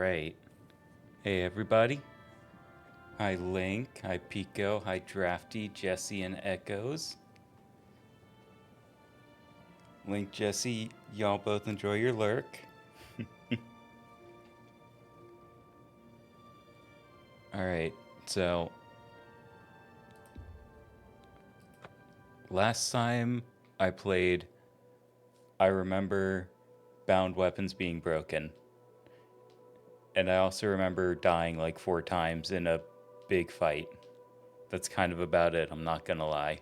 Alright. Hey everybody. Hi Link, hi Pico, hi Drafty, Jesse, and Echoes. Link, Jesse, y'all both enjoy your lurk. Alright, so last time I played, I remember bound weapons being broken. And I also remember dying like 4 times in a big fight. That's kind of about it, I'm not gonna lie.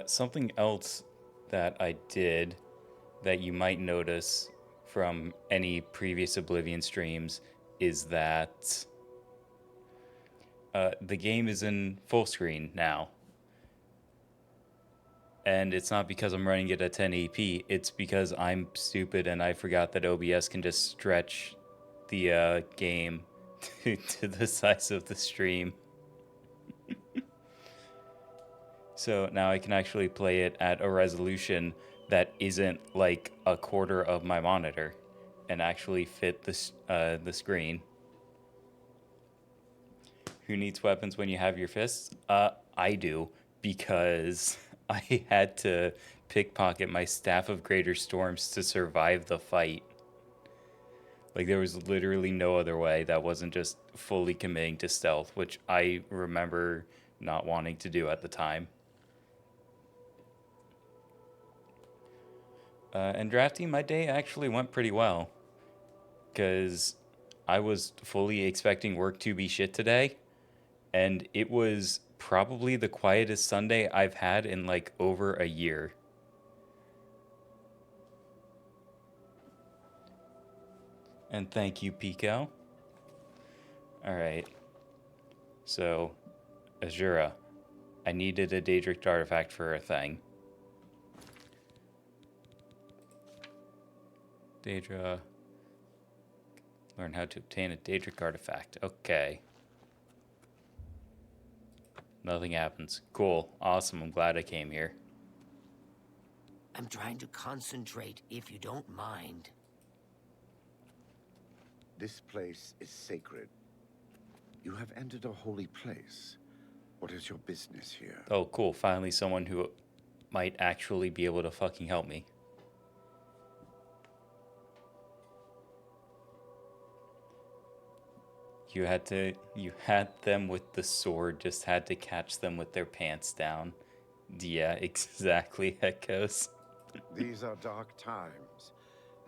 Something else that I did that you might notice from any previous Oblivion streams is that the game is in full screen now. And it's not because I'm running it at 1080p, it's because I'm stupid and I forgot that OBS can just stretch the game to the size of the stream. So now I can actually play it at a resolution that isn't like a quarter of my monitor and actually fit the screen. Who needs weapons when you have your fists? I do, because I had to pickpocket my Staff of Greater Storms to survive the fight. Like, there was literally no other way that wasn't just fully committing to stealth, which I remember not wanting to do at the time. And drafting my day actually went pretty well, because I was fully expecting work to be shit today, and it was probably the quietest Sunday I've had in like over a year. And thank you, Pico. Alright. So, Azura. I needed a Daedric artifact for a thing. Daedra. Learn how to obtain a Daedric artifact. Okay. Nothing happens. Cool. Awesome. I'm glad I came here. I'm trying to concentrate, if you don't mind. This place is sacred. You have entered a holy place. What is your business here? Oh, cool. Finally someone who might actually be able to fucking help me. You had them with the sword, just had to catch them with their pants down. Yeah, exactly, Echoes. These are dark times,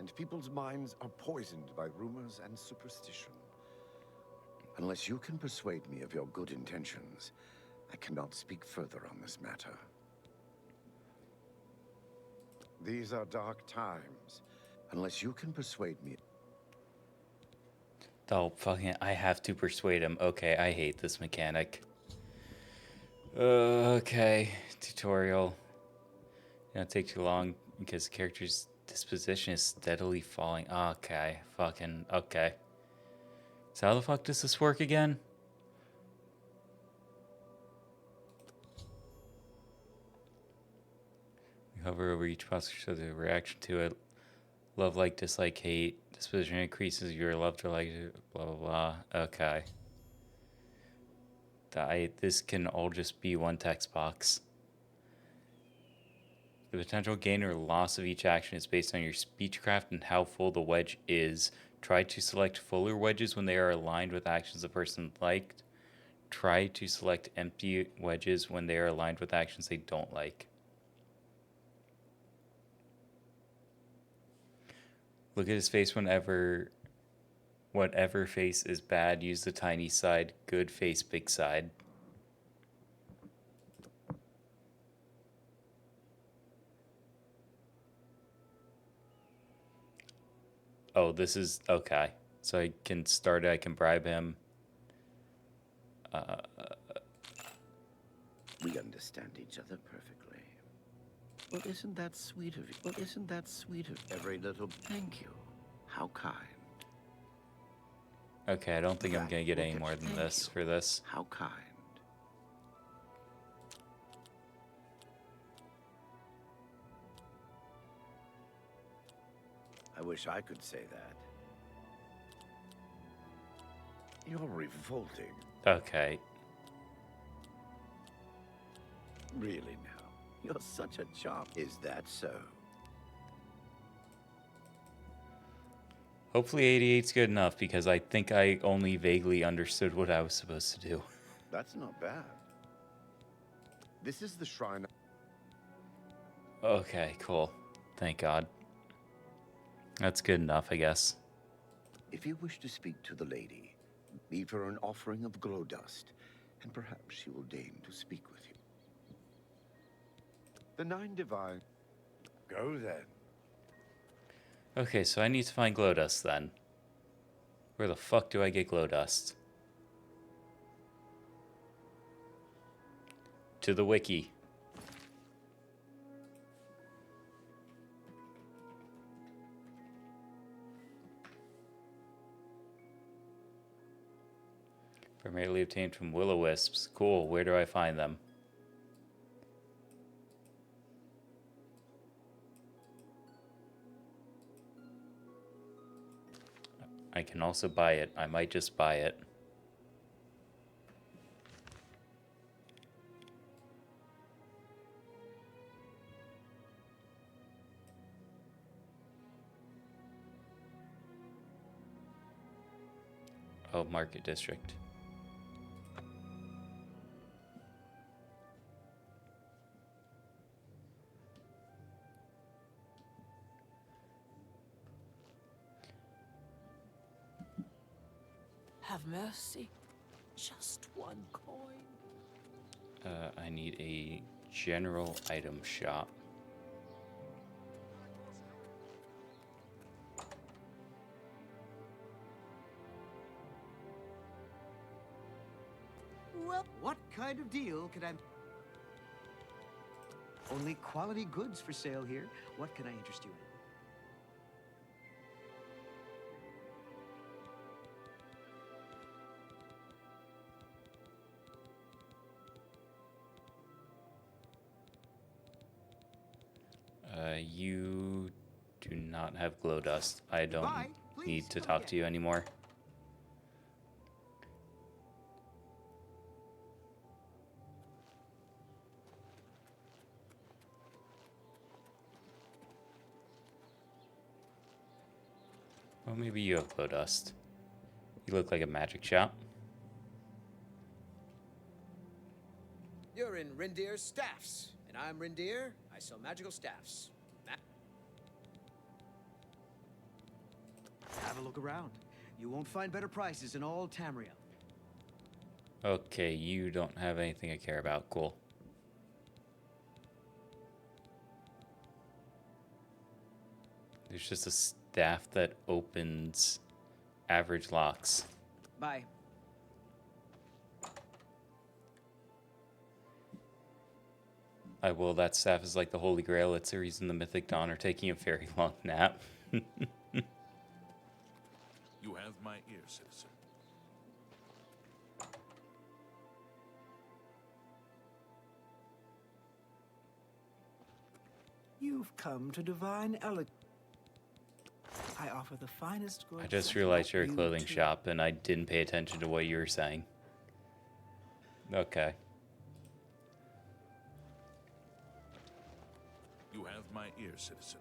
and people's minds are poisoned by rumors and superstition. Unless you can persuade me of your good intentions, I cannot speak further on this matter. These are dark times. Unless you can persuade me... Oh, fucking, I have to persuade him. Okay, I hate this mechanic. Okay, tutorial. Don't take too long because the character's disposition is steadily falling. Okay, fucking, okay. So how the fuck does this work again? You hover over each monster so the reaction to it. Love, like, dislike, hate. Disposition increases your love to like, blah, blah, blah. Okay. This can all just be one text box. The potential gain or loss of each action is based on your speechcraft and how full the wedge is. Try to select fuller wedges when they are aligned with actions the person liked. Try to select empty wedges when they are aligned with actions they don't like. Look at his face whenever... Whatever face is bad, use the tiny side. Good face, big side. Oh, this is... Okay. So I can start it, I can bribe him. We understand each other perfectly. Well, isn't that sweet of you? Well, isn't that sweet of every little... Thank you. How kind. Okay, I don't think I'm gonna get Well, any more than thank this you. for this. How kind. I wish I could say that. You're revolting. Okay. Really now. You're such a chop. Is that so? Hopefully 88's good enough, because I think I only vaguely understood what I was supposed to do. That's not bad. This is the shrine. Okay, cool. Thank God. That's good enough, I guess. If you wish to speak to the lady, leave her an offering of glow dust, and perhaps she will deign to speak with you. The 9 divine. Go then. Okay, so I need to find glow dust then. Where the fuck do I get glow dust? To the wiki. Primarily obtained from will-o-wisps. Cool, where do I find them? I can also buy it. I might just buy it. Oh, Market District. Have mercy. Just one coin. I need a general item shop. Well, what kind of deal can I... Only quality goods for sale here. What can I interest you in? You do not have glow dust. I don't Goodbye. Please, need to come talk again. to you anymore. Well, maybe you have glow dust. You look like a magic shop. You're in Rindir's Staffs, and I'm Rindir. I sell magical staffs. Have a look around. You won't find better prices in all Tamriel. Okay, you don't have anything I care about. Cool. There's just a staff that opens average locks. Bye. That staff is like the Holy Grail. It's the reason the Mythic Dawn are taking a very long nap. You have my ear, citizen. You've come to divine eloquence. I offer the finest goods. I just and realized you're a you clothing too. shop, and I didn't pay attention to what you were saying. Okay. You have my ear, citizen.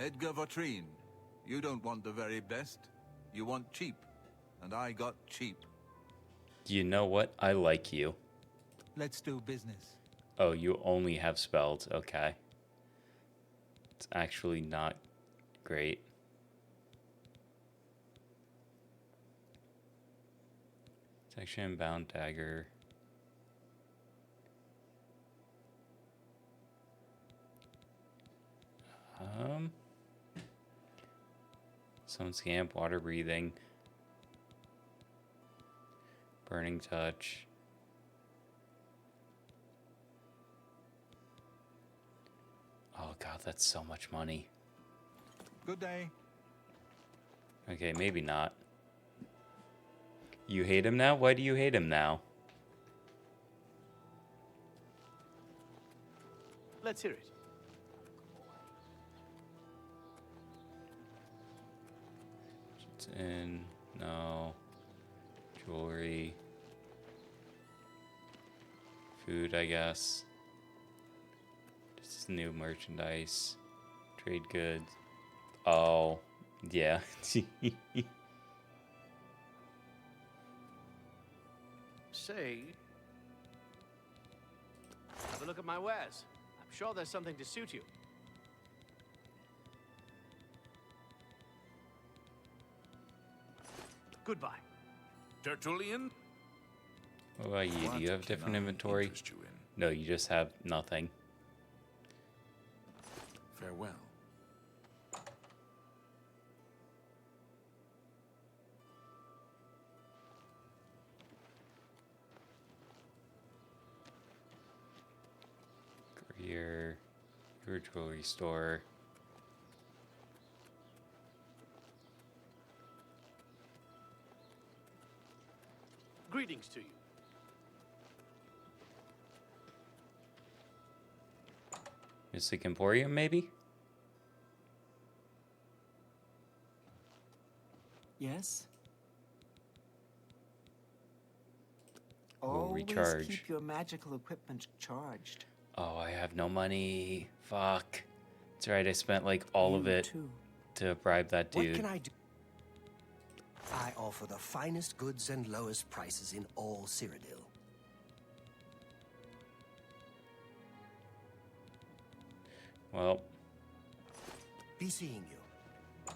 Edgar Vautrin, you don't want the very best. You want cheap. And I got cheap. You know what? I like you. Let's do business. Oh, you only have spells. Okay. It's actually not great. Section bound dagger. Stone scamp, water breathing, burning touch. Oh god, that's so much money. Good day. Okay, maybe not. You hate him now? Why do you hate him now? Let's hear it. In no jewelry, food, I guess. Just new merchandise, trade goods. Oh, yeah. Say, have a look at my wares. I'm sure there's something to suit you. Goodbye. Tertullian? What about you? Do you have different inventory? Interest you in? No, you just have nothing. Farewell. Your jewelry store. Greetings to you. Mystic Emporium, maybe? Yes? We'll Always recharge. keep your magical equipment charged. Oh, I have no money. Fuck. That's right, I spent like all of You it too. to bribe that What dude. can I do? I offer the finest goods and lowest prices in all Cyrodiil. Well, Be seeing you.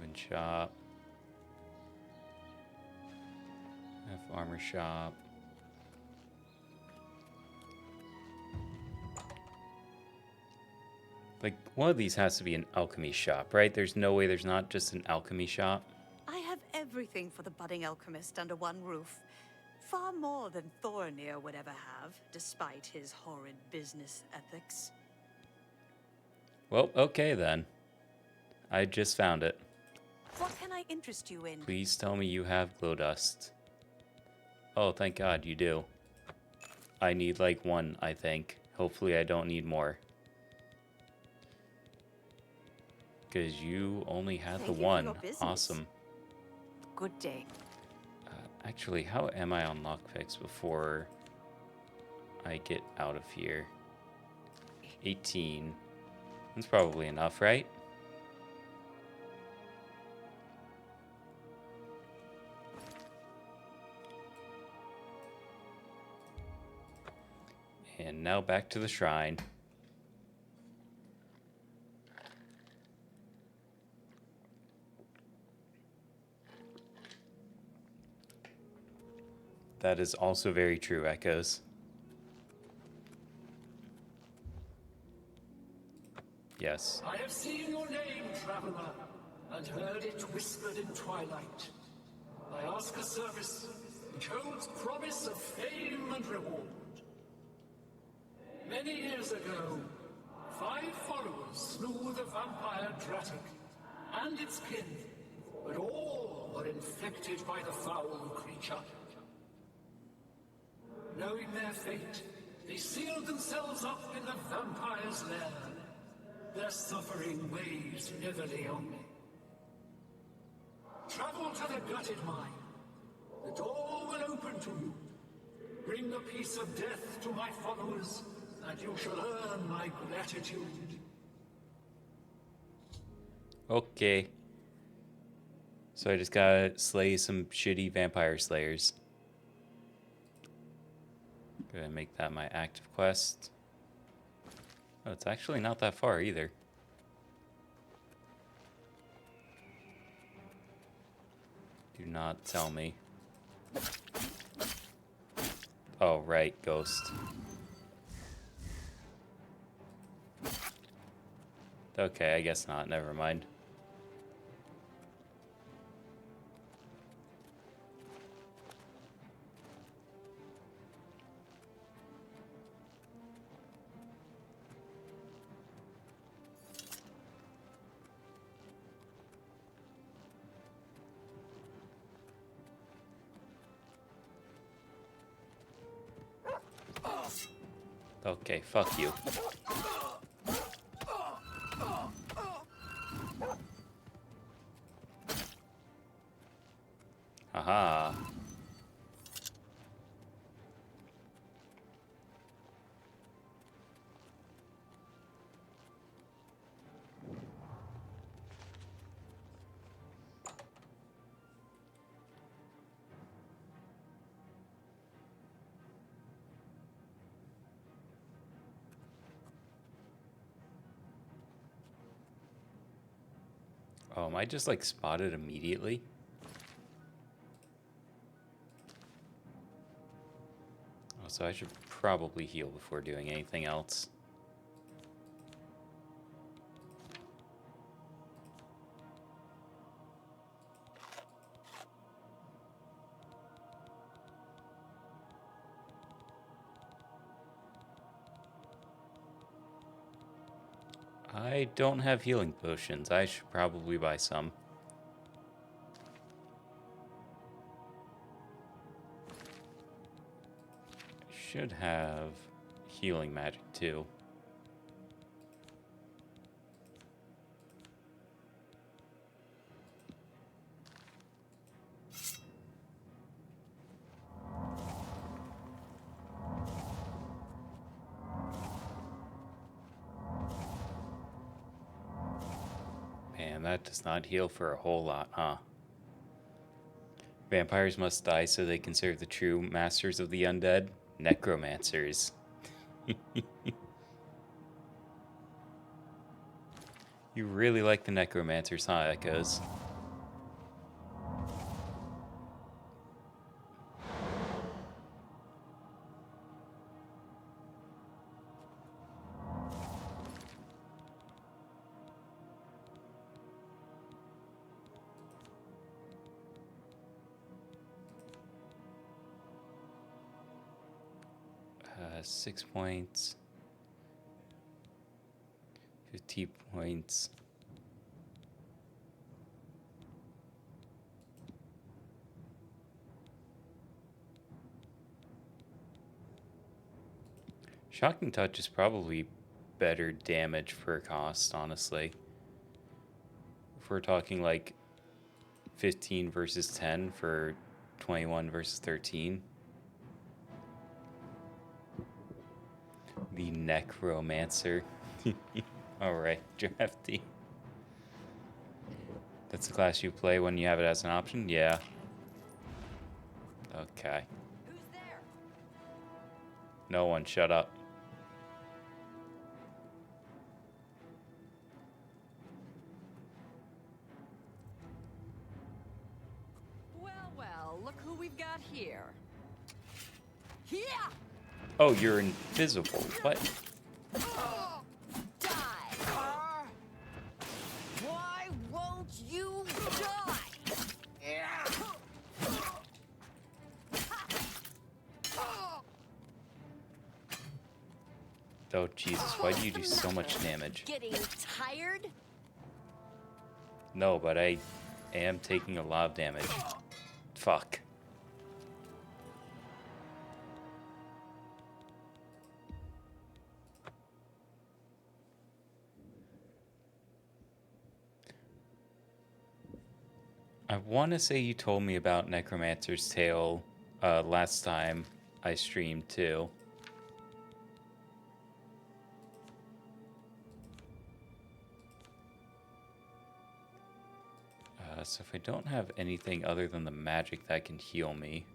weapon shop. F armor shop. Like, one of these has to be an alchemy shop, right? There's no way there's not just an alchemy shop. I have everything for the budding alchemist under one roof. Far more than Thorinir would ever have, despite his horrid business ethics. Well, okay then. I just found it. What can I interest you in? Please tell me you have glow dust. Oh, thank God you do. I need like one, I think. Hopefully I don't need more. Because you only had Thank the you for one. your business. Awesome. Good day. Actually, how am I on lockpicks before I get out of here? 18. That's probably enough, right? And now back to the shrine. That is also very true, Echoes. Yes. I have seen your name, traveler, and heard it whispered in twilight. I ask a service which holds promise of fame and reward. Many years ago, 5 followers slew the vampire Dratic and its kin, but all were infected by the foul creature. Knowing their fate, they sealed themselves up in the vampire's lair. Their suffering weighs heavily on me. Travel to the gutted mine. The door will open to you. Bring the piece of death to my followers, and you shall earn my gratitude. Okay. So I just gotta slay some shitty vampire slayers. Gonna make that my active quest. Oh, it's actually not that far either. Do not tell me. Oh, right, ghost. Okay, I guess not. Never mind. Okay, fuck you. Aha. Oh, am I just like spotted immediately? Oh, so I should probably heal before doing anything else. I don't have healing potions. I should probably buy some. Should have healing magic too. Man, that does not heal for a whole lot, huh? Vampires must die so they can serve the true masters of the undead, necromancers. You really like the necromancers, huh, Echoes? Uh, 6 points. 50 points. Shocking Touch is probably better damage per cost, honestly. If we're talking like 15 versus 10 for 21 versus 13. The Necromancer. Alright, drafty. That's the class you play when you have it as an option? Yeah. Okay. Who's there? No one, shut up. Well, well, look who we've got here. Yeah! Oh, you're invisible. What? Die! Why won't you die? Oh, Jesus, why do you do so much damage? Getting tired? No, but I am taking a lot of damage. Fuck. I want to say you told me about Necromancer's Tale last time I streamed too. So if I don't have anything other than the magic that can heal me.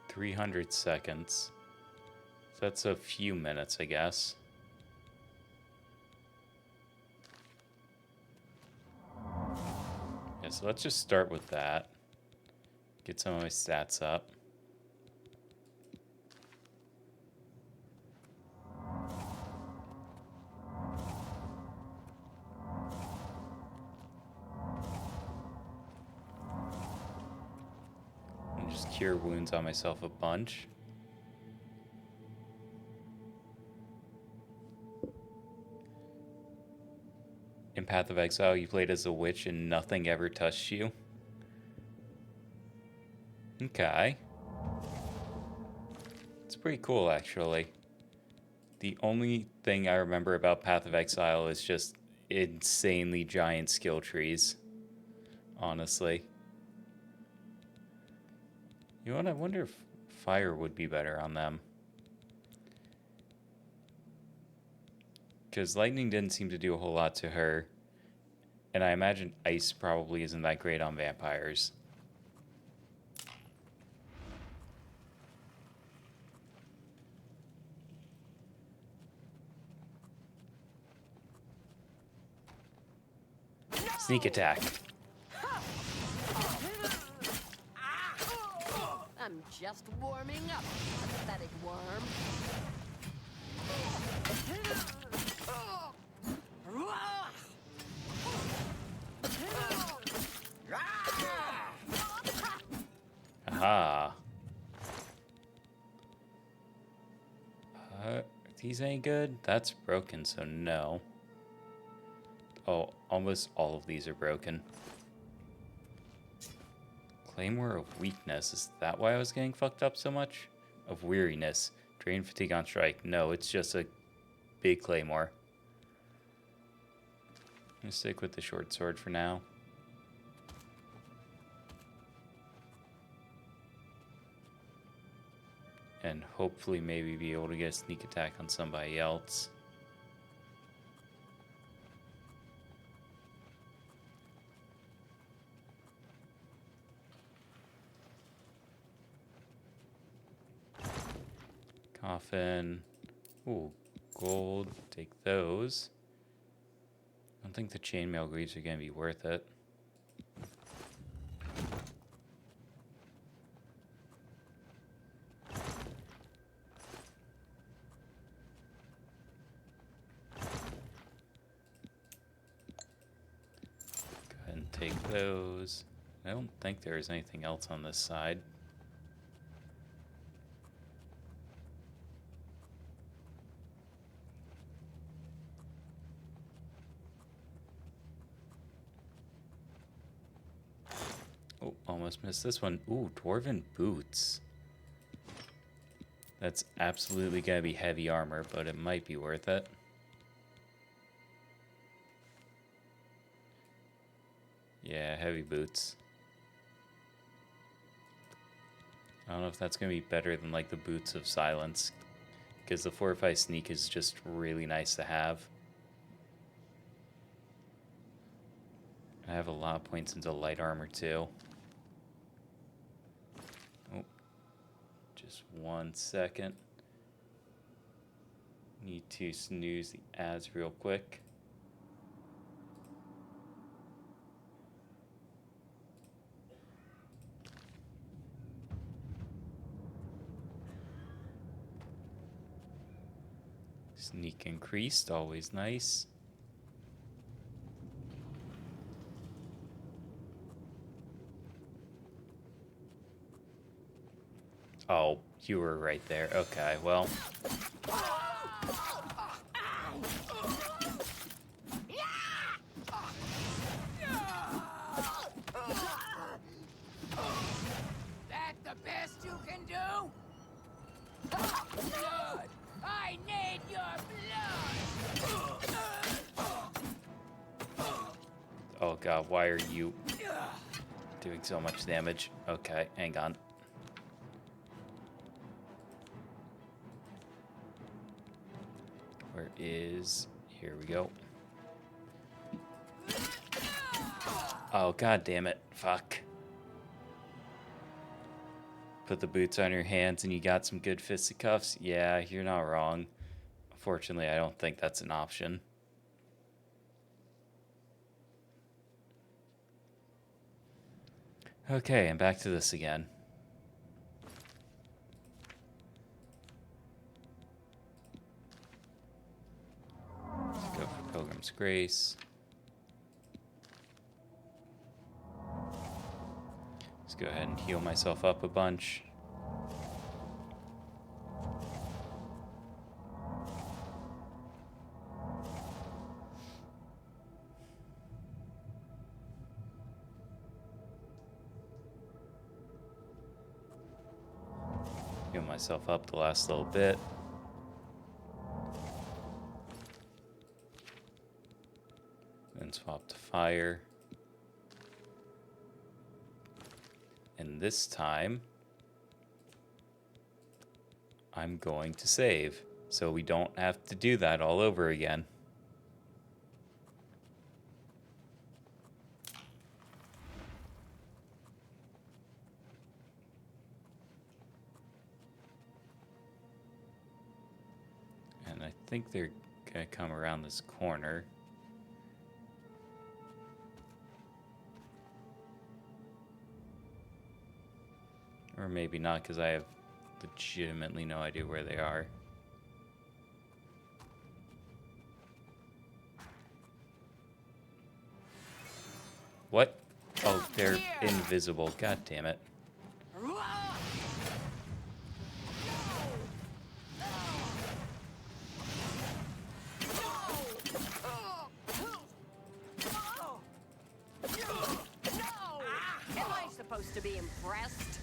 $300 seconds. So that's a few minutes, I guess. Yeah, so let's just start with that. Get some of my stats up. And just cure wounds on myself a bunch. Path of Exile you played as a witch and nothing ever touched you? Okay. It's pretty cool, actually. The only thing I remember about Path of Exile is just insanely giant skill trees. Honestly. You know what? I wonder if fire would be better on them. Because lightning didn't seem to do a whole lot to her. And I imagine ice probably isn't that great on vampires. Sneak attack. I'm just warming up, pathetic worm. Aha. These ain't good. That's broken, so no. Oh, almost all of these are broken. Claymore of Weakness. Is that why I was getting fucked up so much? Of Weariness. Drain Fatigue on Strike. No, it's just a big Claymore. I'm gonna stick with the short sword for now. And hopefully maybe be able to get a sneak attack on somebody else. Coffin. Ooh, gold. Take those. I don't think the chainmail greaves are going to be worth it. Go ahead and take those. I don't think there is anything else on this side. Oh, almost missed this one. Ooh, Dwarven Boots. That's absolutely going to be heavy armor, but it might be worth it. Yeah, heavy boots. I don't know if that's going to be better than like the Boots of Silence, because the Fortify Sneak is just really nice to have. I have a lot of points into light armor too. Oh, just 1 second. Need to snooze the ads real quick. Sneak increased, always nice. Oh, you were right there. Okay, well. That the best you can do? Blood! I need your blood! Oh god, why are you doing so much damage? Okay, hang on. Where is... Here we go. Oh, god damn it. Fuck. Put the boots on your hands and you got some good fisticuffs? Yeah, you're not wrong. Unfortunately, I don't think that's an option. Okay, and back to this again. Let's go for Pilgrim's Grace. Let's go ahead and heal myself up a bunch. Heal myself up the last little bit. Then swap to fire. And this time, I'm going to save, so we don't have to do that all over again. And I think they're gonna come around this corner. Or maybe not, because I have legitimately no idea where they are. What? Oh, they're invisible. God damn it. Am I supposed to be impressed?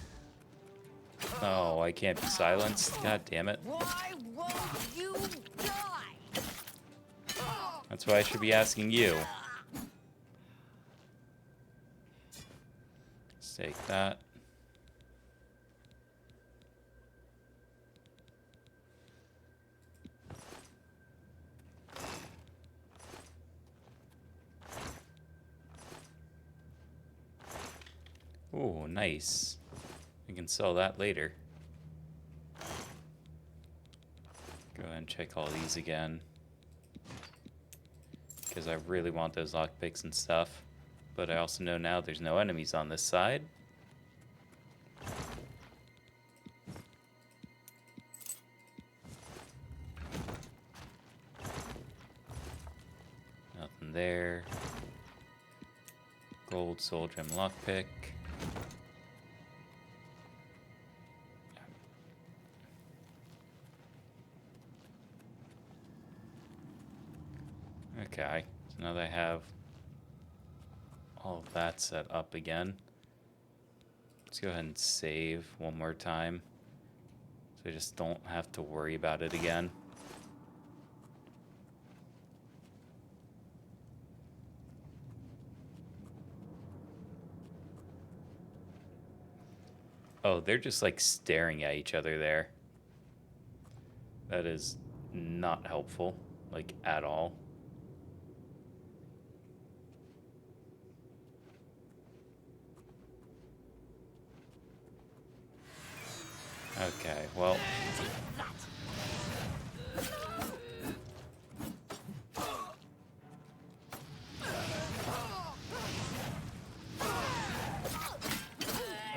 Oh, I can't be silenced. God damn it. Why won't you die? That's why I should be asking you. Let's take that. Oh, nice. We can sell that later. Go ahead and check all these again. Because I really want those lockpicks and stuff. But I also know now there's no enemies on this side. Nothing there. Gold, soul gem, lockpick. Okay, so now that I have all of that set up again, let's go ahead and save one more time so I just don't have to worry about it again. Oh, they're just like staring at each other there. That is not helpful, like at all. Okay, well.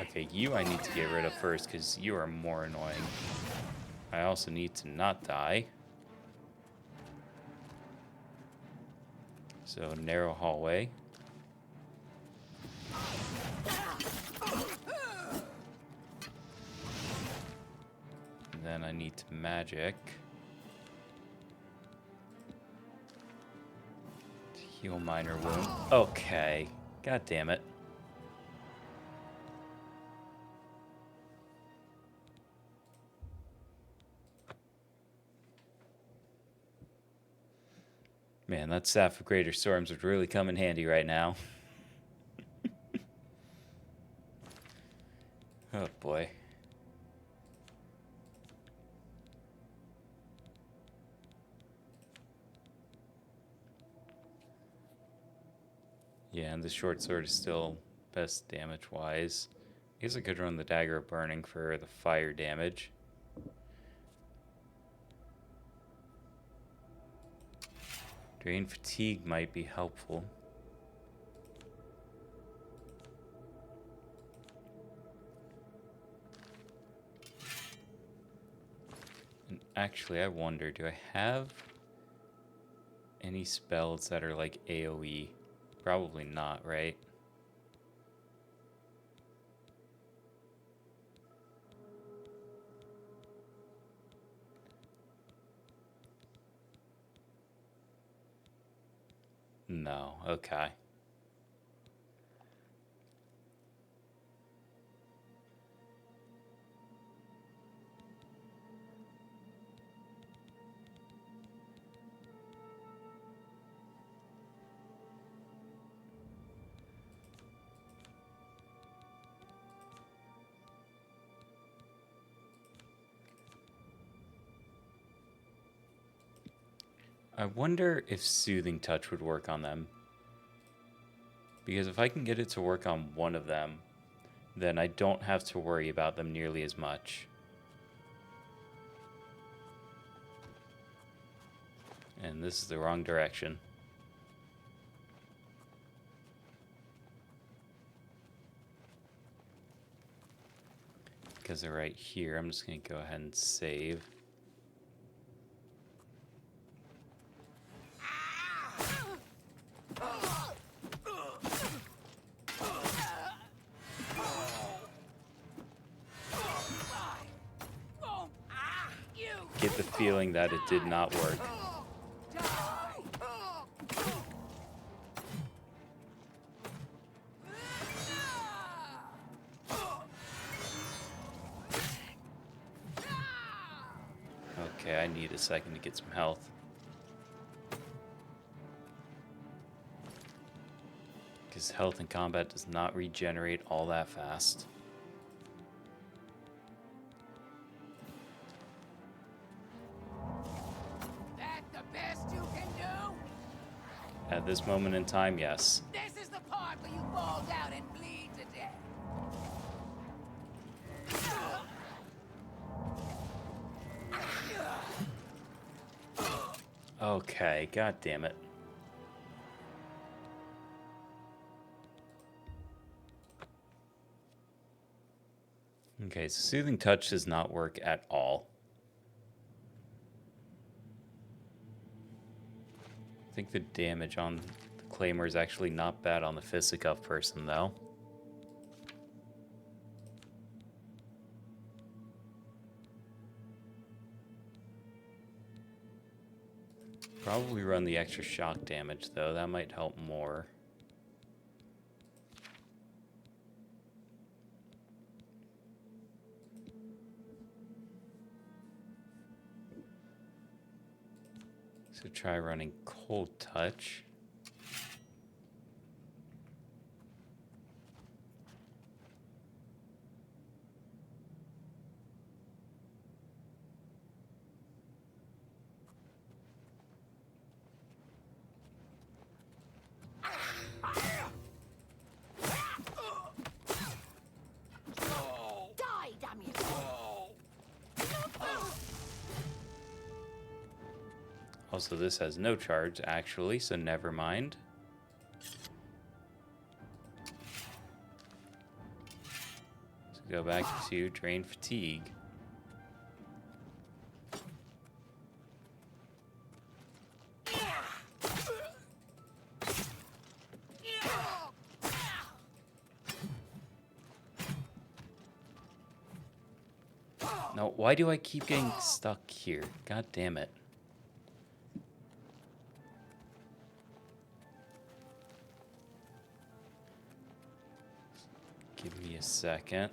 Okay, you I need to get rid of first because you are more annoying. I also need to not die. So, narrow hallway. And then I need to magic. To heal minor wound. Okay. God damn it. Man, that Staff of Greater Storms would really come in handy right now. Oh boy. Yeah, and the short sword is still best damage-wise. I guess I could run the Dagger of Burning for the fire damage. Drain Fatigue might be helpful. And actually, I wonder, do I have any spells that are like AoE? Probably not, right? No, okay. I wonder if Soothing Touch would work on them. Because if I can get it to work on one of them, then I don't have to worry about them nearly as much. And this is the wrong direction. Because they're right here, I'm just going to go ahead and save. Get the feeling that it did not work. Okay, I need a second to get some health. Because health in combat does not regenerate all that fast. That the best you can do? At this moment in time, yes. This is the part where you fall down and bleed to death. Okay, god damn it. Okay, so Soothing Touch does not work at all. I think the damage on the Claymore is actually not bad on the Fisticuff person, though. Probably run the extra shock damage, though. That might help more. So try running Cold Touch. Die, damn you! Also, this has no charge, actually, so never mind. So go back to Drain Fatigue. No, why do I keep getting stuck here? God damn it. Give me a second.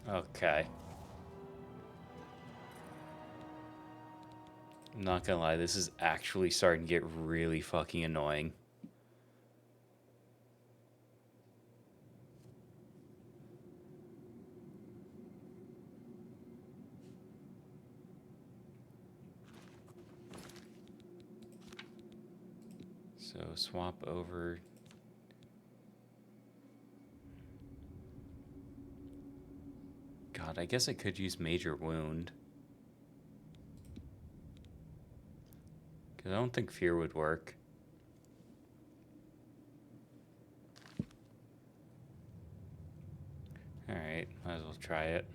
Okay. I'm not gonna lie, this is actually starting to get really fucking annoying. So swap over. God, I guess I could use Major Wound. Because I don't think Fear would work. Alright, might as well try it.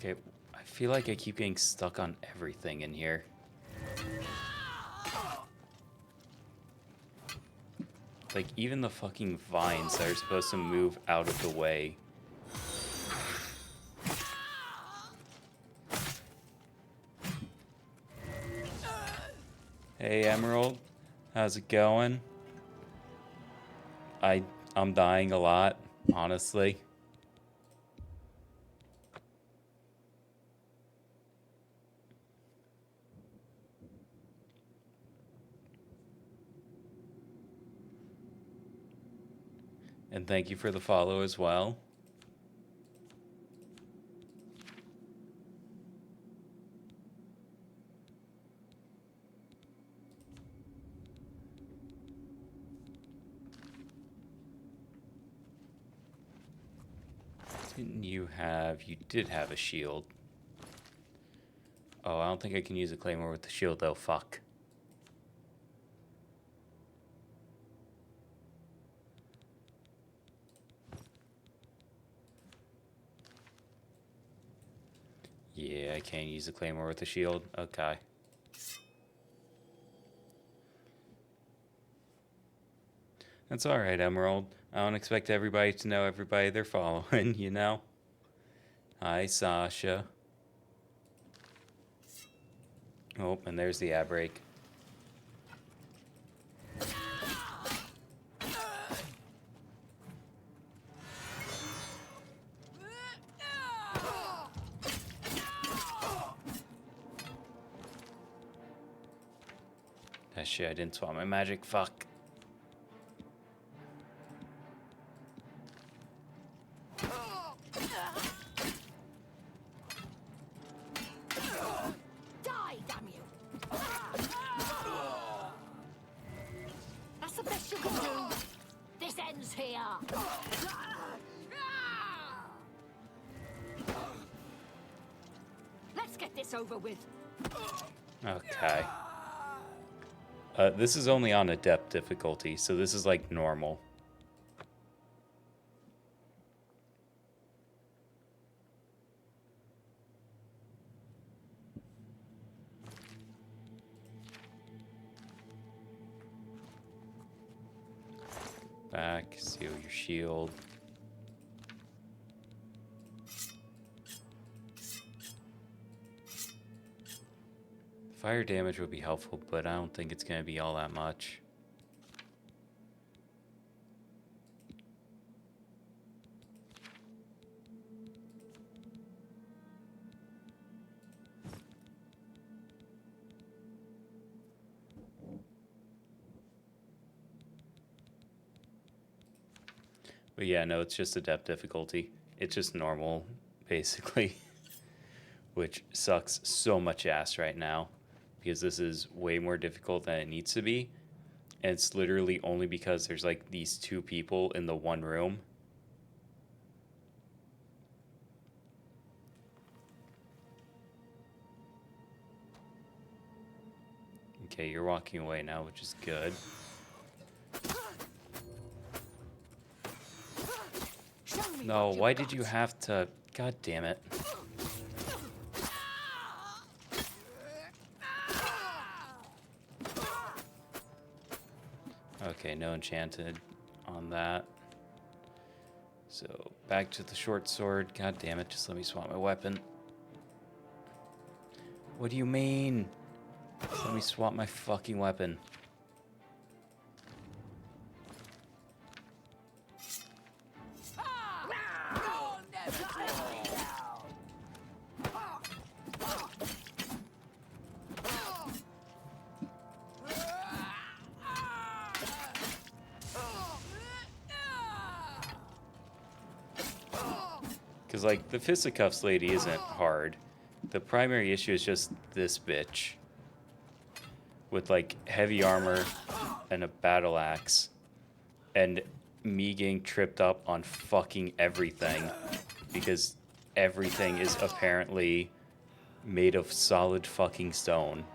Okay, I feel like I keep getting stuck on everything in here. Like, even the fucking vines that are supposed to move out of the way. Hey, Emerald. How's it going? I'm dying a lot, honestly. And thank you for the follow as well. Didn't you have... You did have a shield. Oh, I don't think I can use a claymore with the shield, though. Fuck. Yeah, I can't use a claymore with the shield. Okay. That's alright, Emerald. I don't expect everybody to know everybody they're following, you know? Hi, Sasha. Oh, and there's the ad break. That shit, I didn't swap my magic. Fuck. Die, damn you! That's the best you can do. This ends here. Let's get this over with. Okay. This is only on Adept difficulty, so this is like normal. Back, seal your shield. Fire damage would be helpful, but I don't think it's going to be all that much. But yeah, no, it's just Adept difficulty. It's just normal, basically. Which sucks so much ass right now. Because this is way more difficult than it needs to be. And it's literally only because there's like these two people in the one room. Okay, you're walking away now, which is good. No, why did you have to... God damn it. Okay, no enchanted on that. So, back to the short sword. God damn it, just let me swap my weapon. What do you mean? Just let me swap my fucking weapon. Because, like, the fisticuffs lady isn't hard. The primary issue is just this bitch. With, like, heavy armor and a battle axe. And me getting tripped up on fucking everything. Because everything is apparently made of solid fucking stone.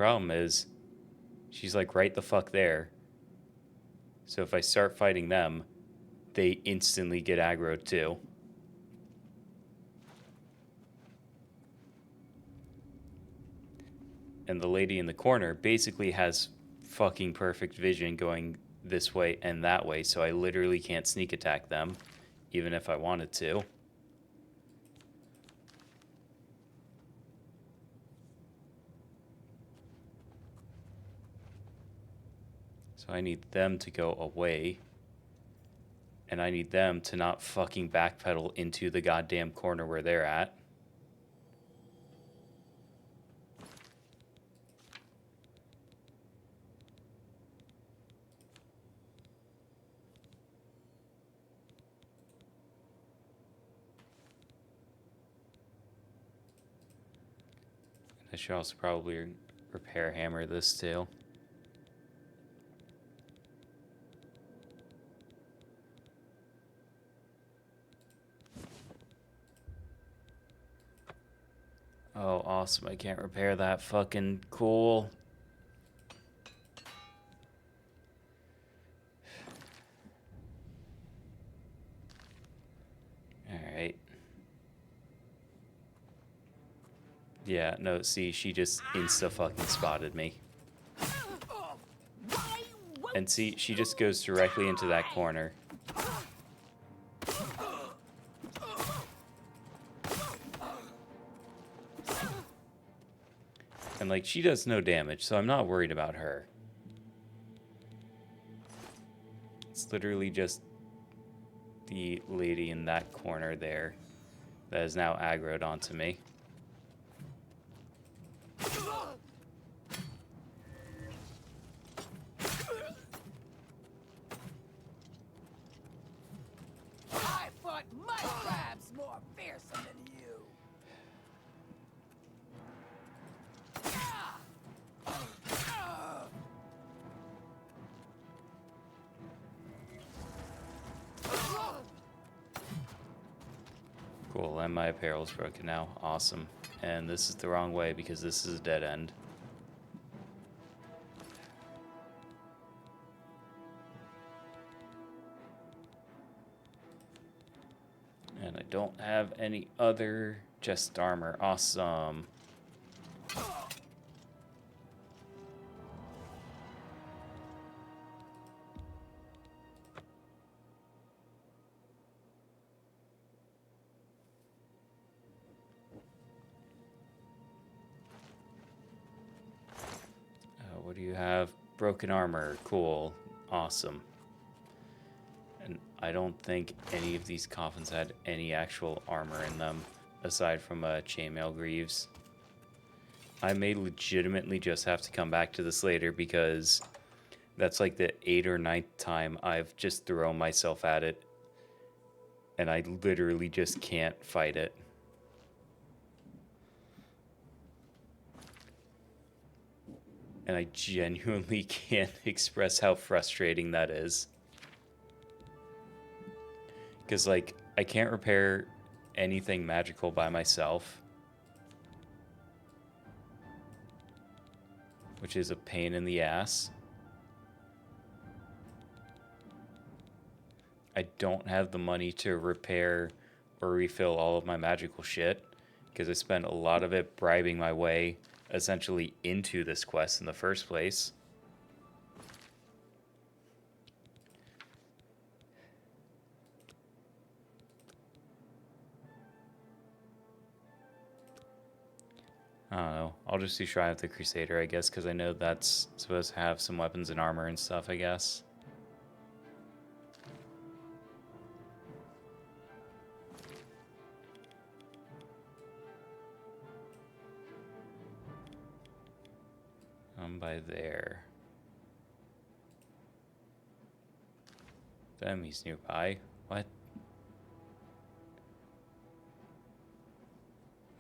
problem is she's like right the fuck there. So if I start fighting them, they instantly get aggroed too. And the lady in the corner basically has fucking perfect vision going this way and that way, so I literally can't sneak attack them, even if I wanted to. So I need them to go away. And I need them to not fucking backpedal into the goddamn corner where they're at. I should also probably repair hammer this too. Oh, awesome. I can't repair that. Fucking cool. Alright. Yeah, no, see, she just insta-fucking spotted me. And see, she just goes directly into that corner. And, like, she does no damage, so I'm not worried about her. It's literally just the lady in that corner there that is now aggroed onto me. I fought my crabs more fearsome than you. Cool, and my apparel's broken now. Awesome. And this is the wrong way because this is a dead end. And I don't have any other chest armor. Awesome. What do you have? Broken armor. Cool. Awesome. And I don't think any of these coffins had any actual armor in them, aside from chainmail greaves. I may legitimately just have to come back to this later because that's like the 8th or 9th time I've just thrown myself at it. And I literally just can't fight it. And I genuinely can't express how frustrating that is. Because, like, I can't repair anything magical by myself. Which is a pain in the ass. I don't have the money to repair or refill all of my magical shit. Because I spent a lot of it bribing my way essentially into this quest in the first place. I don't know. I'll just do Shrine of the Crusader, I guess, because I know that's supposed to have some weapons and armor and stuff, I guess. I'm by there. The enemy's nearby. What?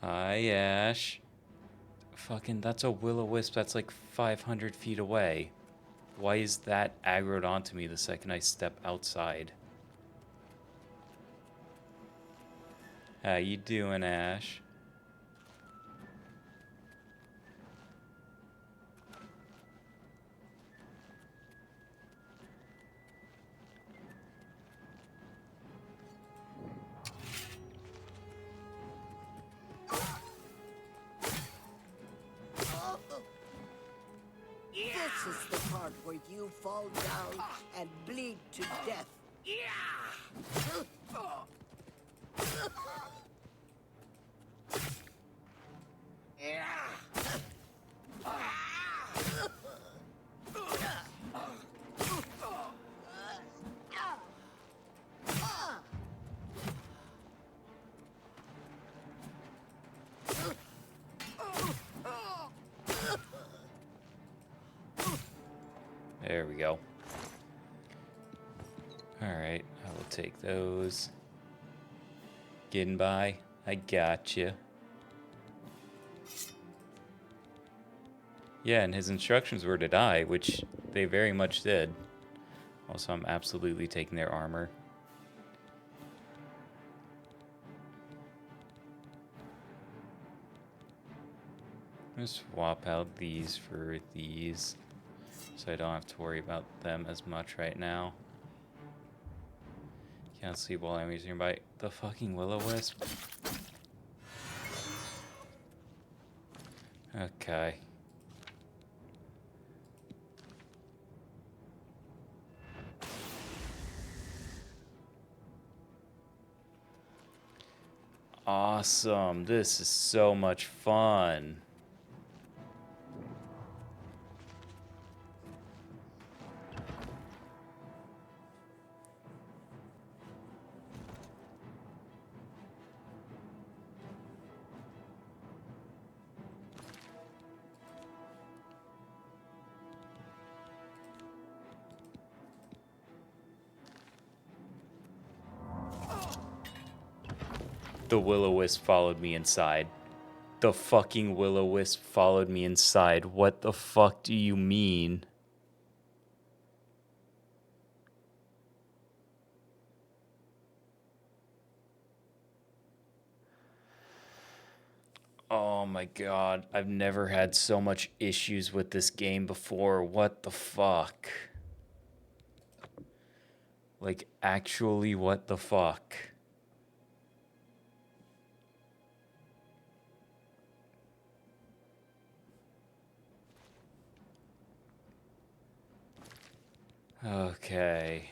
Hi, Ash. Fucking, that's a will-o-wisp that's like 500 feet away. Why is that aggroed onto me the second I step outside? How you doing, Ash? is the part where you fall down and bleed to death. There we go. Alright, I will take those. Getting by. I gotcha. Yeah, and his instructions were to die, which they very much did. Also, I'm absolutely taking their armor. I'm gonna swap out these for these, so I don't have to worry about them as much right now. Can't sleep while I'm using by the fucking will-o-wisp. Okay. Awesome. This is so much fun. The will-o-wisp followed me inside. The fucking will-o-wisp followed me inside. What the fuck do you mean? Oh my god. I've never had so much issues with this game before. What the fuck? Like, actually, what the fuck? Okay.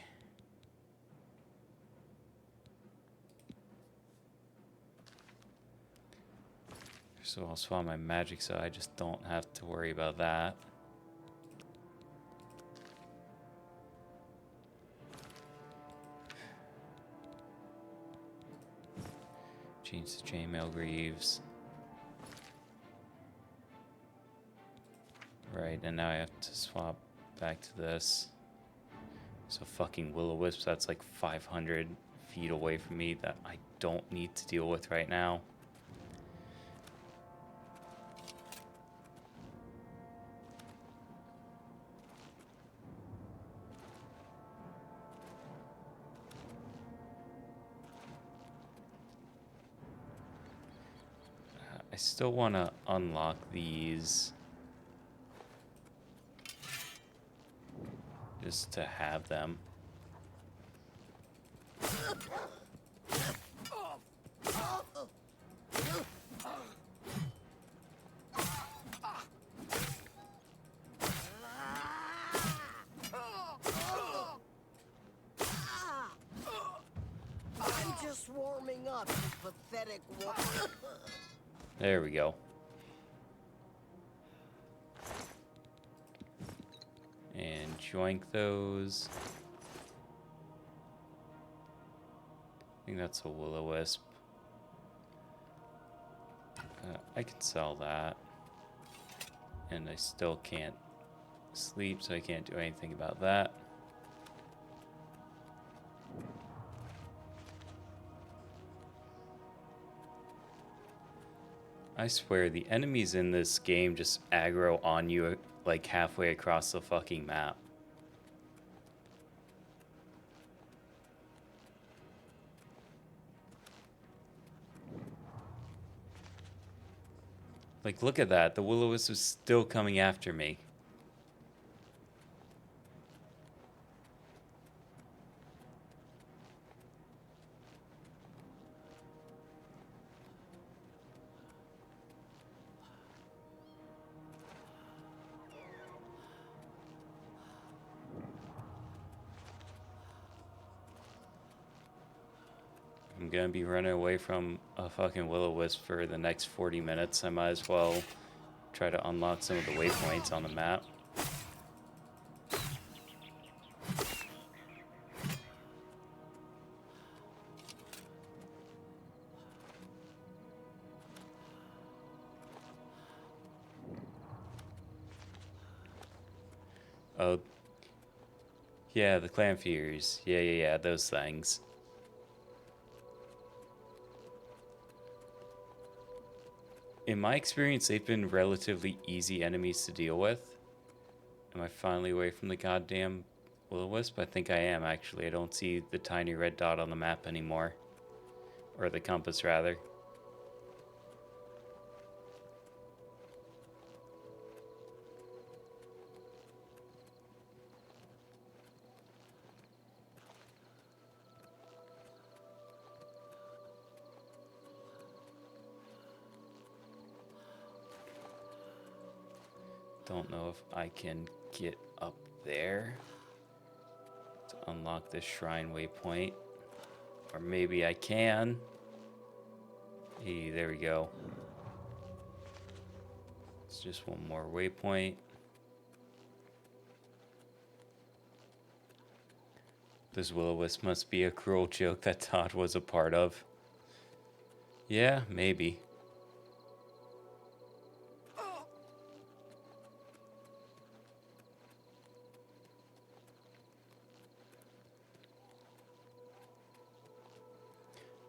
So I'll swap my magic so I just don't have to worry about that. Change to chainmail greaves. Right, and now I have to swap back to this. So fucking will-o-wisps, that's like 500 feet away from me that I don't need to deal with right now. I still want to unlock these. Just to have them. I'm just warming up, you pathetic one. There we go. And joink those. I think that's a will-o-wisp. I can sell that. And I still can't sleep, so I can't do anything about that. I swear, the enemies in this game just aggro on you like halfway across the fucking map. Like, look at that. The will-o-wisp is still coming after me. I'm gonna be running away from a fucking will-o-wisp for the next 40 minutes. I might as well try to unlock some of the waypoints on the map. Oh, yeah, the clan fears. Yeah, those things. In my experience, they've been relatively easy enemies to deal with. Am I finally away from the goddamn will-o-wisp? I think I am, actually. I don't see the tiny red dot on the map anymore. Or the compass, rather. Don't know if I can get up there to unlock this shrine waypoint. Or maybe I can. Hey, there we go. It's just one more waypoint. This will-o-wisp must be a cruel joke that Todd was a part of. Yeah, maybe.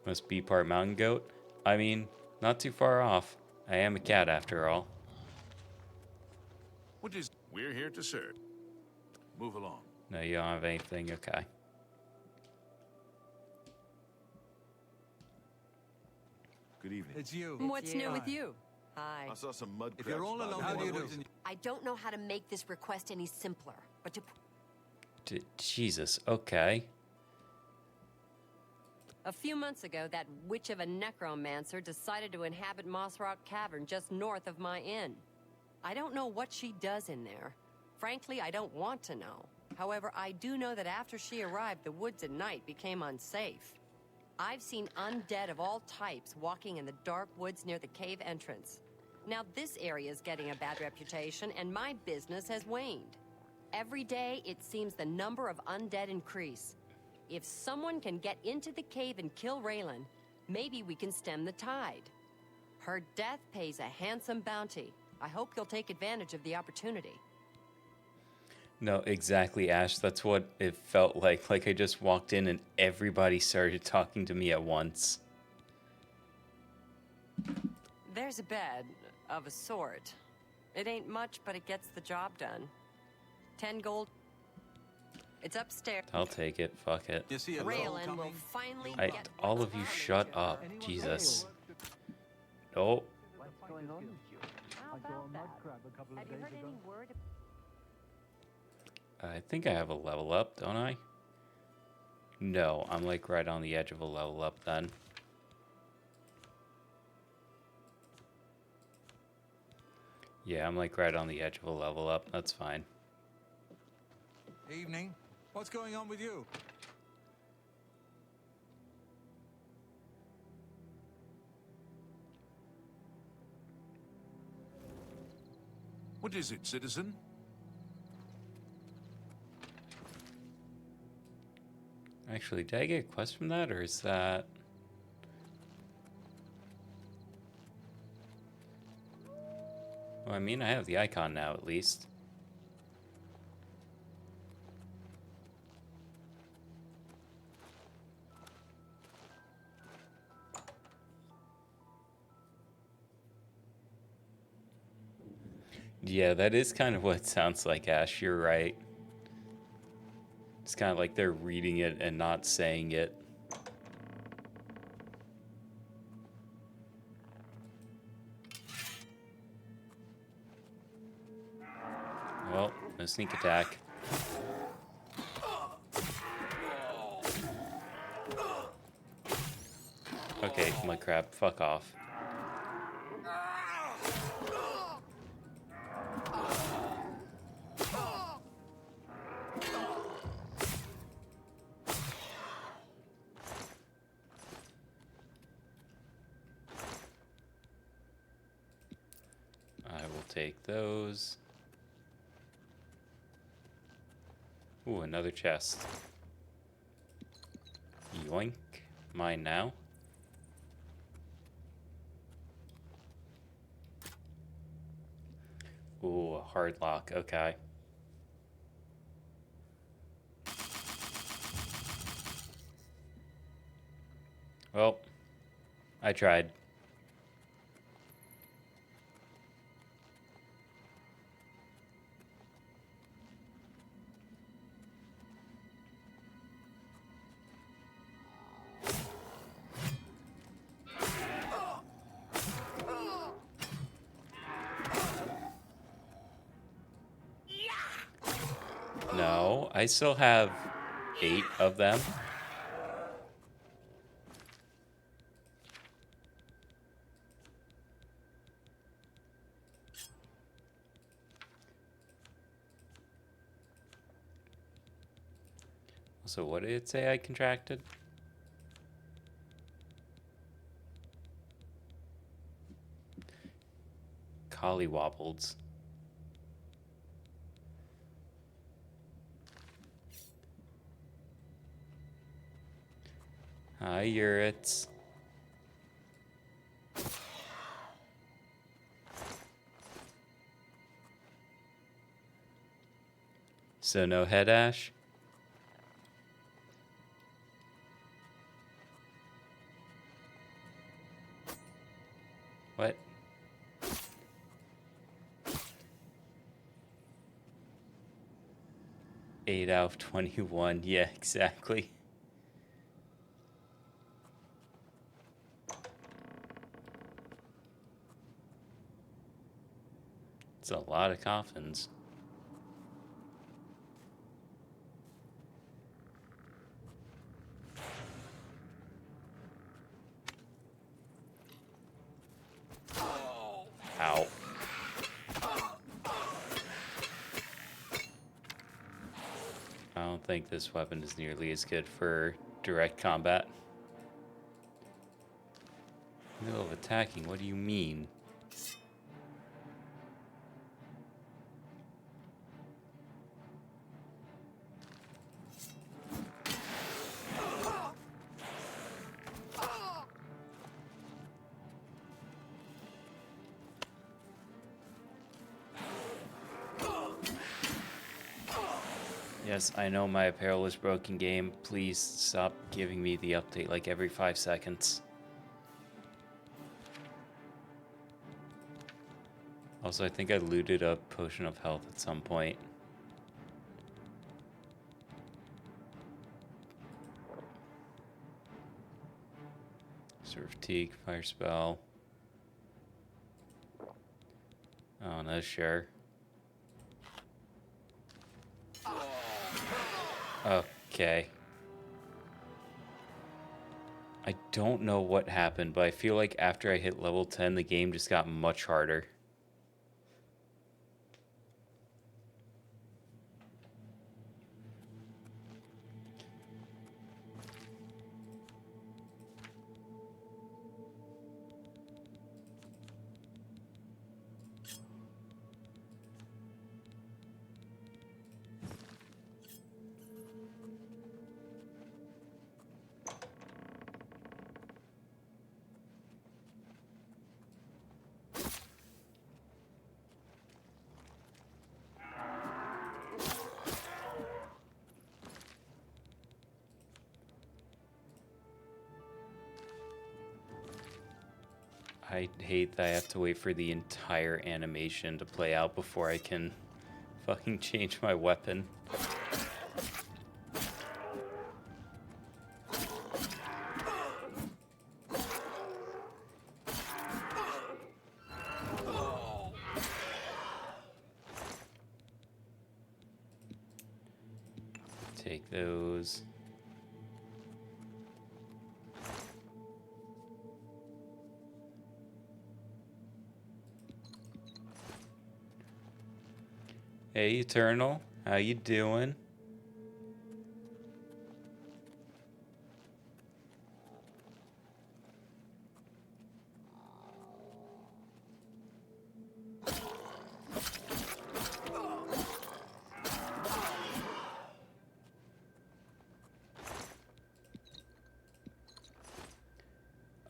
Must be part mountain goat. I mean, not too far off. I am a cat after all. What is... We're here to serve. Move along. No, you don't have anything? Okay. Good evening. It's you. What's new with you? Hi. I saw some mud If crabs. you're all alone, spotted how do you in the do? woods. I don't know how to make this request any simpler, but to... Jesus, okay. A few months ago, that witch of a necromancer decided to inhabit Moss Rock Cavern just north of my inn. I don't know what she does in there. Frankly, I don't want to know. However, I do know that after she arrived, the woods at night became unsafe. I've seen undead of all types walking in the dark woods near the cave entrance. Now, this area is getting a bad reputation, and my business has waned. Every day, it seems the number of undead increase. If someone can get into the cave and kill Raylan, maybe we can stem the tide. Her death pays a handsome bounty. I hope you'll take advantage of the opportunity. No, exactly, Ash. That's what it felt like. Like I just walked in and everybody started talking to me at once. There's a bed, of a sort. It ain't much, but it gets the job done. 10 gold. It's upstairs. I'll take it. Fuck it. You see a Raylan will finally get all of you shut up. Jesus. Oh. What's going on with you? How about that? Have you heard any word? I think I have a level up, don't I? No, I'm like right on the edge of a level up then. Yeah, I'm like right on the edge of a level up. That's fine. Evening. What's going on with you? What is it, citizen? Actually, did I get a quest from that, or is that... Well, I mean, I have the icon now, at least. Yeah, that is kind of what it sounds like, Ash. You're right. It's kind of like they're reading it and not saying it. Well, no sneak attack. Okay, my crap, fuck off. take those. Ooh, another chest. Yoink. Mine now. Ooh, a hard lock. Okay. Well, I tried. No, I still have 8 of them. So what did it say I contracted? Collywobbles. Hi, Urits. So no head ash? What? Eight out of 21. Yeah, exactly. It's a lot of coffins. Ow. I don't think this weapon is nearly as good for direct combat. Middle of attacking, what do you mean? Yes, I know my apparel is broken, game. Please stop giving me the update like every 5 seconds. Also, I think I looted a potion of health at some point. Surf Teak, Fire Spell. Oh, no, sure. Okay. I don't know what happened, but I feel like after I hit level 10, the game just got much harder. I hate that I have to wait for the entire animation to play out before I can fucking change my weapon. Take those. Hey, Eternal. How you doing?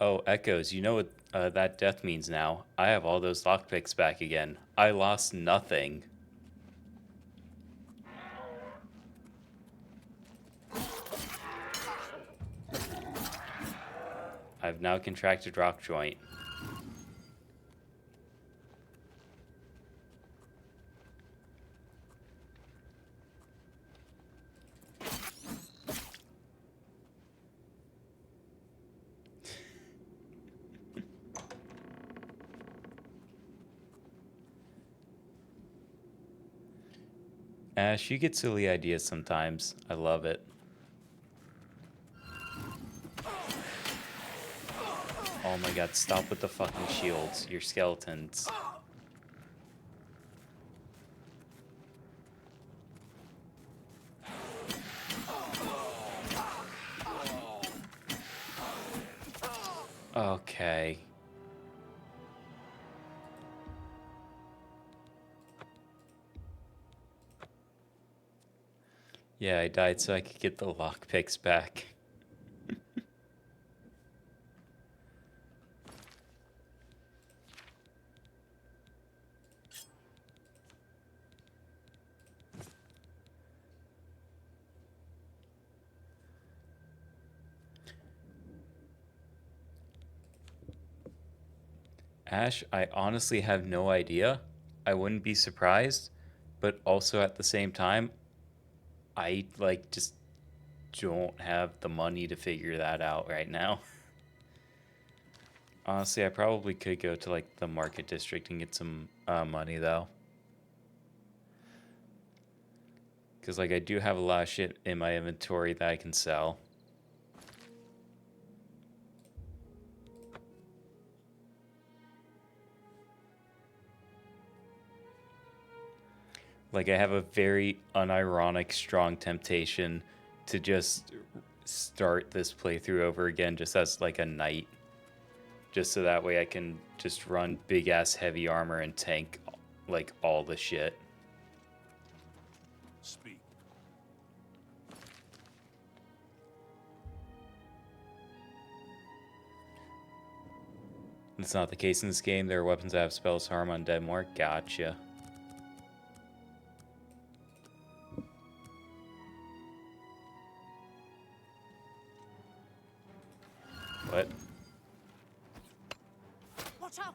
Oh, Echoes, you know what that death means now. I have all those lockpicks back again. I lost nothing. I've now contracted rock joint. Ash, you get silly ideas sometimes. I love it. Oh my god, stop with the fucking shields. You're skeletons. Okay. Yeah, I died so I could get the lockpicks back. Ash, I honestly have no idea. I wouldn't be surprised, but also at the same time, I like just don't have the money to figure that out right now. Honestly, I probably could go to like the market district and get some money though. Because like I do have a lot of shit in my inventory that I can sell. Like I have a very unironic strong temptation to just start this playthrough over again just as like a knight. Just so that way I can just run big ass heavy armor and tank like all the shit. Speak. That's not the case in this game. There are weapons that have spells harm on dead more. Gotcha. What? Watch out!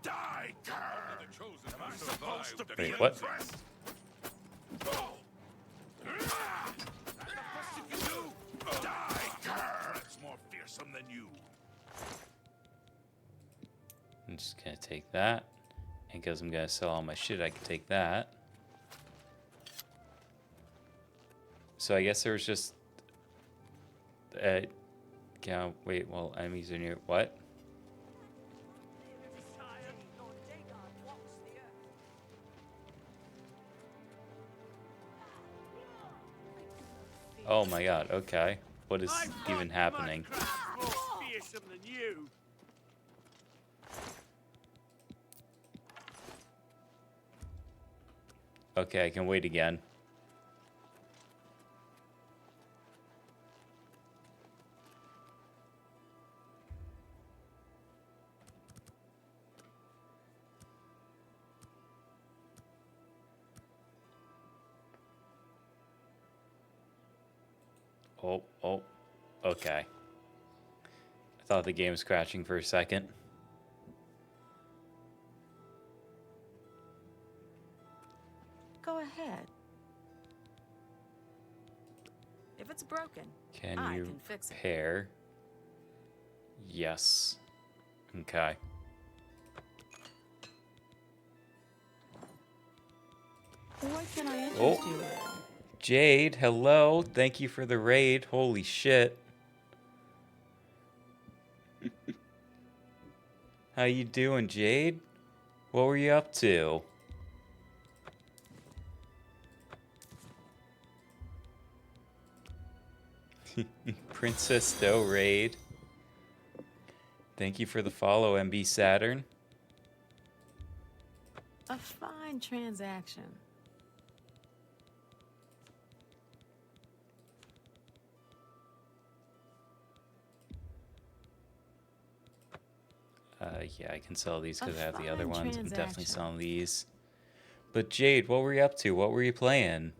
Die, cur! The chosen am I supposed to be Wait, what? impressed? Die, cur! That's more fearsome than you. I'm just gonna take that. And because I'm gonna sell all my shit, I can take that. So I guess there was just... yeah, wait, well, enemies are near... What? Oh my god, okay. What is even happening? Okay, I can wait again. Oh, okay. I thought the game was crashing for a second. Go ahead. If it's broken, Can I you can fix it. repair? Yes. Okay. What can I interest Oh. you in? Jade, hello. Thank you for the raid. Holy shit. How you doing, Jade? What were you up to? Princess Doe raid. Thank you for the follow, MB Saturn. A fine transaction. Yeah, I can sell these because A I have the other fine ones. I'm definitely transaction. selling these. But Jade, what were you up to? What were you playing?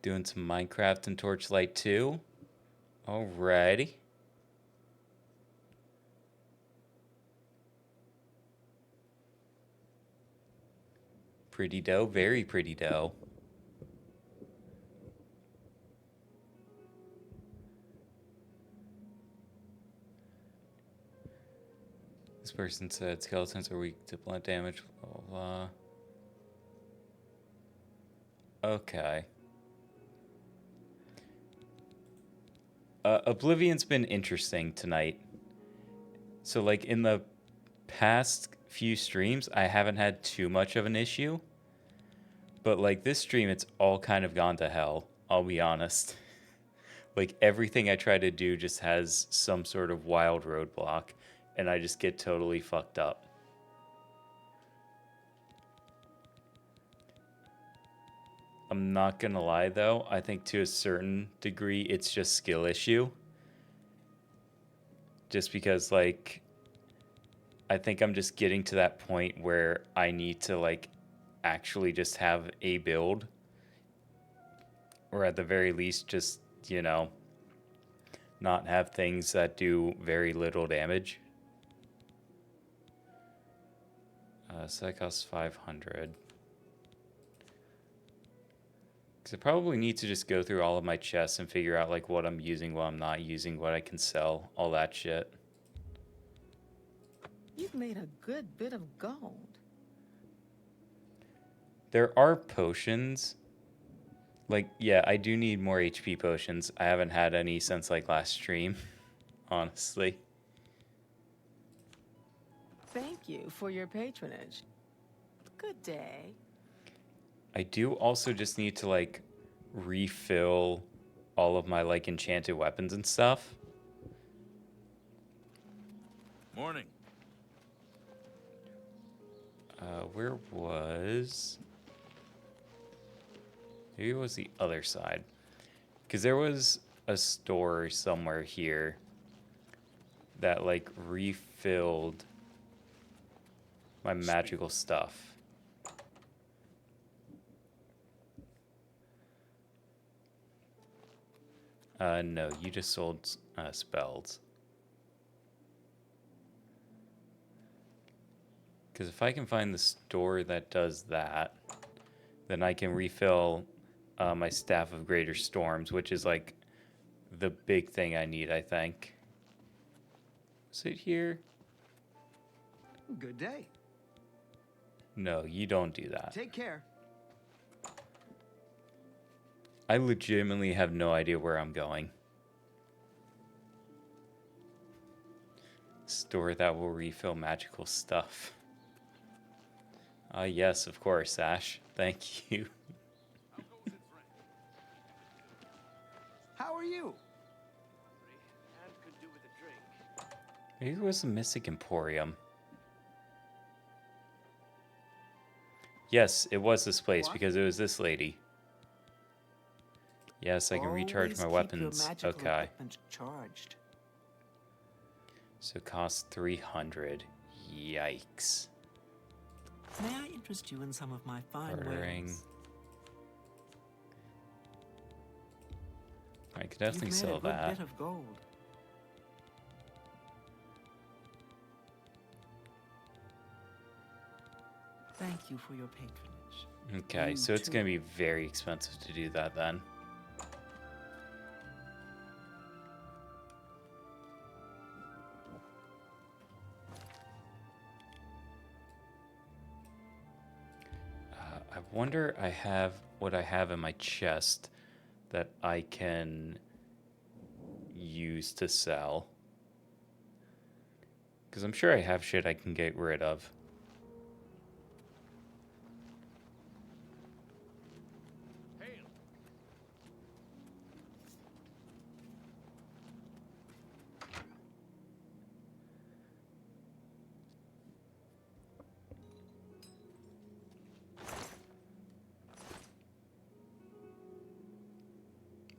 Doing some Minecraft and Torchlight 2. Alrighty. Pretty dough, very pretty dough. This person said skeletons are weak to blunt damage. Blah, blah, blah. Okay. Oblivion's been interesting tonight. So, like, in the past few streams, I haven't had too much of an issue. But, like, this stream, it's all kind of gone to hell, I'll be honest. Like, everything I try to do just has some sort of wild roadblock, and I just get totally fucked up. I'm not gonna lie, though. I think to a certain degree, it's just skill issue. Just because, like, I think I'm just getting to that point where I need to, like, actually just have a build. Or at the very least, just, you know, not have things that do very little damage. So that costs 500. Because I probably need to just go through all of my chests and figure out, like, what I'm using, what I'm not using, what I can sell, all that shit. You've made a good bit of gold. There are potions. Like, yeah, I do need more HP potions. I haven't had any since, like, last stream, honestly. Thank you for your patronage. Good day. I do also just need to, like, refill all of my, like, enchanted weapons and stuff. Morning. Where was... Maybe it was the other side. Because there was a store somewhere here that, like, refilled my magical stuff. No, you just sold spells. Because if I can find the store that does that, then I can refill my Staff of Greater Storms, which is, like, the big thing I need, I think. Is it here? Good day. No, you don't do that. Take care. I legitimately have no idea where I'm going. Store that will refill magical stuff. Yes, of course, Ash. Thank you. How are you? And could do with a drink. Maybe it was the Mystic Emporium. Yes, it was this place because it was this lady. Yes, I can recharge my weapons. Okay. Charged. So it costs 300. Yikes. May I interest you in some of my fine Ordering. wares? I could definitely You've made sell a good that. bit of gold. Thank you for your patronage. Okay, You so it's too. going to be very expensive to do that then. I wonder what I have in my chest that I can use to sell. Because I'm sure I have shit I can get rid of.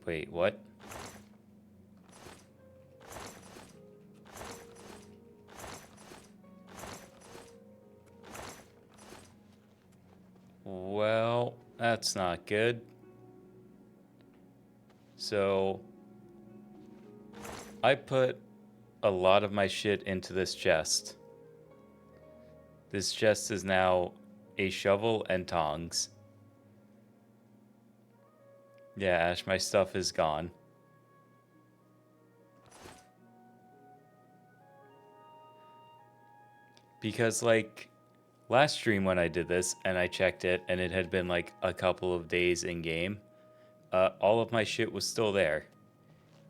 Wait, what? Well, that's not good. So, I put a lot of my shit into this chest. This chest is now a shovel and tongs. Yeah, Ash, my stuff is gone. Because, like, last stream when I did this and I checked it and it had been like a couple of days in game, all of my shit was still there.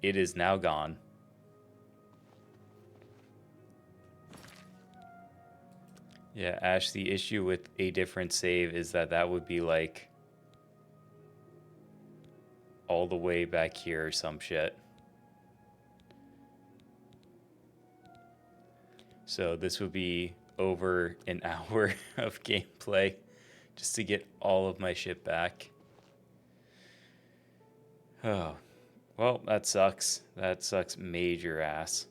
It is now gone. Yeah, Ash, the issue with a different save is that that would be like all the way back here or some shit. So this would be over an hour of gameplay just to get all of my shit back. Oh, well, that sucks. That sucks major ass.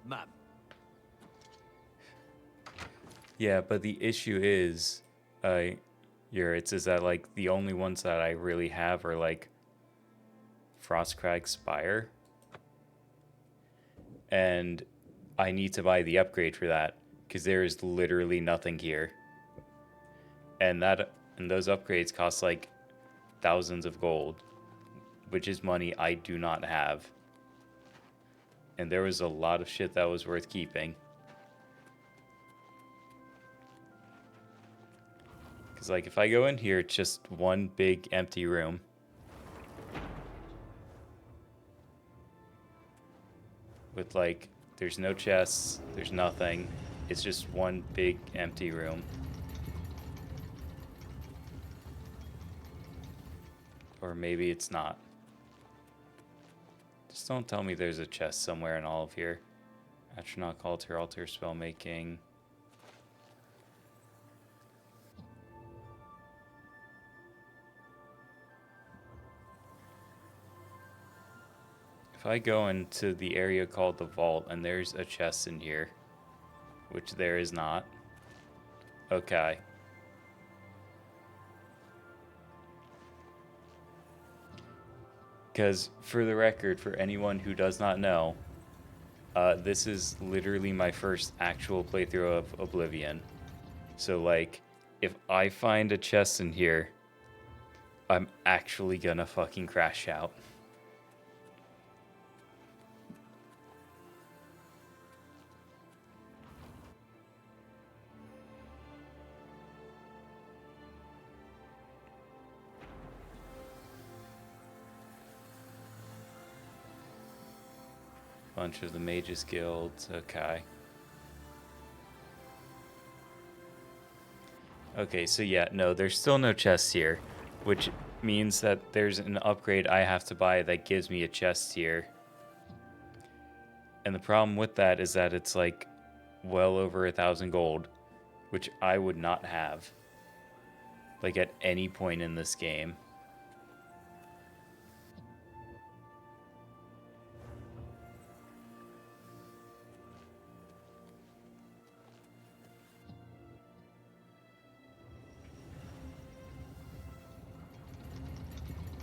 Ma'am. Yeah, but the issue is, Yuritz, is that like the only ones that I really have are like Frostcrag Spire. And I need to buy the upgrade for that because there is literally nothing here. And those upgrades cost like thousands of gold, which is money I do not have. And there was a lot of shit that was worth keeping. Because, like, if I go in here, it's just one big empty room. With, like, there's no chests, there's nothing. It's just one big empty room. Or maybe it's not. Just don't tell me there's a chest somewhere in all of here. Astronaut altar spell making. If I go into the area called the vault and there's a chest in here, which there is not. Okay. Because, for the record, for anyone who does not know, this is literally my first actual playthrough of Oblivion. So, like, if I find a chest in here, I'm actually gonna fucking crash out. Bunch of the Mages Guilds, okay. Okay, so yeah, no, there's still no chests here, which means that there's an upgrade I have to buy that gives me a chest here. And the problem with that is that it's like well over 1,000 gold, which I would not have, like, at any point in this game.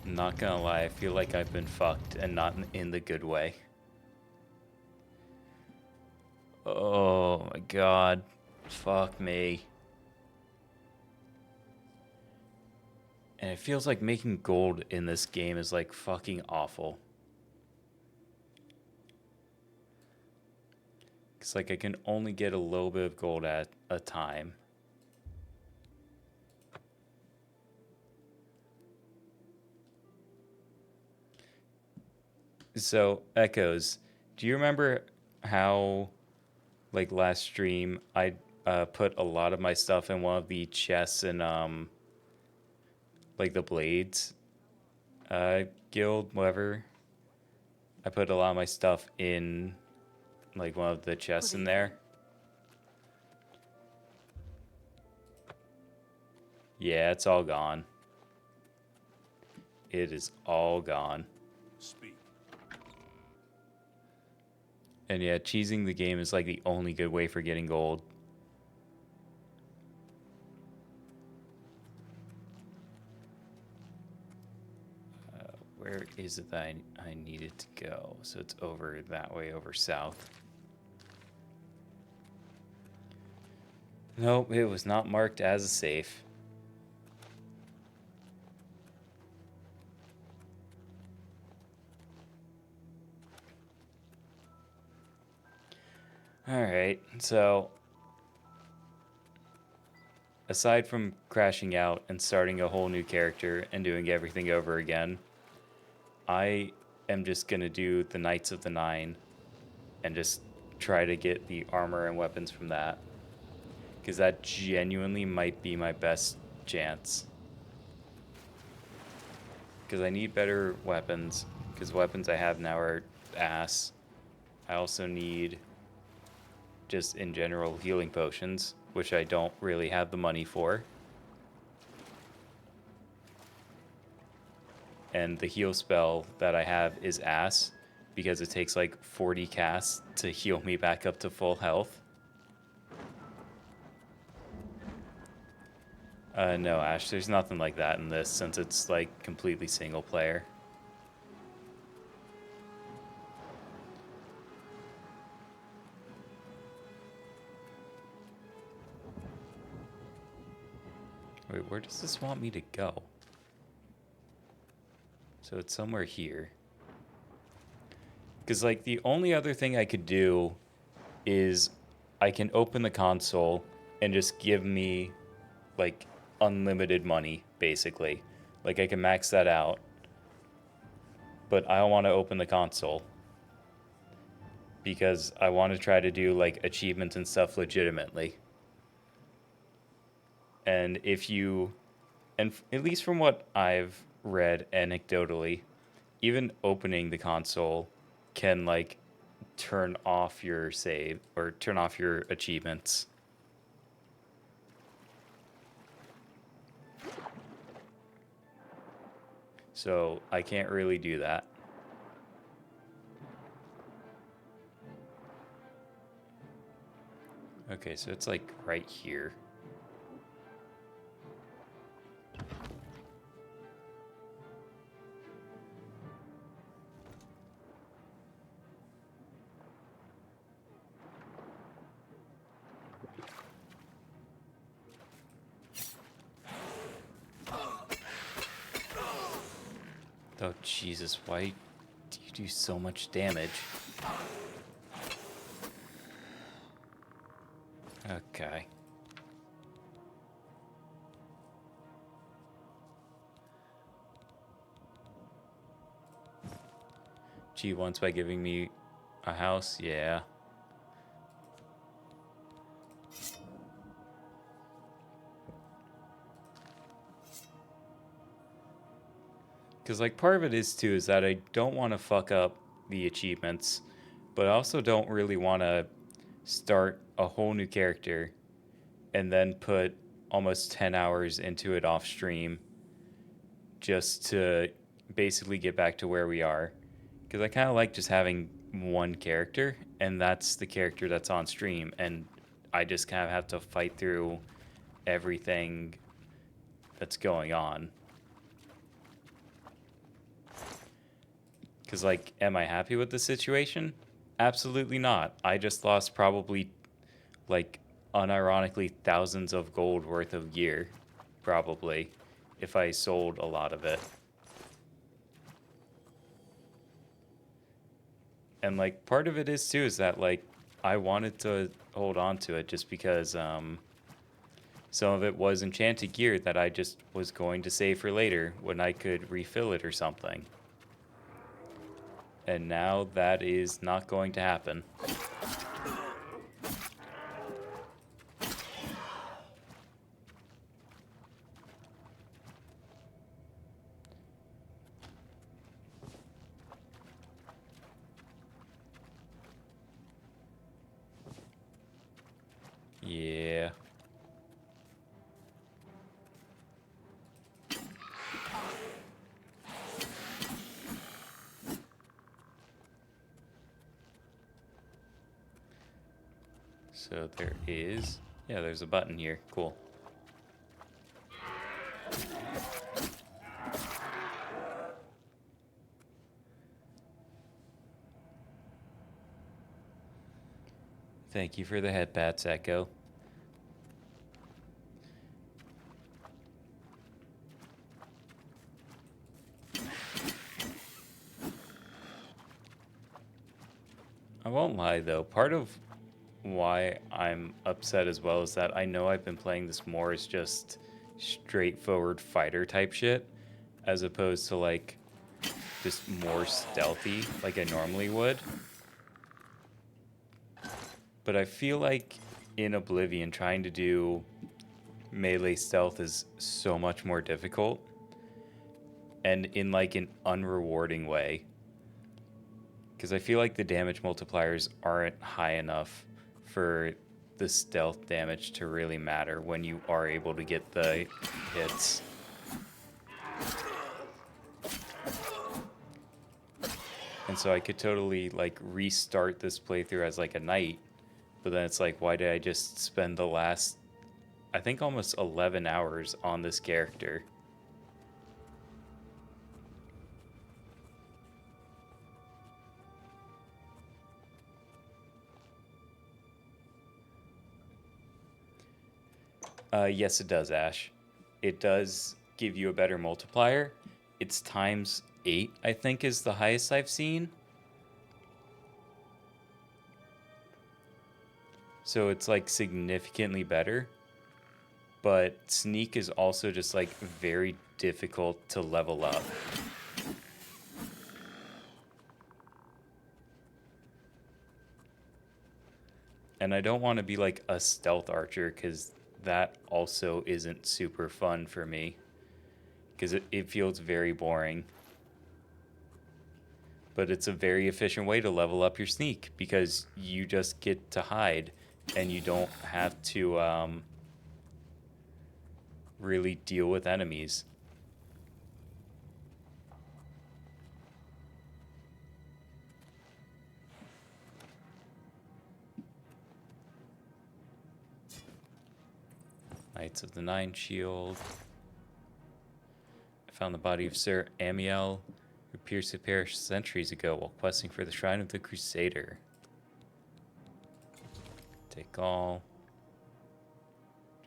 Not gonna lie, I feel like I've been fucked and not in the good way. Oh my god. Fuck me. And it feels like making gold in this game is like fucking awful. It's like I can only get a little bit of gold at a time. So, Echoes, do you remember how, like, last stream, I put a lot of my stuff in one of the chests and, like, the blades? Guild, whatever. I put a lot of my stuff in, like, one of the chests in there. Yeah, it's all gone. It is all gone. Speak. And yeah, cheesing the game is like the only good way for getting gold. Where is it that I needed to go? So it's over that way, over south. Nope, it was not marked as a safe. Alright, so aside from crashing out and starting a whole new character and doing everything over again, I am just going to do the Knights of the Nine and just try to get the armor and weapons from that. Because that genuinely might be my best chance. Because I need better weapons, because weapons I have now are ass. I also need, just in general, healing potions, which I don't really have the money for. And the heal spell that I have is ass, because it takes like 40 casts to heal me back up to full health. No, Ash, there's nothing like that in this, since it's like completely single player. Wait, where does this want me to go? So it's somewhere here. Because, like, the only other thing I could do is I can open the console and just give me, like, unlimited money, basically. Like, I can max that out. But I don't want to open the console. Because I want to try to do, like, achievements and stuff legitimately. And if you, and at least from what I've read anecdotally, even opening the console can like turn off your save or turn off your achievements. So I can't really do that. Okay, so it's like right here. Oh, Jesus, why do you do so much damage? Okay. Gee, once by giving me a house? Yeah. Because, like, part of it is, too, is that I don't want to fuck up the achievements, but I also don't really want to start a whole new character and then put almost 10 hours into it off stream just to basically get back to where we are. Because I kind of like just having one character, and that's the character that's on stream, and I just kind of have to fight through everything that's going on. Because, like, am I happy with the situation? Absolutely not. I just lost probably, like, unironically thousands of gold worth of gear, probably, if I sold a lot of it. And, like, part of it is, too, is that, like, I wanted to hold on to it just because some of it was enchanted gear that I just was going to save for later when I could refill it or something. And now that is not going to happen. So there is... Yeah, there's a button here. Cool. Thank you for the head pats, Echo. I won't lie though, part of why I'm upset as well is that I know I've been playing this more as just straightforward fighter type shit, as opposed to like just more stealthy like I normally would. But I feel like in Oblivion trying to do melee stealth is so much more difficult, and in like an unrewarding way. Because I feel like the damage multipliers aren't high enough for the stealth damage to really matter when you are able to get the hits. And so I could totally like restart this playthrough as like a knight, but then it's like, why did I just spend the last, I think almost 11 hours on this character? Yes, it does, Ash. It does give you a better multiplier. It's ×8, I think, is the highest I've seen. So it's like significantly better. But sneak is also just like very difficult to level up. And I don't want to be like a stealth archer because that also isn't super fun for me, because it feels very boring. But it's a very efficient way to level up your sneak, because you just get to hide and you don't have to really deal with enemies. Knights of the Nine Shield. I found the body of Sir Amiel, who appears to perish centuries ago while questing for the Shrine of the Crusader. Take all.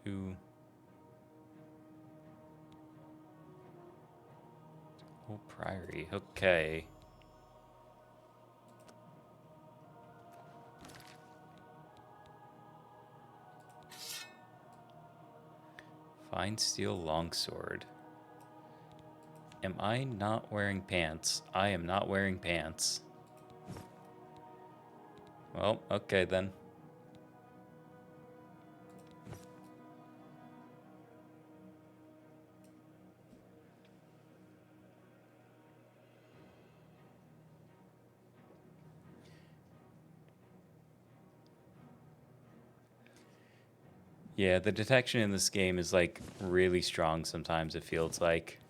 2. Oh, Priory. Okay. Fine steel longsword. Am I not wearing pants? I am not wearing pants. Well, okay then. Yeah, the detection in this game is like really strong sometimes, it feels like.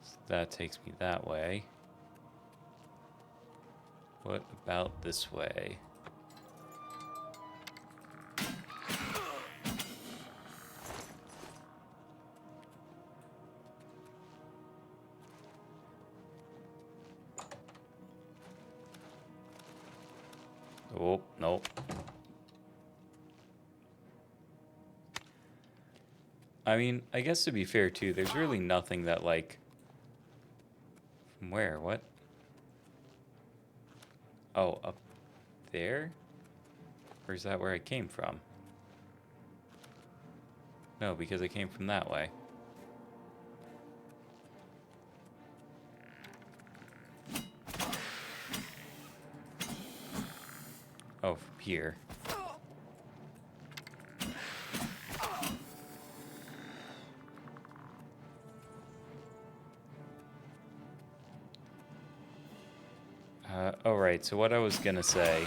So that takes me that way. What about this way? Oh, nope. I mean, I guess to be fair too, there's really nothing that like... From where? What? Oh, up there? Or is that where I came from? No, because I came from that way. Oh, from here. Oh, right, so what I was gonna say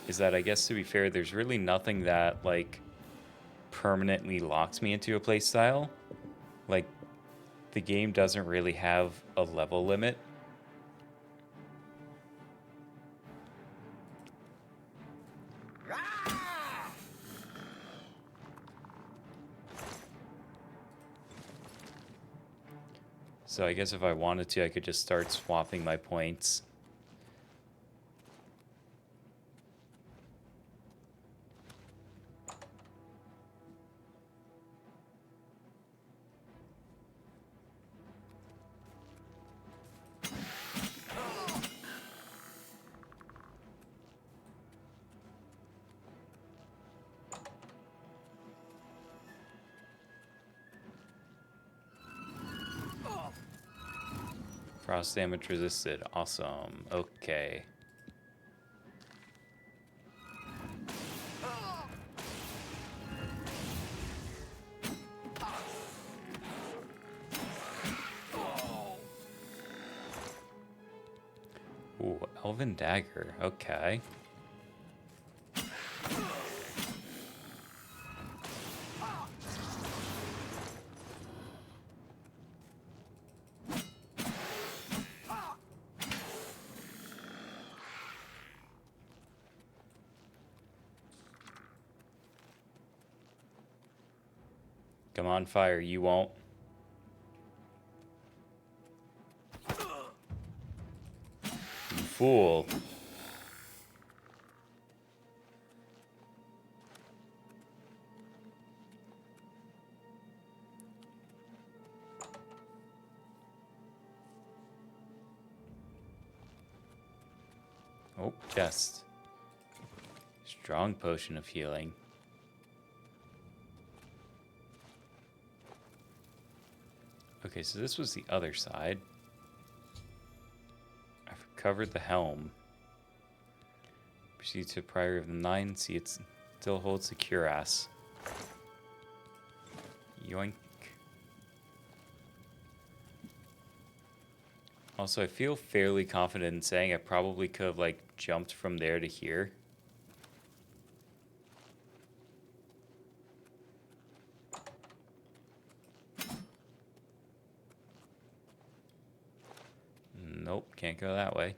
is that I guess, to be fair, there's really nothing that, like, permanently locks me into a playstyle. Like, the game doesn't really have a level limit. So I guess if I wanted to, I could just start swapping my points. Frost damage resisted. Awesome. Okay. Ooh, Elven Dagger. Okay. Come on, fire. You won't. You fool. Oh, chest. Strong potion of healing. Okay, so this was the other side. I've recovered the helm. Proceed to Priory of the Nine. See, it still holds the cuirass. Yoink. Also, I feel fairly confident in saying I probably could have, like, jumped from there to here. Nope, can't go that way.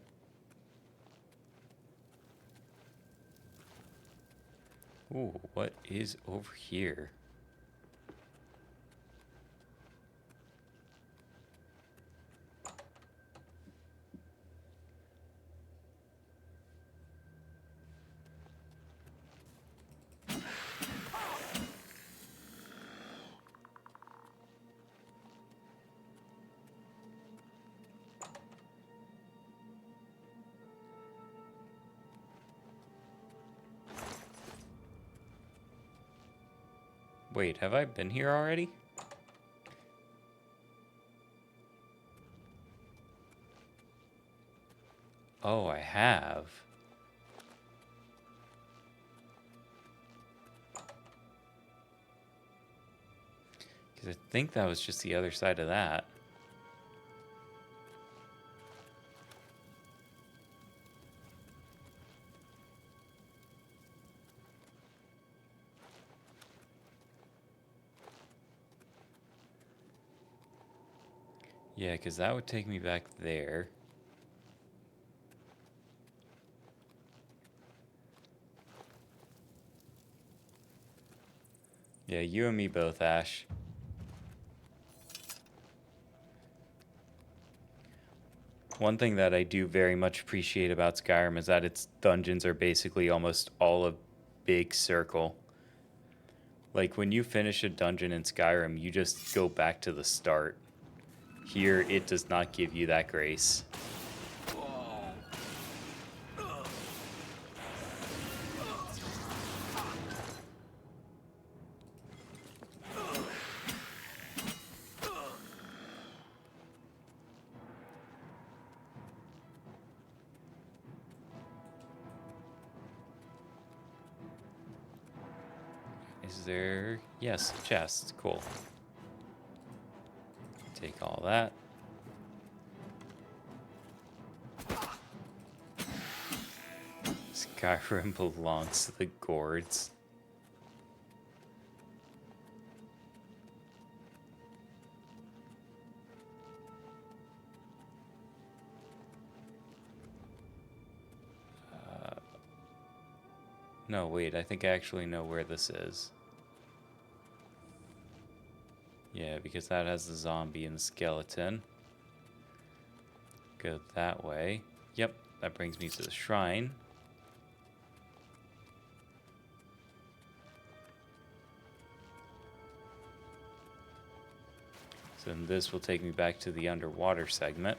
Ooh, what is over here? Wait, have I been here already? Oh, I have. Because I think that was just the other side of that. Yeah, because that would take me back there. Yeah, you and me both, Ash. One thing that I do very much appreciate about Skyrim is that its dungeons are basically almost all a big circle. Like, when you finish a dungeon in Skyrim, you just go back to the start. Here, it does not give you that grace. Is there... Yes, chest. Cool. Take all that. Skyrim belongs to the gourds. No, wait, I think I actually know where this is. Yeah, because that has the zombie and the skeleton. Go that way. Yep, that brings me to the shrine. So then this will take me back to the underwater segment.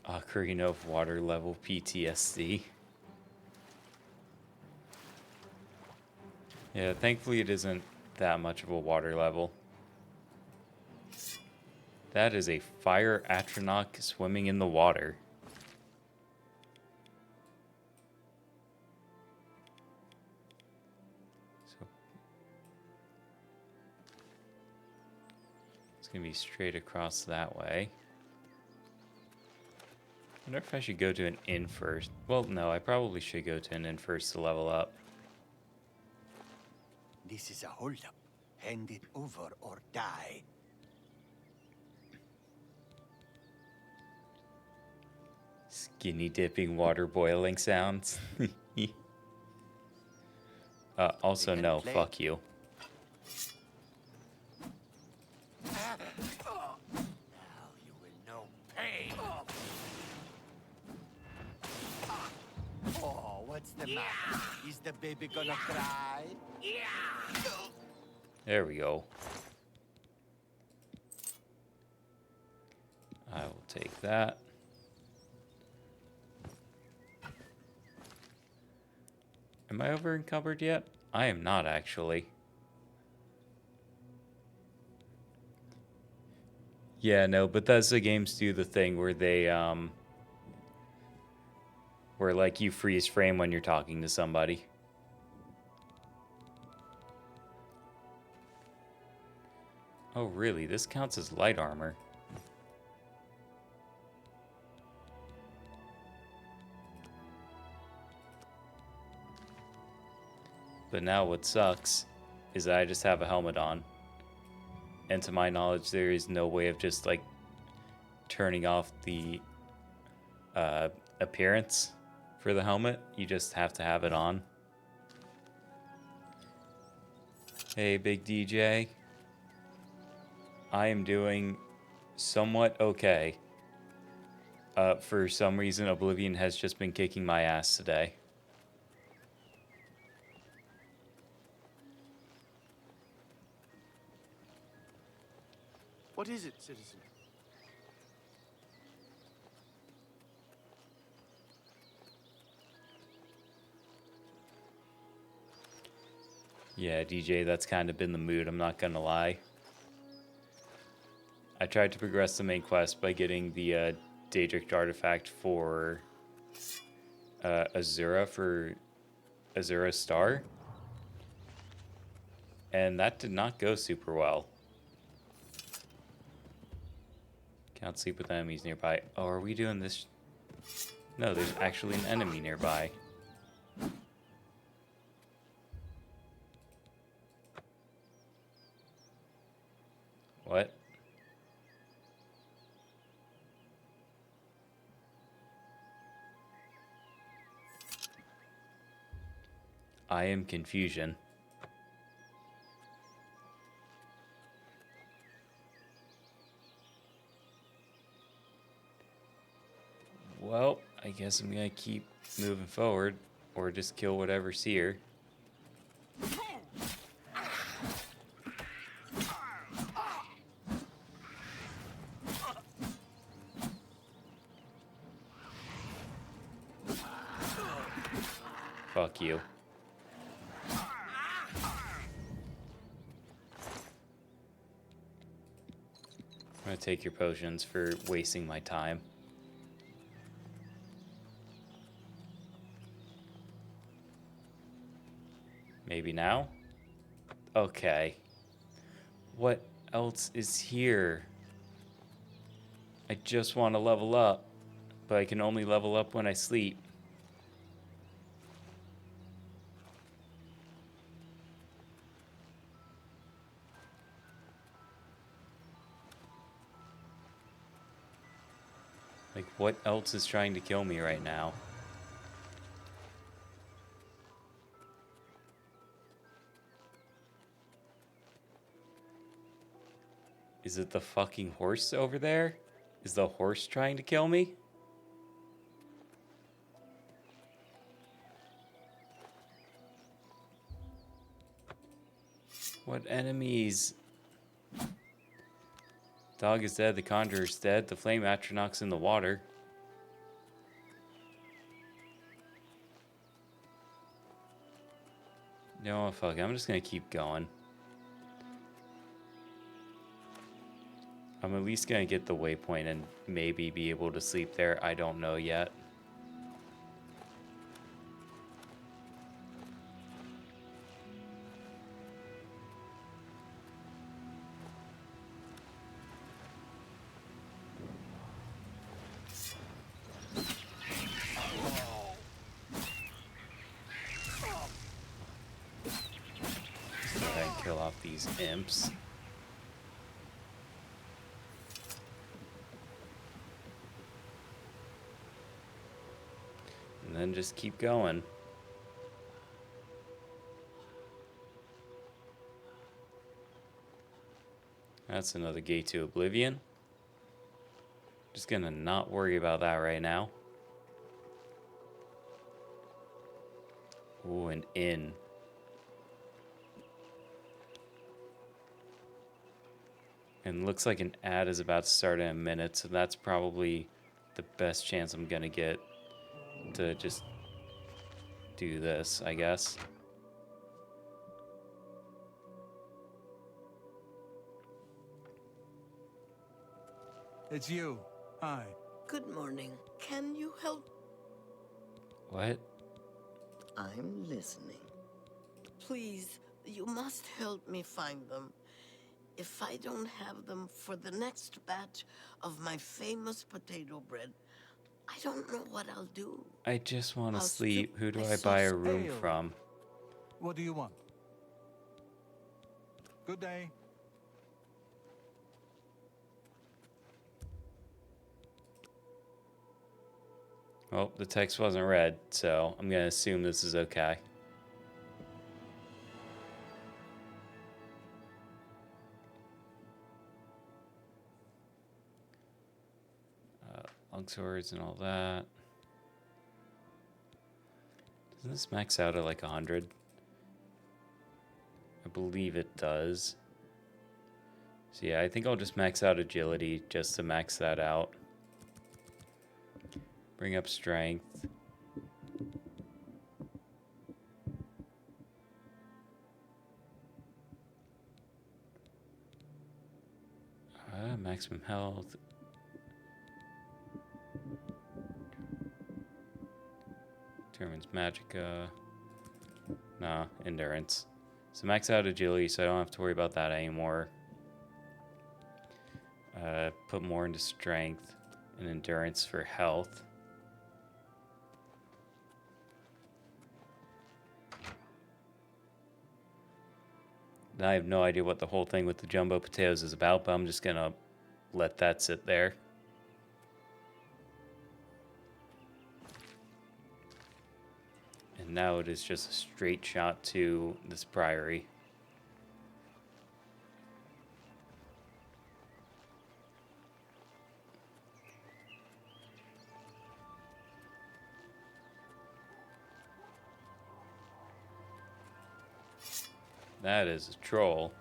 Ocarina of Water level PTSD. Yeah, thankfully it isn't that much of a water level. That is a fire Atronach swimming in the water. So it's gonna be straight across that way. I wonder if I should go to an inn first. Well, no, I probably should go to an inn first to level up. This is a holdup. Hand it over or die. Skinny dipping water boiling sounds. Also, no, fuck you. Now you will know pain. Oh, what's the matter? Is the baby gonna cry? There we go. I will take that. Am I over encumbered yet? I am not, actually. Yeah, no, Bethesda games do the thing where they, where, like, you freeze frame when you're talking to somebody. Oh, really? This counts as light armor. But now what sucks is that I just have a helmet on. And to my knowledge, there is no way of just, like, turning off the appearance for the helmet. You just have to have it on. Hey, big DJ. I am doing somewhat okay. For some reason, Oblivion has just been kicking my ass today. What is it, citizen? Yeah, DJ, that's kind of been the mood, I'm not gonna lie. I tried to progress the main quest by getting the Daedric artifact for Azura for Azura Star. And that did not go super well. Can't sleep with enemies nearby. Oh, are we doing this? No, there's actually an enemy nearby. What? I am confusion. Well, I guess I'm gonna keep moving forward, or just kill whatever's here. gonna take your potions for wasting my time. Maybe now? Okay. What else is here? I just want to level up, but I can only level up when I sleep. Like, what else is trying to kill me right now? Is it the fucking horse over there? Is the horse trying to kill me? What enemies? Dog is dead, the conjurer's dead, the flame atronach's in the water. No, fuck, I'm just gonna keep going. I'm at least gonna get the waypoint and maybe be able to sleep there. I don't know yet. Just go ahead and kill off these imps. And then just keep going. That's another gate to Oblivion. Just gonna not worry about that right now. Ooh, an inn. And looks like an ad is about to start in a minute, so that's probably the best chance I'm gonna get to just do this, I guess. It's you. Hi. Good morning. Can you help? What? I'm listening. Please, you must help me find them. If I don't have them for the next batch of my famous potato bread, I don't know what I'll do. I just want to I'll sleep. strip Who do my I buy a sauce room ale. from? What do you want? Good day. Well, the text wasn't read, so I'm going to assume this is okay. Long swords and all that. Doesn't this max out at like 100? I believe it does. So yeah, I think I'll just max out agility just to max that out. Bring up strength. Maximum health. Determines magicka. Nah, endurance. So max out agility, so I don't have to worry about that anymore. Put more into strength and endurance for health. Now I have no idea what the whole thing with the jumbo potatoes is about, but I'm just gonna let that sit there. And now it is just a straight shot to this priory. That is a troll.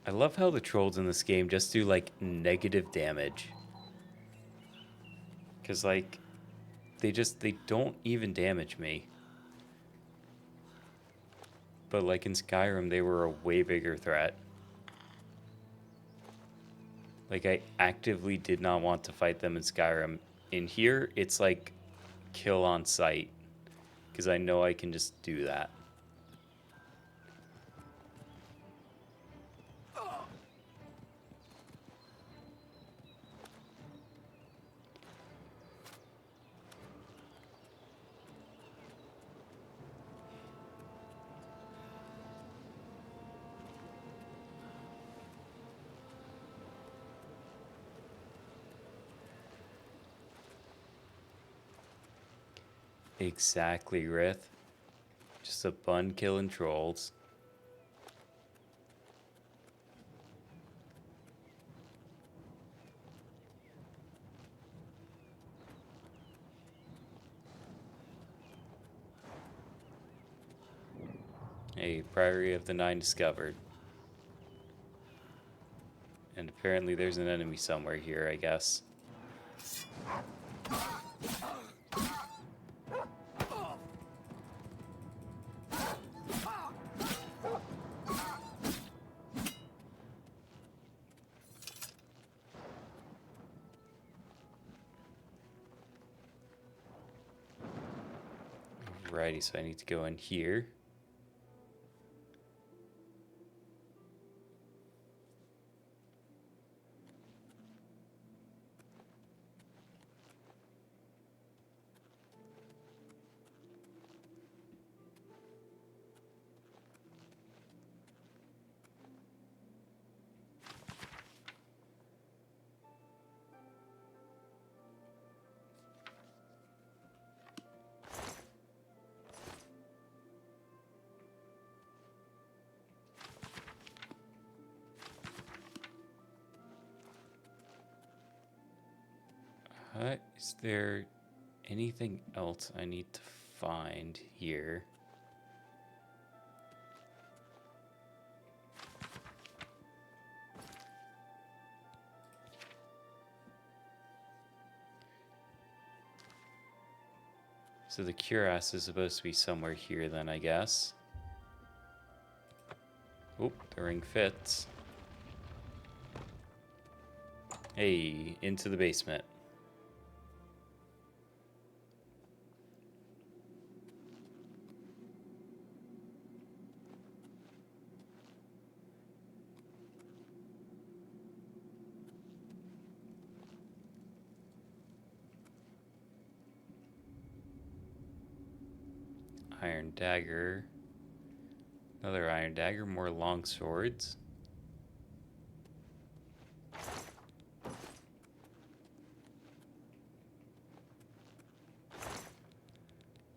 I love how the trolls in this game just do like negative damage. Cause like they don't even damage me. But like in Skyrim, they were a way bigger threat. Like, I actively did not want to fight them in Skyrim. In here, it's like kill on sight, because I know I can just do that. Exactly, Rith. Just a bun killing trolls. A Priory of the Nine discovered. And apparently there's an enemy somewhere here, I guess. Alrighty, so I need to go in here. Is there anything else I need to find here? So the cuirass is supposed to be somewhere here then, I guess. Oop, the ring fits. Hey, into the basement. Iron dagger. Another iron dagger, more long swords.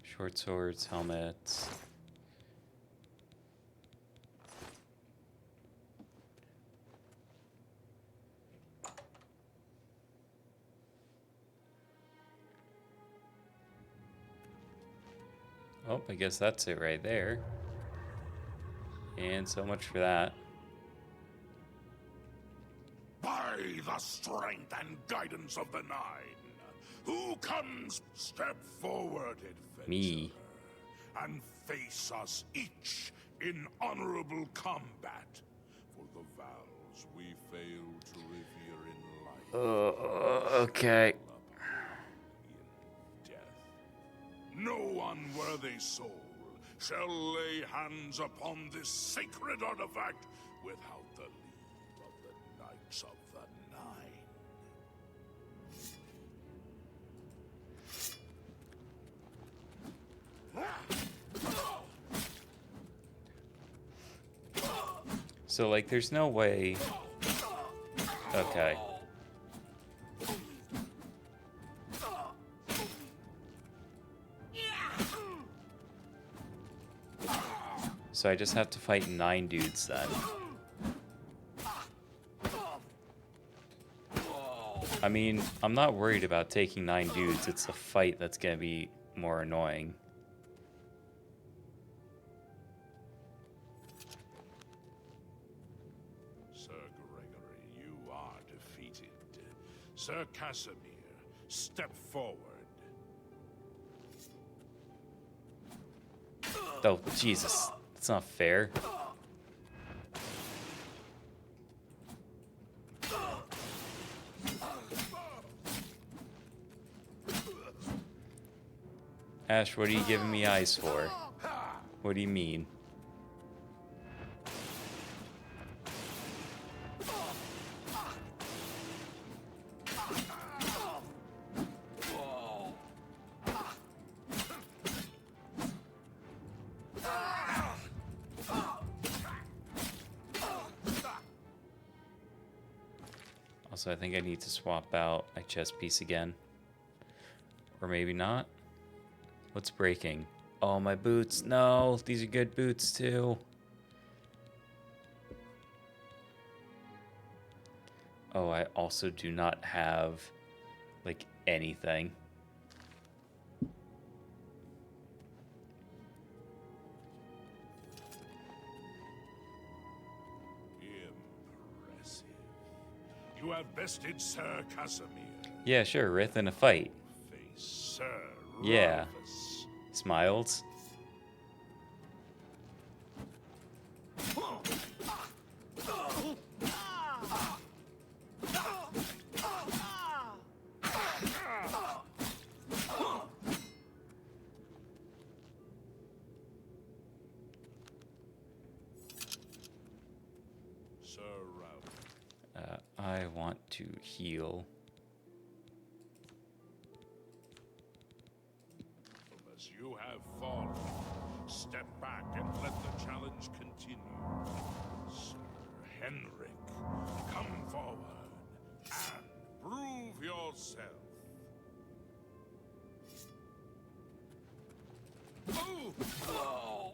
Short swords, helmets. Oh, I guess that's it right there. And so much for that. By the strength and guidance of the Nine, who comes? Step forward, adventurer. Me. And face us each in honorable combat for the vows we fail to revere in life. Okay. In death. No unworthy soul shall lay hands upon this sacred artifact without the leave of the Knights of the Nine. So, like, there's no way... Okay. So I just have to fight 9 dudes then. I mean, I'm not worried about taking 9 dudes. It's the fight that's gonna be more annoying. Sir Gregory, you are defeated. Sir Casimir, step forward. Oh, Jesus. That's not fair. Ash, what are you giving me eyes for? What do you mean? Also, I think I need to swap out my chest piece again. Or maybe not. What's breaking? Oh, my boots. No, these are good boots too. Oh, I also do not have, like, anything. Impressive. You have bested Sir Casimir. Yeah, sure, Rith in a fight. Face Sir Yeah. Rufus. Smiles. Sir Ralph. I want to heal. As you have fallen, step back and let the challenge continue. Sir Henrik, come forward and prove yourself. Ooh. Oh.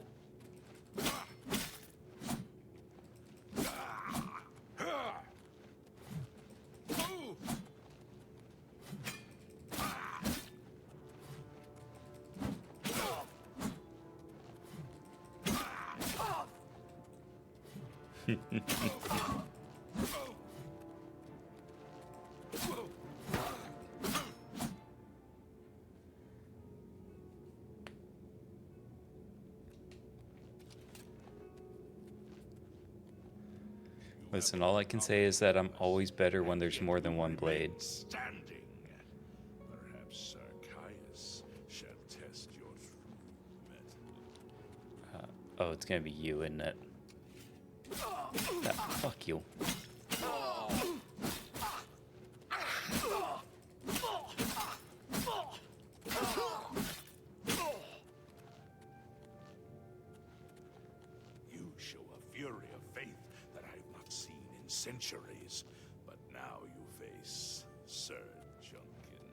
Listen, all I can say is that I'm always better when there's more than one blade. Standing. Perhaps Sir Caius shall test your true mettle. Oh, it's gonna be you, isn't it? Fuck you. You show a fury of faith that I have not seen in centuries, but now you face Sir Junkin.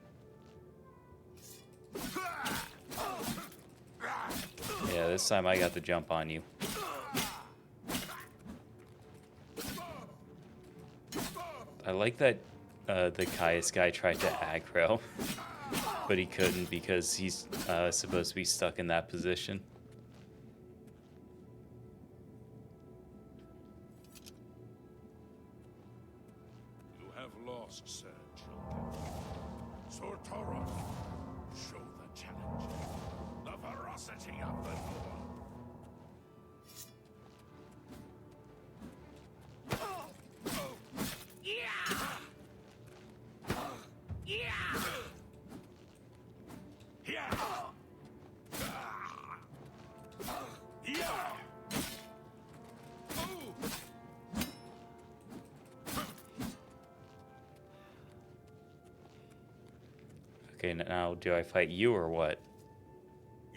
Yeah, this time I got the jump on you. I like that the Caius guy tried to aggro, but he couldn't because he's supposed to be stuck in that position. You have lost, Sir Junkin. Sortoro, show the challenge, the ferocity of the North. Okay, now do I fight you or what?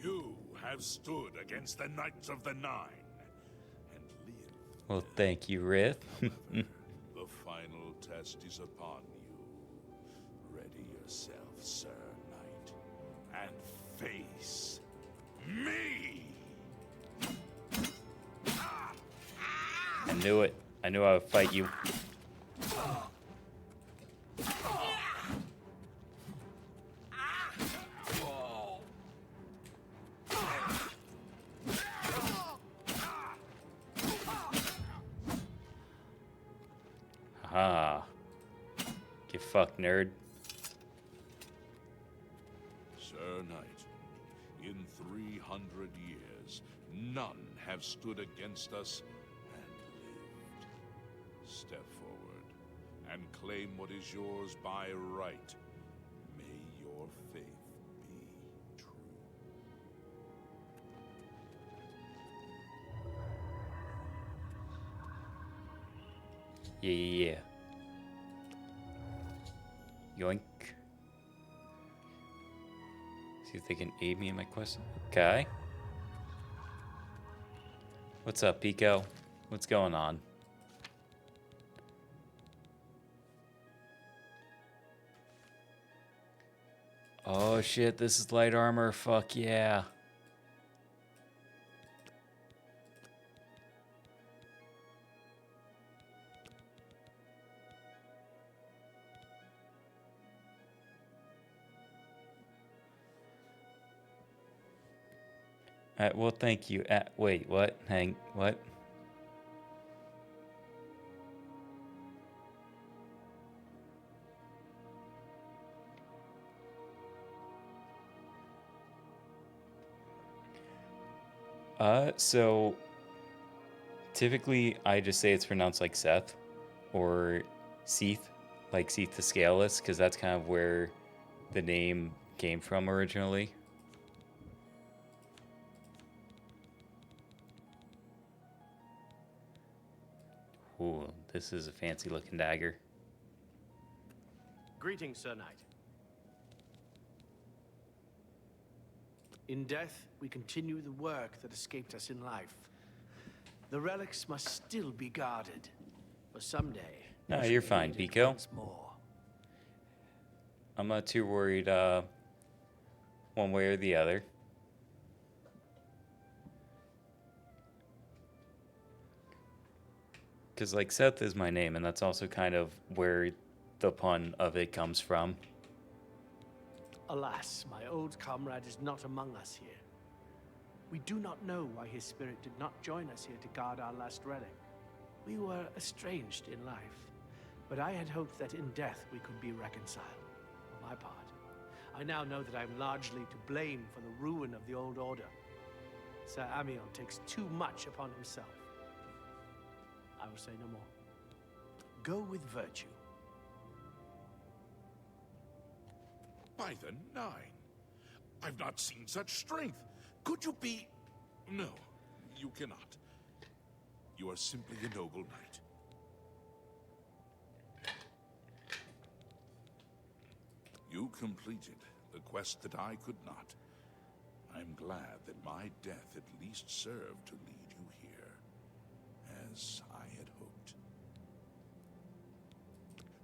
You have stood against the Knights of the Nine and lived. Well, thank you, Rith. The final test is upon you. Ready yourself, Sir Knight, and face me! I knew it. I knew I would fight you. Ah. Get fucked, nerd. Sir Knight, in 300 years, None have stood against us and lived. Step forward and claim what is yours by right. May your faith be true. Yeah. Yoink. See if they can aid me in my quest. Okay. What's up, Pico? What's going on? Oh shit, this is light armor. Fuck yeah. Well, thank you. Wait, what? What? So typically I just say it's pronounced like Seth or Seath, like Seath the Scaleless, because that's kind of where the name came from originally. Ooh, this is a fancy looking dagger. Greetings, Sir Knight. In death, we continue the work that escaped us in life. The relics must still be guarded, for someday. No, you're fine, Pico. I'm not too worried one way or the other. Because, like, Seth is my name, and that's also kind of where the pun of it comes from. Alas, my old comrade is not among us here. We do not know why his spirit did not join us here to guard our last relic. We were estranged in life, but I had hoped that in death we could be reconciled. For my part, I now know that I am largely to blame for the ruin of the old order. Sir Amiel takes too much upon himself. I will say no more. Go with virtue. By the Nine, I've not seen such strength. Could you be... No, you cannot. You are simply a noble knight. You completed the quest that I could not. I'm glad that my death at least served to lead you here, as I had hoped.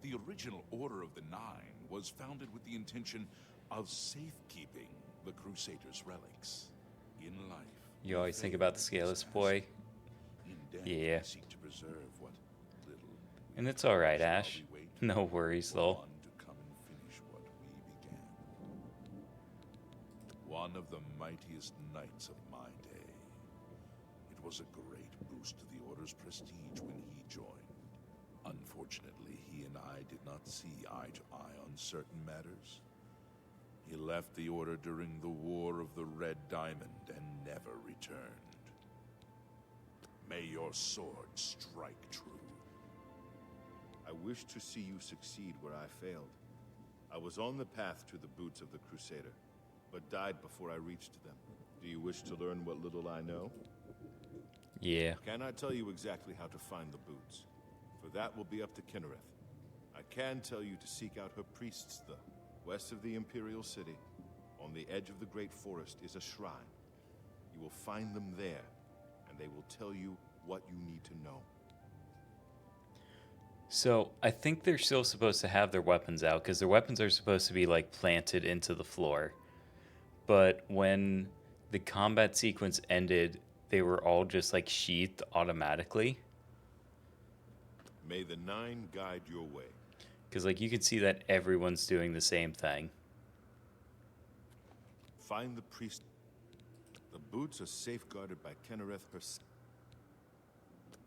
The original Order of the Nine was founded with the intention of safekeeping the Crusaders' relics. In life, You always think about the Scaleless boy. in death, Yeah. we seek to preserve what little And it's alright, Ash. No worries, though. to come and finish what we began. One of the mightiest knights of my day. It was a great boost to the Order's prestige when he joined. Unfortunately, he and I did not see eye to eye on certain matters. He left the Order during the War of the Red Diamond and never returned. May your sword strike true. I wish to see you succeed where I failed. I was on the path to the boots of the Crusader, but died before I reached them. Do you wish to learn what little I know? Yeah. Can I tell you exactly how to find the boots? For that will be up to Kinnereth. I can tell you to seek out her priests, though. West of the Imperial City, on the edge of the Great Forest, is a shrine. You will find them there, and they will tell you what you need to know. So, I think they're still supposed to have their weapons out, because their weapons are supposed to be, like, planted into the floor. But when the combat sequence ended, they were all just, like, sheathed automatically. May the Nine guide your way. Because, like, you can see that everyone's doing the same thing. Find the priest. The boots are safeguarded by Kinnereth herself.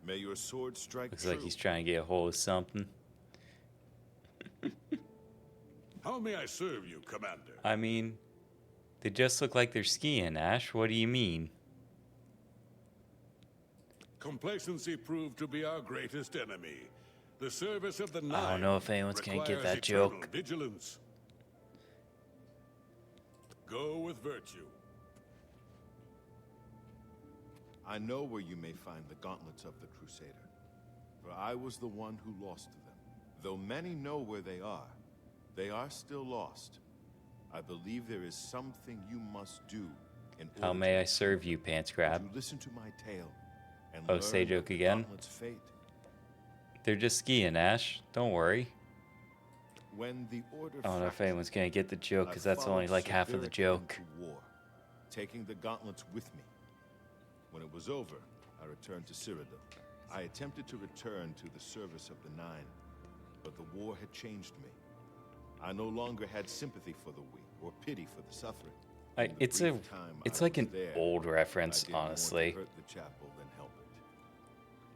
May your sword strike Looks true. like he's trying to get a hold of something. How may I serve you, Commander? I mean, they just look like they're skiing, Ash. What do you mean? Complacency proved to be our greatest enemy. The service of the Nine I don't know if anyone's gonna get requires that eternal joke. Vigilance. Go with virtue. I know where you may find the gauntlets of the Crusader, for I was the one who lost them. Though many know where they are still lost. I believe there is something you must do in order How may I serve you, Pants Crab? to listen to my tale and Oh, learn say of joke the again? gauntlet's fate. They're just skiing, Ash. Don't worry. When the order I don't know if fractured, anyone's gonna get the joke, because I that's only followed like half of the Sir joke. into war, taking the gauntlets with me. When it was over, I returned to Cyrodiil. I attempted to return to the service of the Nine, but the war had changed me. I no longer had sympathy for the weak or pity for the suffering. In the It's brief time it's I like was an there, old reference, I did more to honestly. hurt the chapel than help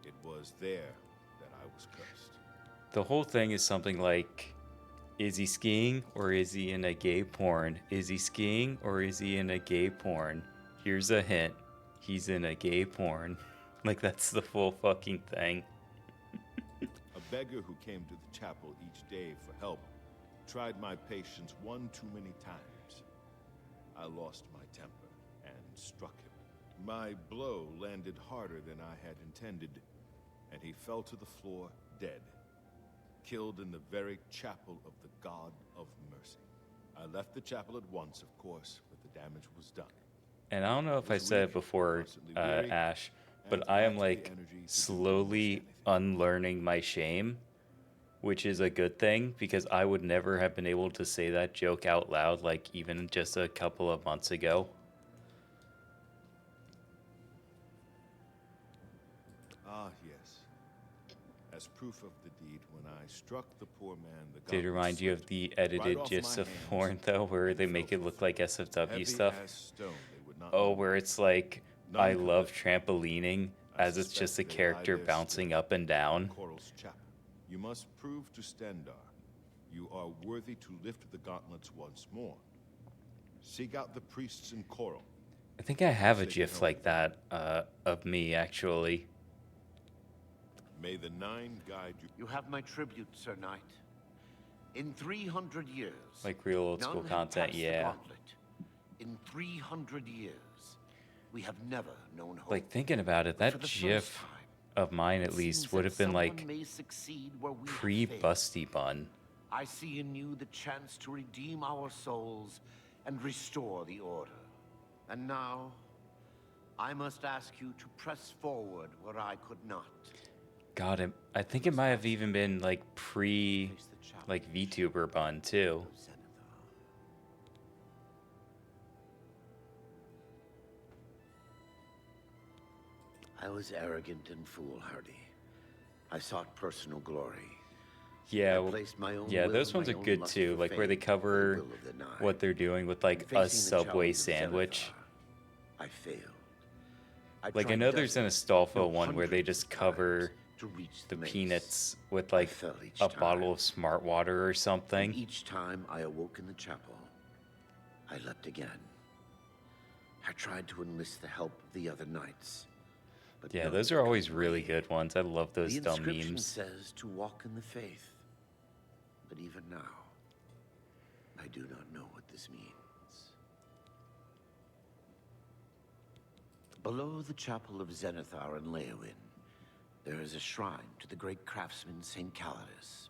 it. It was there that I was cursed. The whole thing is something like, is he skiing or is he in a gay porn? Is he skiing or is he in a gay porn? Here's a hint. He's in a gay porn. Like, that's the full fucking thing. A beggar who came to the chapel each day for help tried my patience one too many times. I lost my temper and struck him. My blow landed harder than I had intended, and he fell to the floor dead, killed in the very chapel of the God of Mercy. I left the chapel at once, of course, but the damage was done. And I don't know if I said it before, Ash, but I am like slowly unlearning my shame, which is a good thing, because I would never have been able to say that joke out loud, like even just a couple of months ago. Ah, yes. As proof of the deed, when I struck the poor man, the Did it gauntlet remind you of the slipped edited right off GIFs my of hands porn, though, where and they fell make to it the look floor. like SFW Heavy stuff? as stone, they would not Oh, move. where it's like, None I could love lift trampolining, as it's just a suspect they lie character there bouncing still up and in down. Coral's chapel. You must prove to Stendar you are worthy to lift the gauntlets once more. Seek out the priests in Coral. I think I have a They can GIF help like that, of me, actually. May the Nine guide you. You have my tribute, Sir Knight. In 300 years, Like real old school none have content, passed the yeah. gauntlet. In 300 years, we have never known hope. Like, thinking about it, But for that the first GIF time, of mine, at it least, seems would that have been someone like may succeed where we have failed. pre-Busty Bun. I see in you the chance to redeem our souls and restore the Order. And now, I must ask you to press forward where I could not. God, I think it might have even been like like VTuber Bun, too. I was arrogant and foolhardy. I sought personal glory. Yeah, I placed my own yeah, will those and ones my are own good lust too, for like where they fame, cover the will of the Nine. what they're doing with like In a facing the Subway challenge of sandwich. Zenithar, I failed. Like I tried know there's an dozens, Astolfo no, one where they hundreds just of times cover to reach the mace. peanuts with like fell each a time. bottle of Smart Water or something. And each time I awoke in the chapel, I leapt again. I tried to enlist the help of the other knights. But Yeah, none those would are always come really my good ones. I love those The dumb inscription memes. says to walk in the faith. But even now, I do not know what this means. Below the chapel of Zenithar and Leowin, there is a shrine to the great craftsman St. Calidus.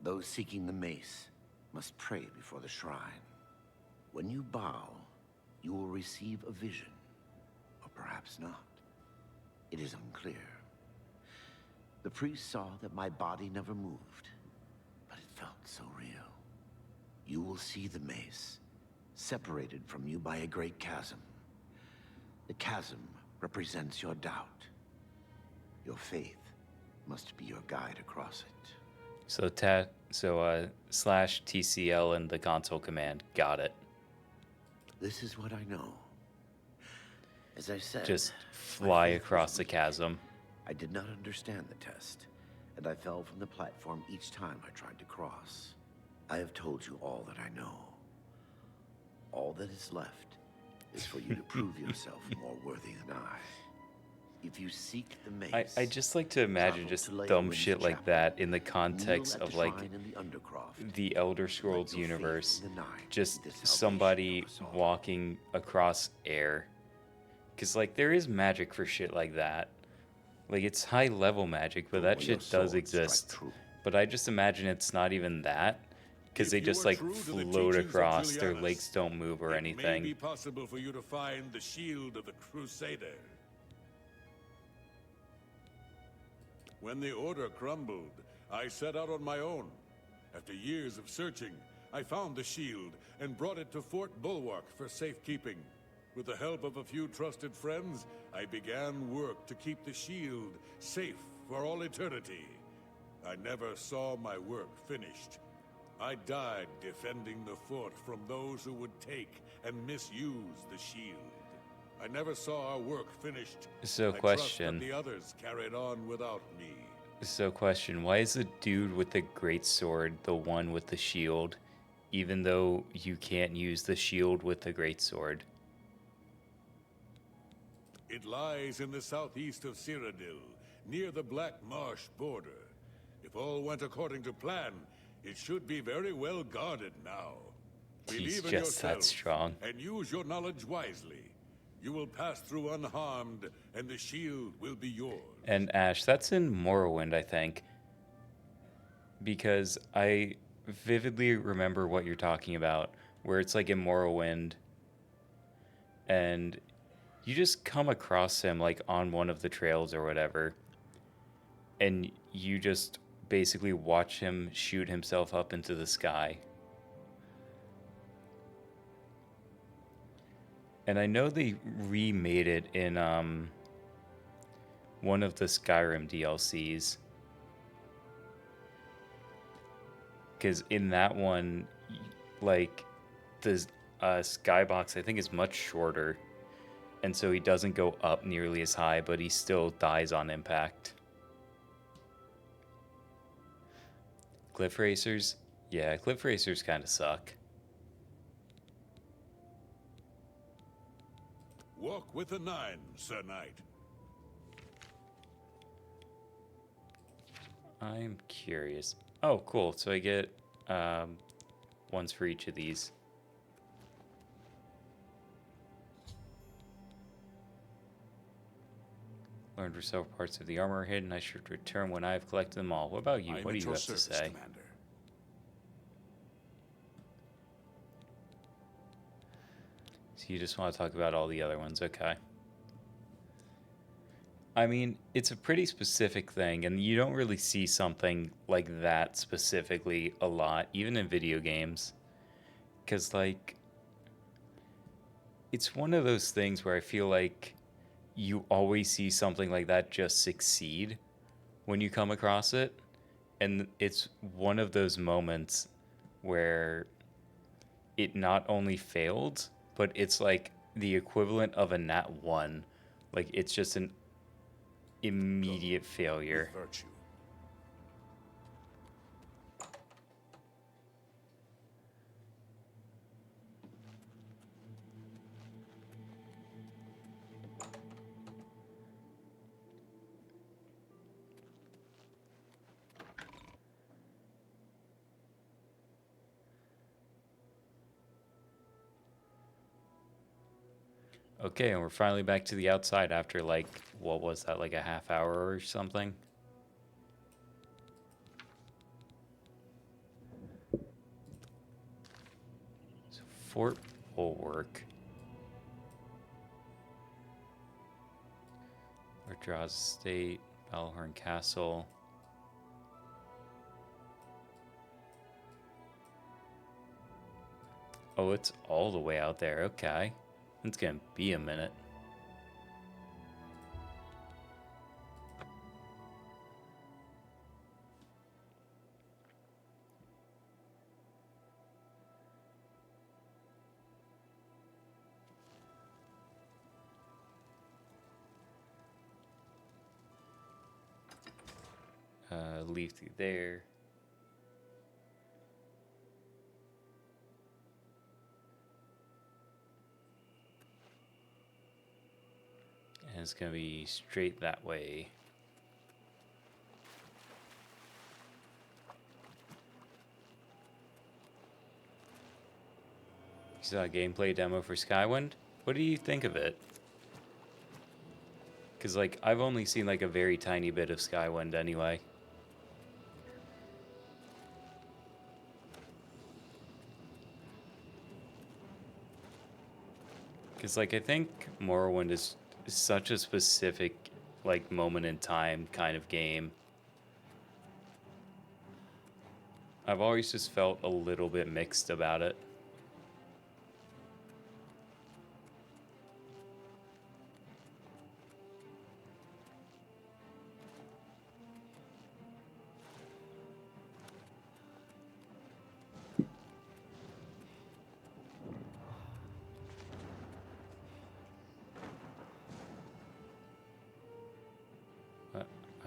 Those seeking the mace must pray before the shrine. When you bow, you will receive a vision, or perhaps not. It is unclear. The priest saw that my body never moved, but it felt so real. You will see the mace, separated from you by a great chasm. The chasm represents your doubt. Your faith must be your guide across it. So slash TCL and the console command. Got it. This is what I know. As I said, Just my fly faith was across the weak. chasm. I did not understand the test, and I fell from the platform each time I tried to cross. I have told you all that I know. All that is left is for you to prove yourself more worthy than I. If you seek the maze, I just like to imagine travel just to dumb Leywin's shit like chapel, that in the kneel context at of the like shrine in the Undercroft, the Elder let Scrolls your faith universe, in the night just be the salvation somebody of us all. walking across air. Because like there is magic for shit like that. Like it's high level magic, but that Or your shit does sword strike exist. true. But I just imagine it's not even that. Because they If you just are like true to the float teachings of across, their Julianus, legs don't move or it may be anything. possible for you to find the shield of the Crusader. When the Order crumbled, I set out on my own. After years of searching, I found the shield and brought it to Fort Bulwark for safekeeping. With the help of a few trusted friends, I began work to keep the shield safe for all eternity. I never saw my work finished. I died defending the fort from those who would take and misuse the shield. I never saw our work finished. So I question. trust that the others carried on without me. So question, why is the dude with the great sword the one with the shield, even though you can't use the shield with the great sword? It lies in the southeast of Cyrodiil, near the Black Marsh border. If all went according to plan, it should be very well guarded now. He's Believe in just that yourself strong. and use your knowledge wisely. You will pass through unharmed, and the shield will be yours. And Ash, that's in Morrowind, I think. Because I vividly remember what you're talking about, where it's like in Morrowind, and you just come across him like on one of the trails or whatever, and you just basically watch him shoot himself up into the sky. And I know they remade it in one of the Skyrim DLCs. Because in that one, like, the skybox, I think, is much shorter. And so he doesn't go up nearly as high, but he still dies on impact. Cliff racers? Yeah, cliff racers kind of suck. Walk with the nine, Sir Knight. I'm curious. Oh, cool. So I get ones for each of these. Learned where several parts of the armor are hidden. I should return when I have collected them all. What about you? What do you have to say? Commander. So you just want to talk about all the other ones. Okay. I mean, it's a pretty specific thing, and you don't really see something like that specifically a lot, even in video games. Because, like, it's one of those things where I feel like you always see something like that just succeed when you come across it. And it's one of those moments where it not only failed, but it's like the equivalent of a nat 1. Like, it's just an immediate failure. With virtue. Okay, and we're finally back to the outside after, like, what was that, like a half hour or something? So, Fort Bulwark. Draws Estate, Balhorn Castle. Oh, it's all the way out there. Okay. It's gonna be a minute. Leave through there. And it's gonna be straight that way. You saw a gameplay demo for Skywind? What do you think of it? Because, like, I've only seen, like, a very tiny bit of Skywind anyway. Because, like, I think Morrowind is such a specific, like, moment in time kind of game. I've always just felt a little bit mixed about it.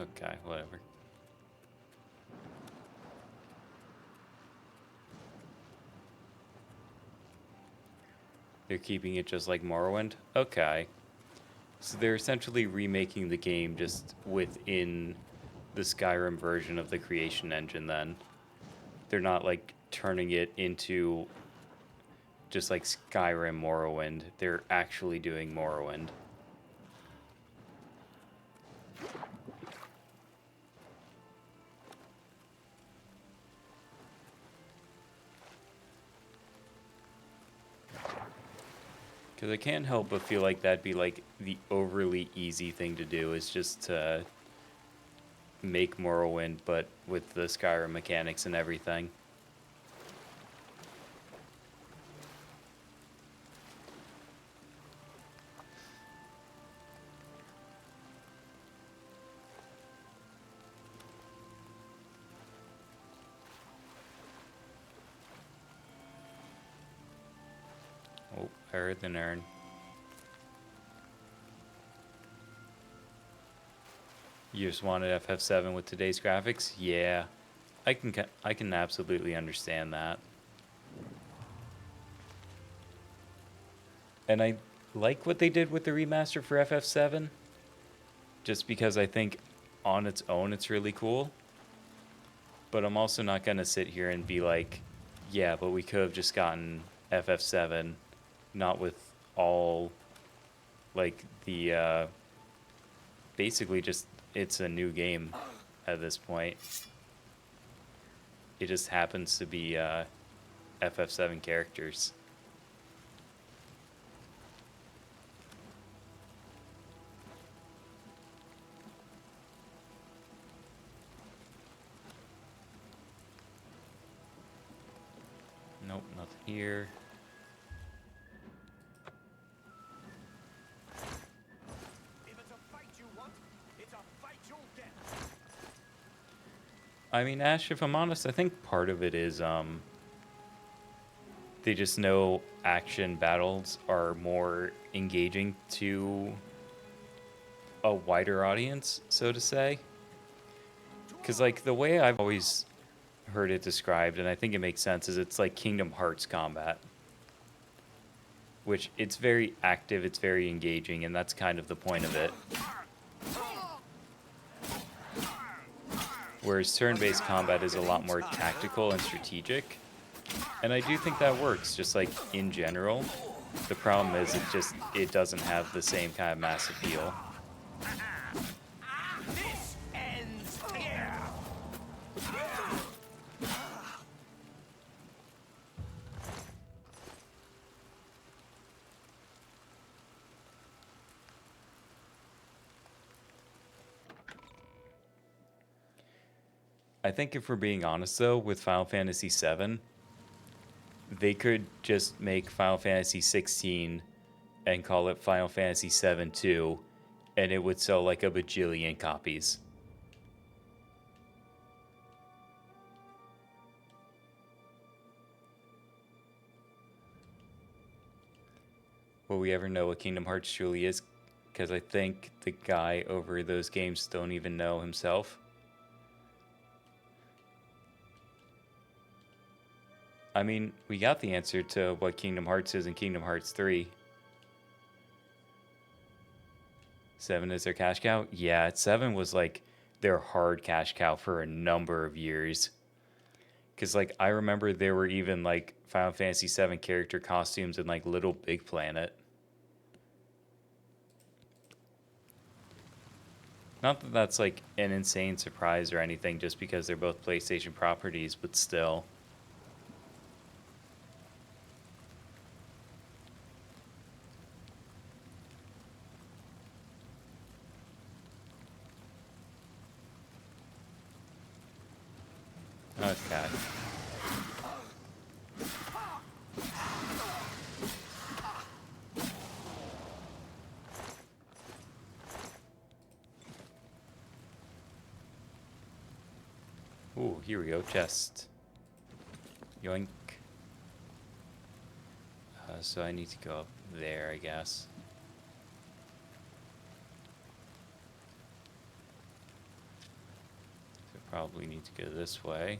Okay, whatever. They're keeping it just like Morrowind? Okay. So they're essentially remaking the game just within the Skyrim version of the creation engine then. They're not like turning it into just like Skyrim Morrowind. They're actually doing Morrowind. Because I can't help but feel like that'd be like the overly easy thing to do, is just to make Morrowind, but with the Skyrim mechanics and everything. Oh, I heard the Nern. You just wanted FF7 with today's graphics? Yeah, I can absolutely understand that. And I like what they did with the remaster for FF7, just because I think on its own it's really cool. But I'm also not going to sit here and be like, yeah, but we could have just gotten FF7, not with all, like, the, basically just, it's a new game at this point. It just happens to be, FF7 characters. Nope, nothing here. If it's a fight you want, it's a fight you'll get. I mean, Ash, if I'm honest, I think part of it is, they just know action battles are more engaging to a wider audience, so to say. Because, like, the way I've always heard it described, and I think it makes sense, is it's like Kingdom Hearts combat. Which, it's very active, it's very engaging, and that's kind of the point of it. Whereas turn-based combat is a lot more tactical and strategic. And I do think that works, just like in general. The problem is it doesn't have the same kind of mass appeal. This ends here. I think if we're being honest, though, with Final Fantasy VII, they could just make Final Fantasy 16 and call it Final Fantasy VII 2, and it would sell like a bajillion copies. Will we ever know what Kingdom Hearts truly is? Because I think the guy over those games don't even know himself. I mean, we got the answer to what Kingdom Hearts is in Kingdom Hearts 3. 7 is their cash cow? Yeah, 7 was like their hard cash cow for a number of years. Because, like, I remember there were even, like, Final Fantasy 7 character costumes in, like, Little Big Planet. Not that that's, like, an insane surprise or anything, just because they're both PlayStation properties, but still. Okay. Ooh, here we go, chest. Yoink. So I need to go up there, I guess. So probably need to go this way.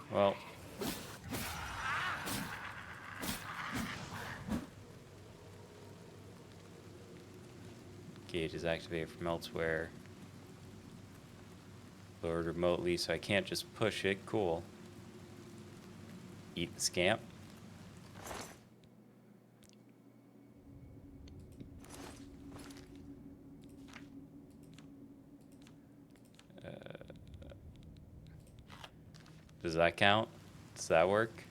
Well. Gate is activated from elsewhere. Lowered remotely, so I can't just push it. Cool. Eat the scamp. Does that count? Does that work?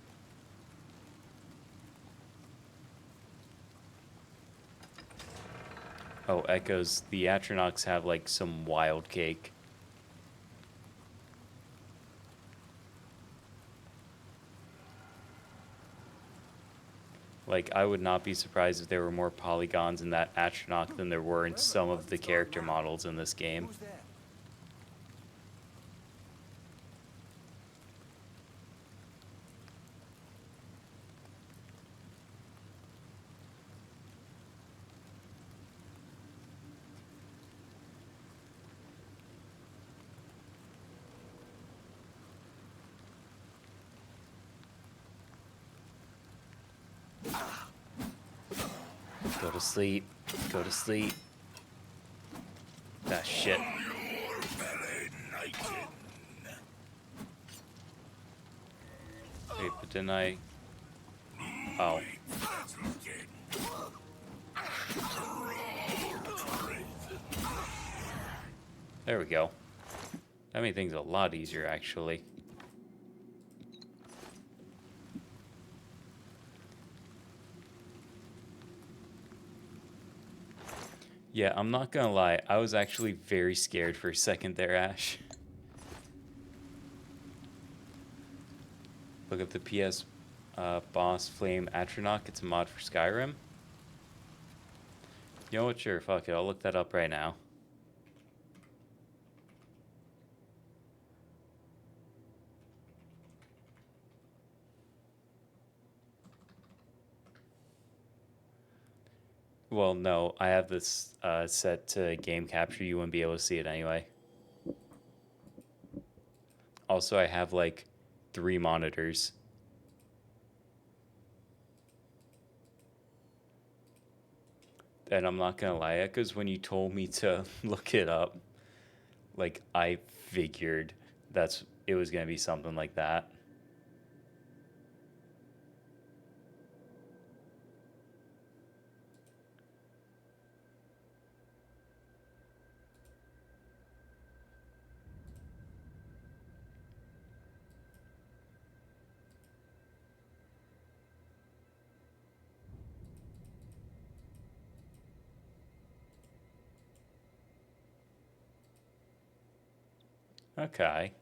Oh, Echoes. The Atronachs have like some wild cake. Like, I would not be surprised if there were more polygons in that Atronach than there were in some of the character models in this game. Go to sleep. Go to sleep. Ah, shit. Wait, but didn't I... Oh. There we go. That made things a lot easier, actually. Yeah, I'm not gonna lie. I was actually very scared for a second there, Ash. Look up the PS Boss Flame Atronach. It's a mod for Skyrim. You know what? Sure, fuck it. I'll look that up right now. Well, no, I have this set to game capture. You wouldn't be able to see it anyway. Also, I have like 3 monitors. And I'm not gonna lie, because when you told me to look it up, like, I figured it was gonna be something like that. Okay.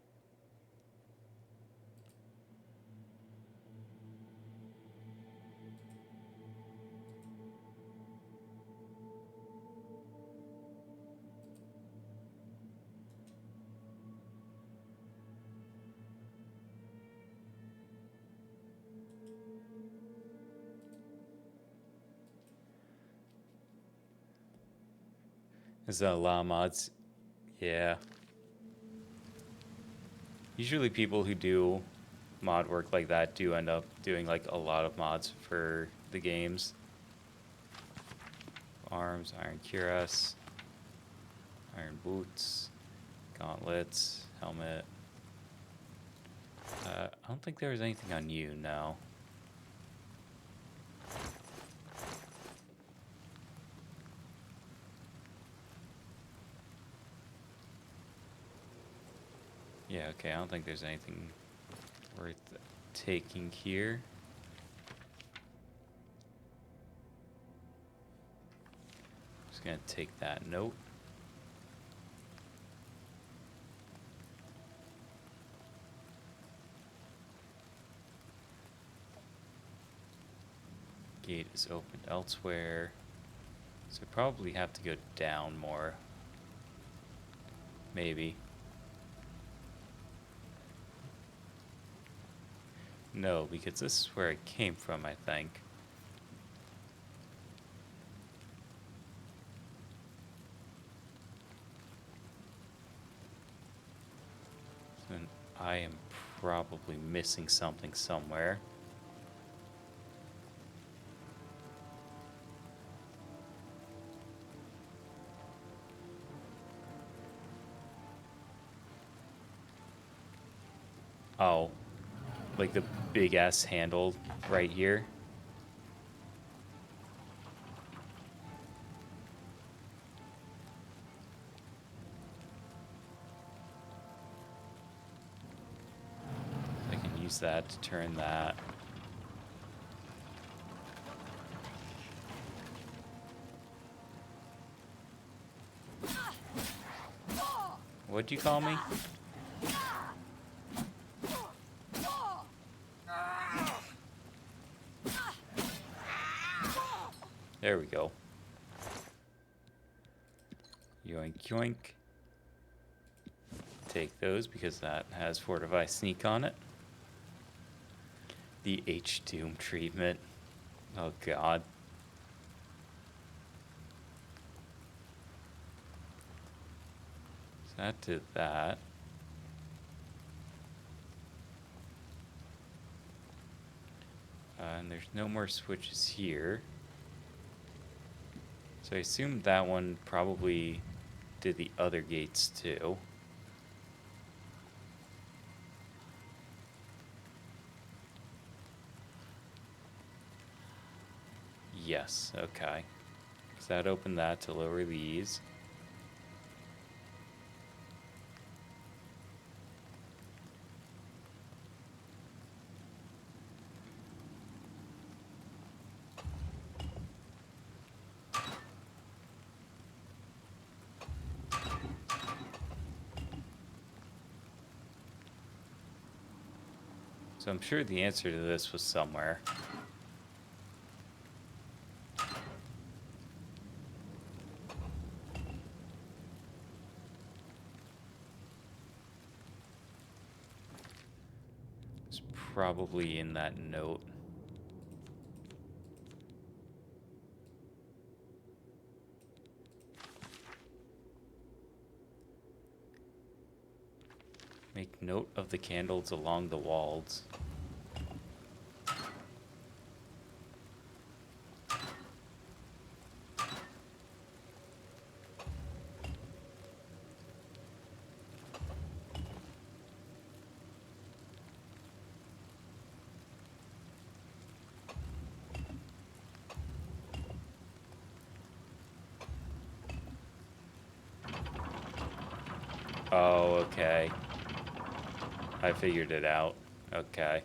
Is that a lot of mods? Yeah. Usually people who do mod work like that do end up doing like a lot of mods for the games. Arms, iron cuirass, iron boots, gauntlets, helmet. I don't think there was anything on you, no. Yeah, okay, I don't think there's anything worth taking here. Just gonna take that note. Gate is open elsewhere. So probably have to go down more. Maybe. No, because this is where it came from, I think. So then I am probably missing something somewhere. Oh, like the big ass handle right here. I can use that to turn that. What'd you call me? There we go. Yoink, yoink. Take those because that has Fortify Sneak on it. The H-Doom treatment. Oh god. So that did that. And there's no more switches here. So I assume that one probably did the other gates too. Yes, okay. So that opened that to lower these. So I'm sure the answer to this was somewhere. It's probably in that note. Make note of the candles along the walls. Oh, okay. I figured it out. Okay.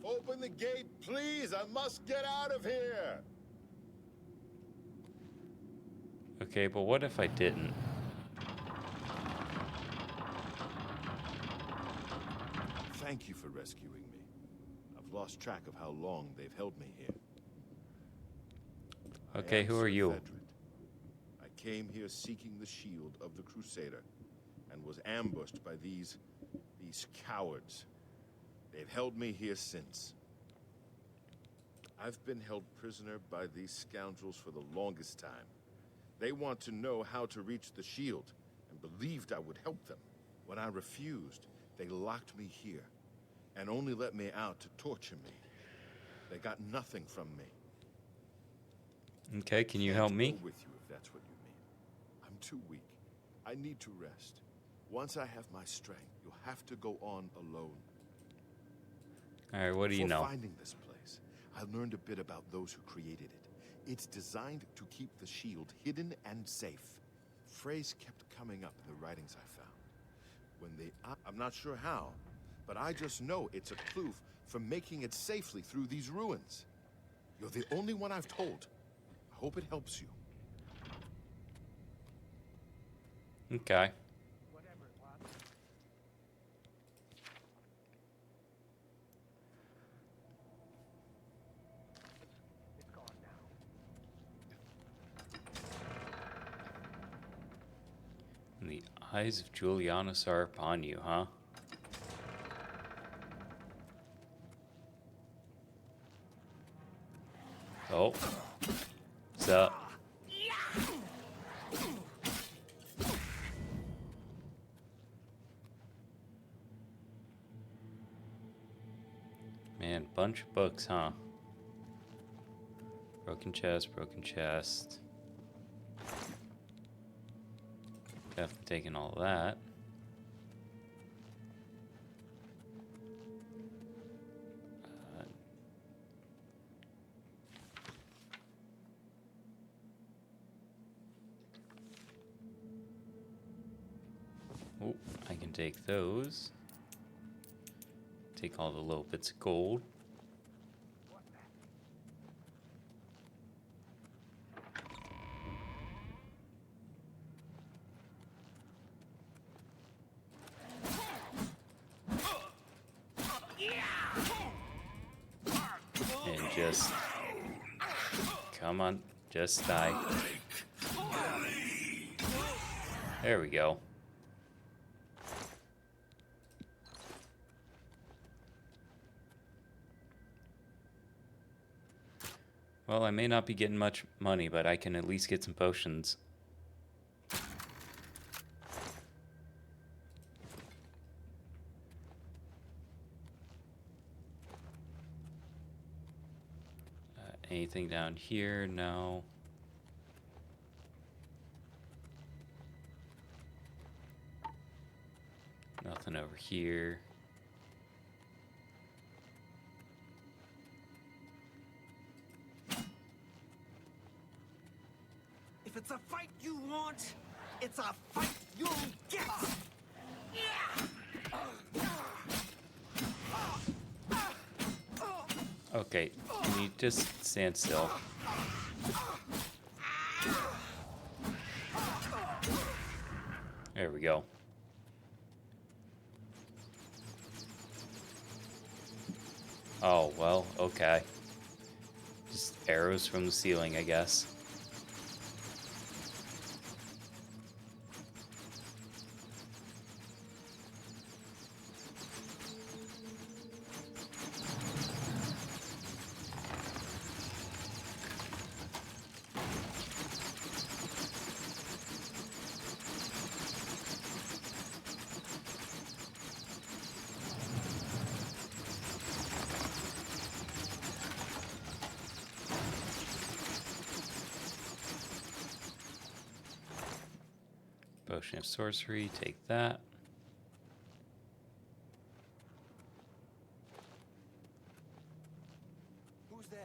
Open the gate, please! I must get out of here! Okay, but what if I didn't? Thank you for rescuing me. I've lost track of how long they've held me here. Okay, who are you? I came here seeking the shield of the Crusader, and was ambushed by these cowards. They've held me here since. I've been held prisoner by these scoundrels for the longest time. They want to know how to reach the shield, and believed I would help them. When I refused, they locked me here, and only let me out to torture me. They got nothing from me. Okay, can you help me? Go with you if that's what you mean. I'm too weak. I need to rest. Once I have my strength, you'll have to go on alone. All right, what do you know? Before finding this place, I learned a bit about those who created it. It's designed to keep the shield hidden and safe. Phrase kept coming up in the writings I found. I'm not sure how, but I just know it's a clue for making it safely through these ruins. You're the only one I've told. I hope it helps you. Okay. And the eyes of Julianus are upon you, huh? Oh. What's up? Man, bunch of books, huh? Broken chest, broken chest. Definitely taking all of that. Oh, I can take those. Take all the little bits of gold. And just... come on, just die. There we go. Well, I may not be getting much money, but I can at least get some potions. Anything down here? No. Nothing over here. If it's a fight you want, it's a fight you'll get! Okay, can you just stand still? There we go. Oh, well, okay. Just arrows from the ceiling, I guess. Potion of sorcery, take that. Who's there?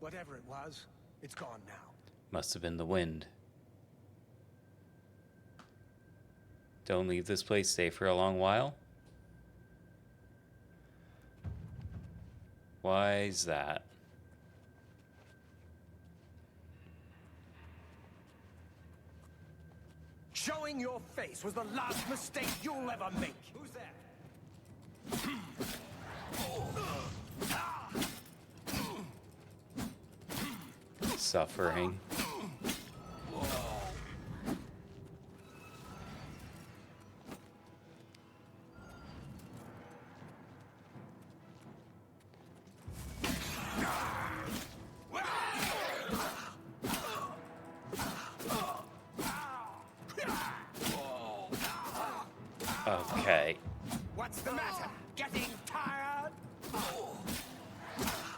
Whatever it was, it's gone now. Must have been the wind. Don't leave this place, stay for a long while. Why is that? Showing your face was the last mistake you'll ever make. Who's there? Suffering. What's the matter? Getting tired?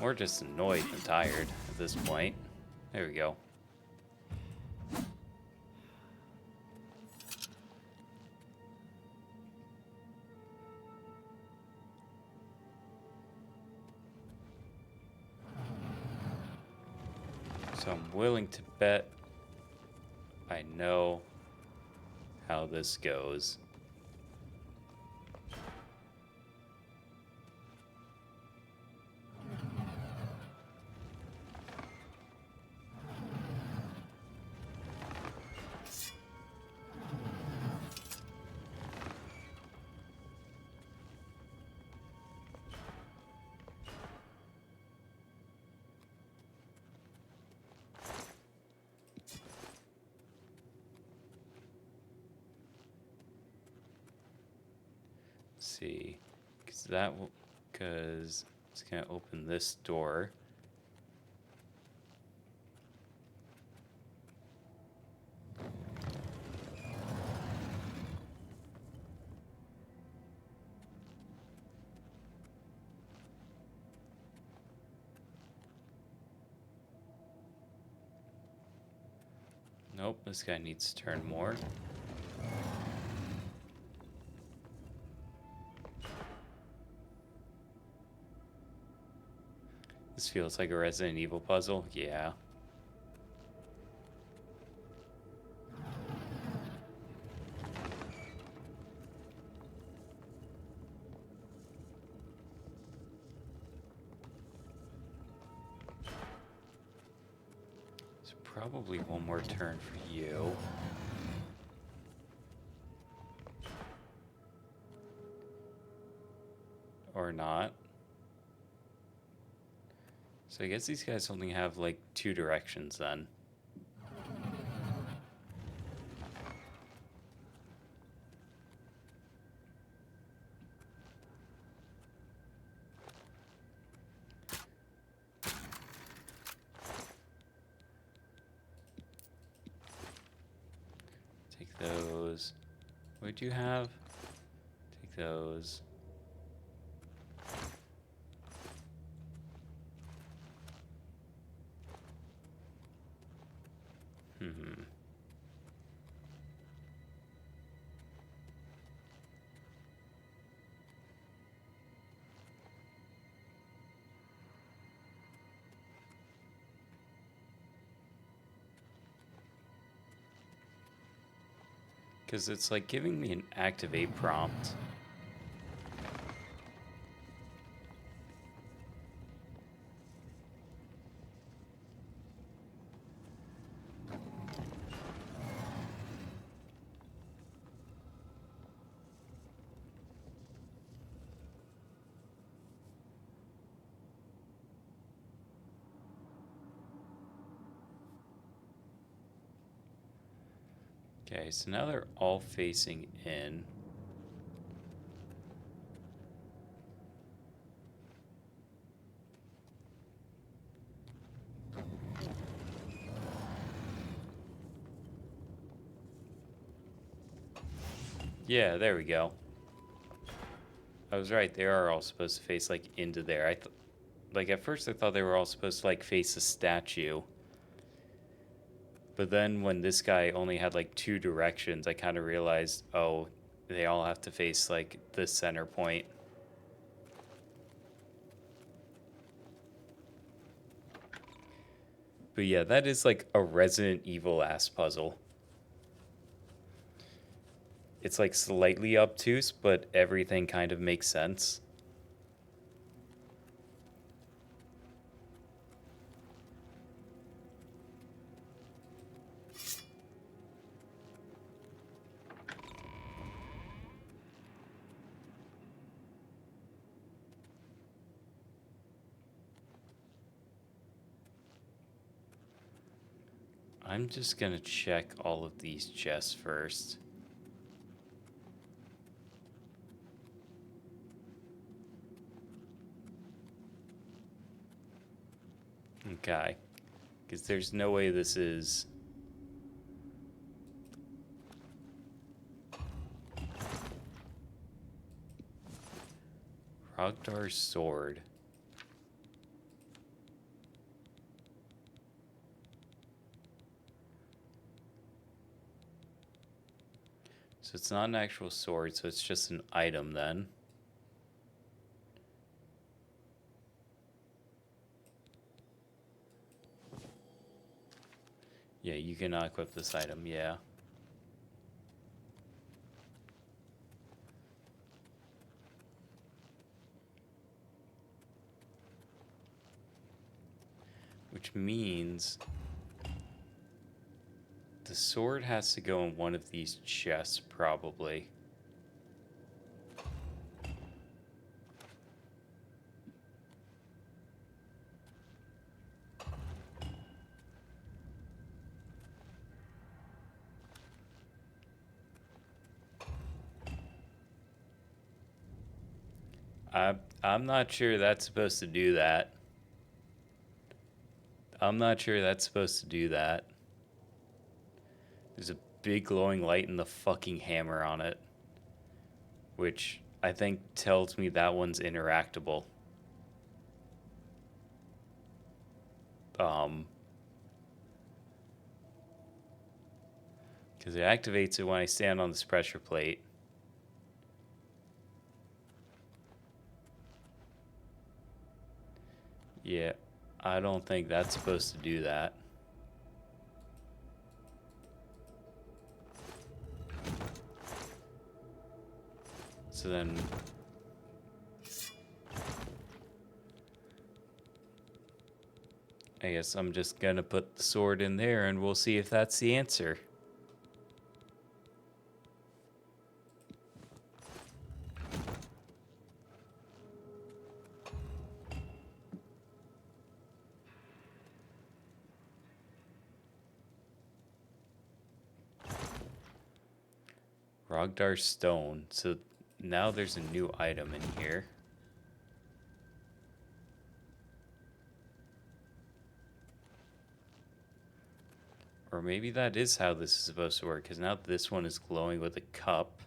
Or just annoyed and tired at this point. There we go. So I'm willing to bet I know how this goes. See, because it's gonna open this door. Nope, this guy needs to turn more. This feels like a Resident Evil puzzle. Yeah. There's probably one more turn for you. Or not. So I guess these guys only have like 2 directions then. Take those. What do you have? Take those. Because it's like giving me an activate prompt. Okay, so now they're all facing in. Yeah, there we go. I was right, they are all supposed to face like into there. Like at first I thought they were all supposed to like face a statue. But then when this guy only had like 2 directions, I kind of realized, oh, they all have to face like the center point. But yeah, that is like a Resident Evil ass puzzle. It's like slightly obtuse, but everything kind of makes sense. I'm just gonna check all of these chests first. Okay. Because there's no way this is... Rogdar's sword. So it's not an actual sword, so it's just an item then. Yeah, you cannot equip this item, yeah. Which means the sword has to go in one of these chests, probably. I'm not sure that's supposed to do that. I'm not sure that's supposed to do that. There's a big glowing light and the fucking hammer on it. Which I think tells me that one's interactable. Because it activates it when I stand on this pressure plate. Yeah, I don't think that's supposed to do that. So then... I guess I'm just gonna put the sword in there and we'll see if that's the answer. Rogdar Stone. So now there's a new item in here. Or maybe that is how this is supposed to work, because now this one is glowing with a cup.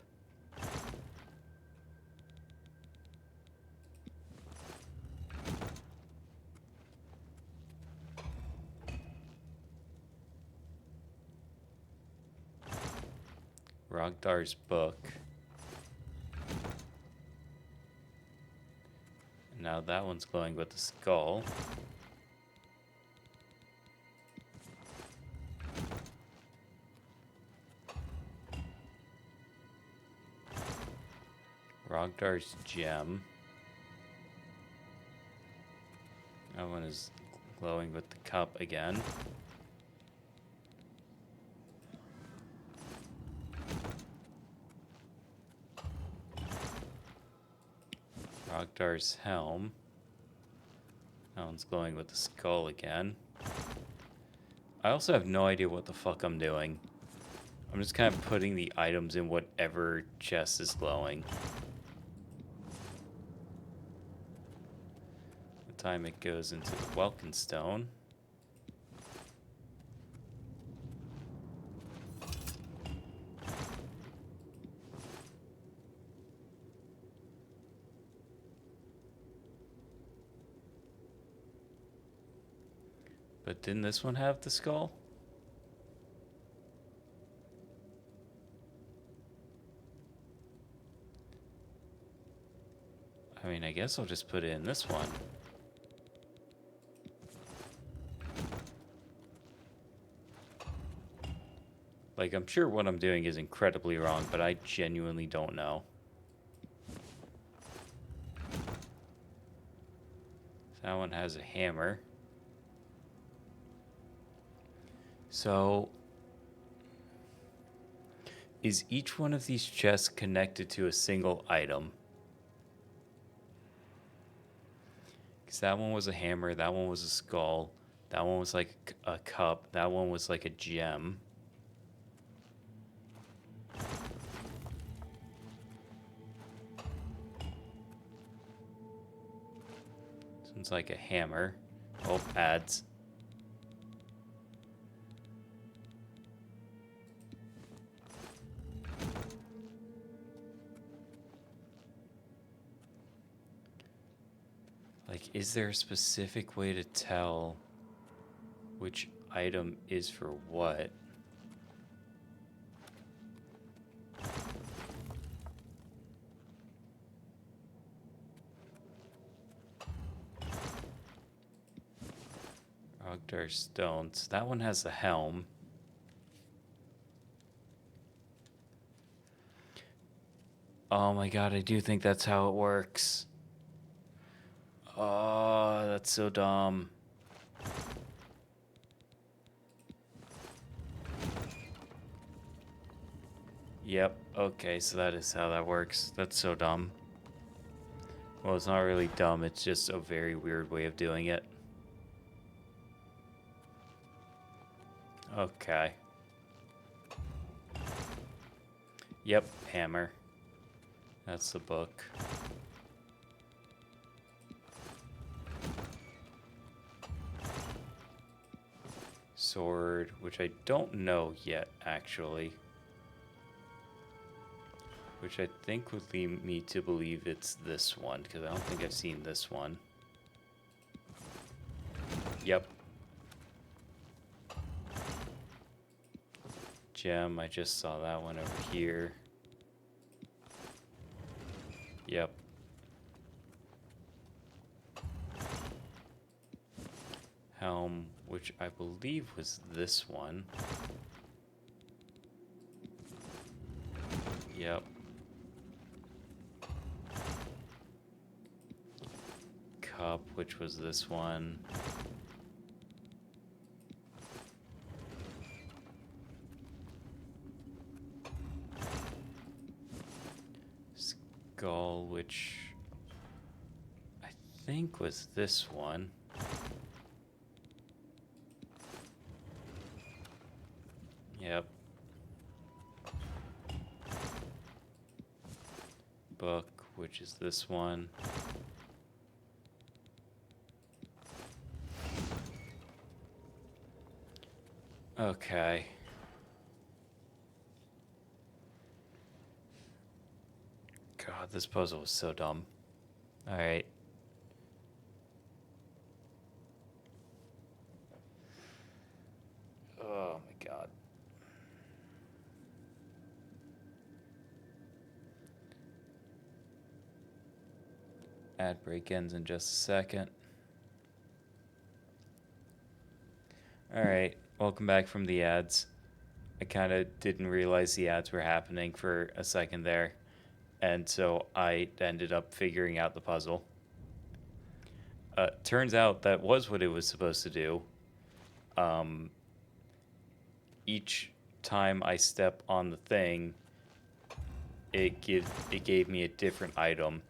Rogdar's book. Now that one's glowing with the skull. Rogdar's gem. That one is glowing with the cup again. Rogdar's helm. That one's glowing with the skull again. I also have no idea what the fuck I'm doing. I'm just kind of putting the items in whatever chest is glowing. The time it goes into the Welkin Stone. But didn't this one have the skull? I mean, I guess I'll just put it in this one. Like, I'm sure what I'm doing is incredibly wrong, but I genuinely don't know. That one has a hammer. So, is each one of these chests connected to a single item? Because that one was a hammer, that one was a skull, that one was like a cup, that one was like a gem. This one's like a hammer. Oh, adds. Like, is there a specific way to tell which item is for what? Rogdar Stones. That one has the helm. Oh my god, I do think that's how it works. Oh, that's so dumb. Yep, okay, so that is how that works. That's so dumb. Well, it's not really dumb, it's just a very weird way of doing it. Okay. Yep, hammer. That's the book. Sword, which I don't know yet, actually. Which I think would lead me to believe it's this one, because I don't think I've seen this one. Yep. Gem, I just saw that one over here. Yep. Helm, which I believe was this one. Yep. Cup, which was this one. Skull, which I think was this one. Yep. Book, which is this one. Okay. God, this puzzle was so dumb. Alright. Oh my god. Ad break ends in just a second. Alright, welcome back from the ads. I kind of didn't realize the ads were happening for a second there. And so I ended up figuring out the puzzle. Turns out that was what it was supposed to do. Each time I step on the thing, it gave me a different item.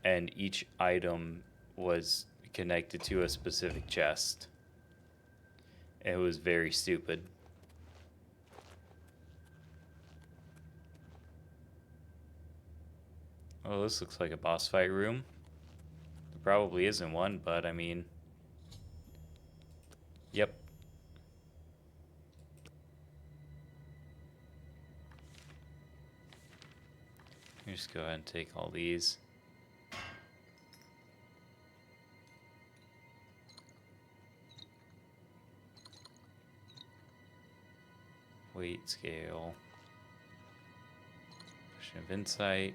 And each item was connected to a specific chest. It was very stupid. Oh, this looks like a boss fight room. There probably isn't one, but I mean... Yep. Let me just go ahead and take all these. Weight scale. Potion of insight.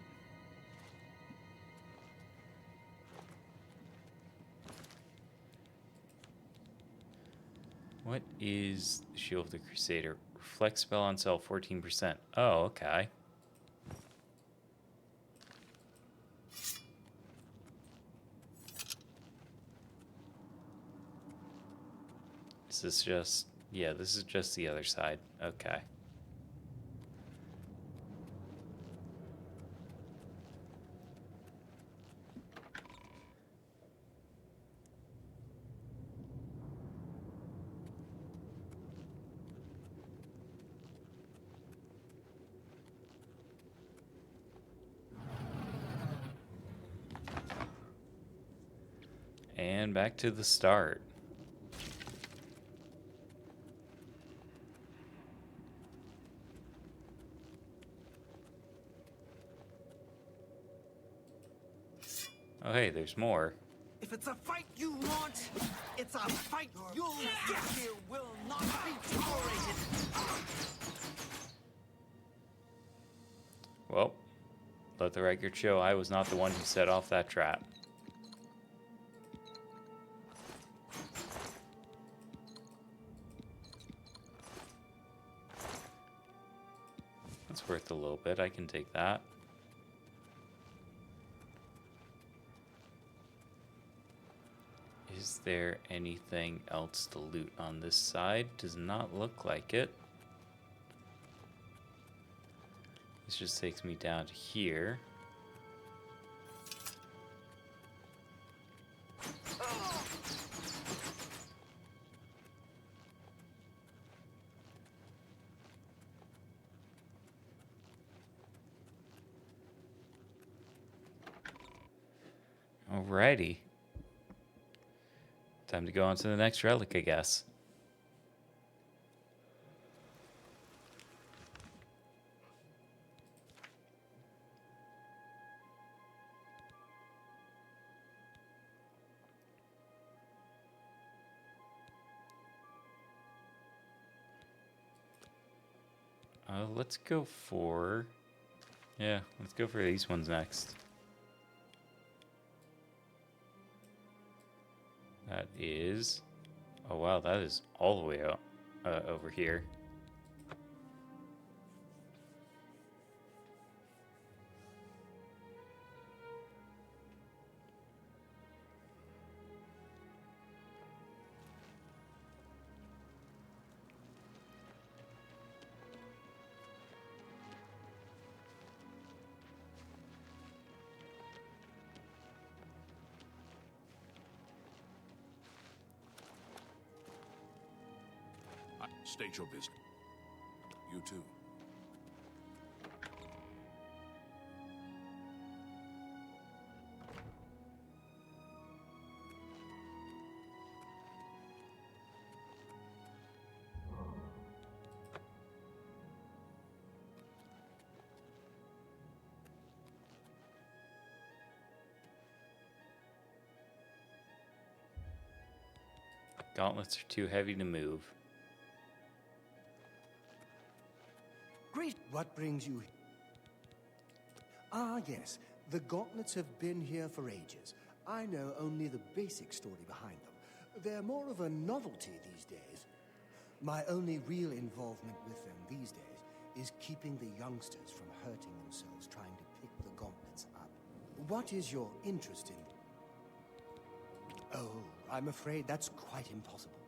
What is Shield of the Crusader? Reflect spell on cell 14%. Oh, okay. Is this just... Yeah, this is just the other side. Okay. And back to the start. Oh, hey, there's more. If it's a fight you want, it's a fight you'll get. Here will not be tolerated. Well, let the record show I was not the one who set off that trap. That's worth a little bit. I can take that. Is there anything else to loot on this side? Does not look like it. This just takes me down to here. Alrighty. Time to go on to the next relic, I guess. Let's go for... Yeah, let's go for these ones next. That is... Oh wow, that is all the way out, over here. State your business. You too. Gauntlets are too heavy to move. Great. What brings you here? Ah, yes. The gauntlets have been here for ages. I know only the basic story behind them. They're more of a novelty these days. My only real involvement with them these days is keeping the youngsters from hurting themselves trying to pick the gauntlets up. What is your interest in? Oh, I'm afraid that's quite impossible.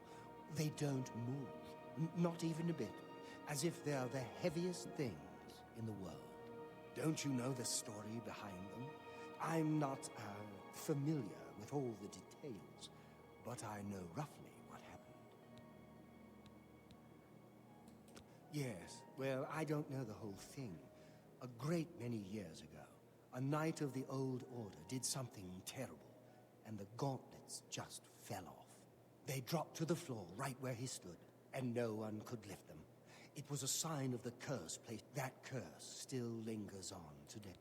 They don't move, not even a bit. As if they are the heaviest things in the world. Don't you know the story behind them? I'm not familiar with all the details, but I know roughly what happened. Yes, well, I don't know the whole thing. A great many years ago, a knight of the Old Order did something terrible, and the gauntlets just fell off. They dropped to the floor right where he stood, and no one could lift them. It was a sign of the curse placed. That curse still lingers on today.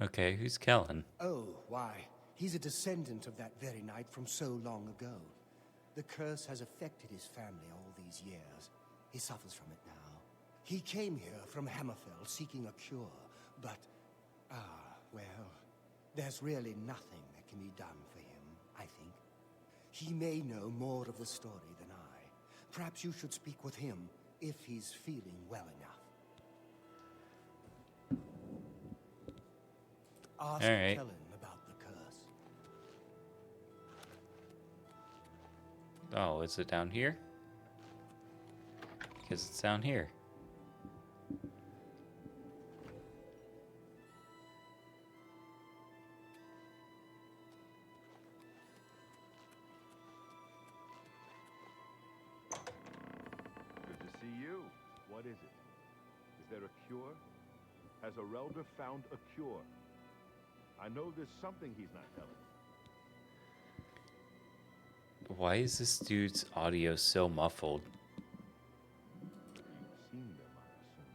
Okay, who's Kellen? Oh, why? He's a descendant of that very knight from so long ago. The curse has affected his family all these years. He suffers from it now. He came here from Hammerfell seeking a cure, but, well, there's really nothing that can be done for him, I think. He may know more of the story than I. Perhaps you should speak with him. If he's feeling well enough. Ask Kellen about the curse. Oh, is it down here? Because it's down here. What is it? Is there a cure? Has a Relder found a cure? I know there's something he's not telling. Why is this dude's audio so muffled? You've seen them, I assume.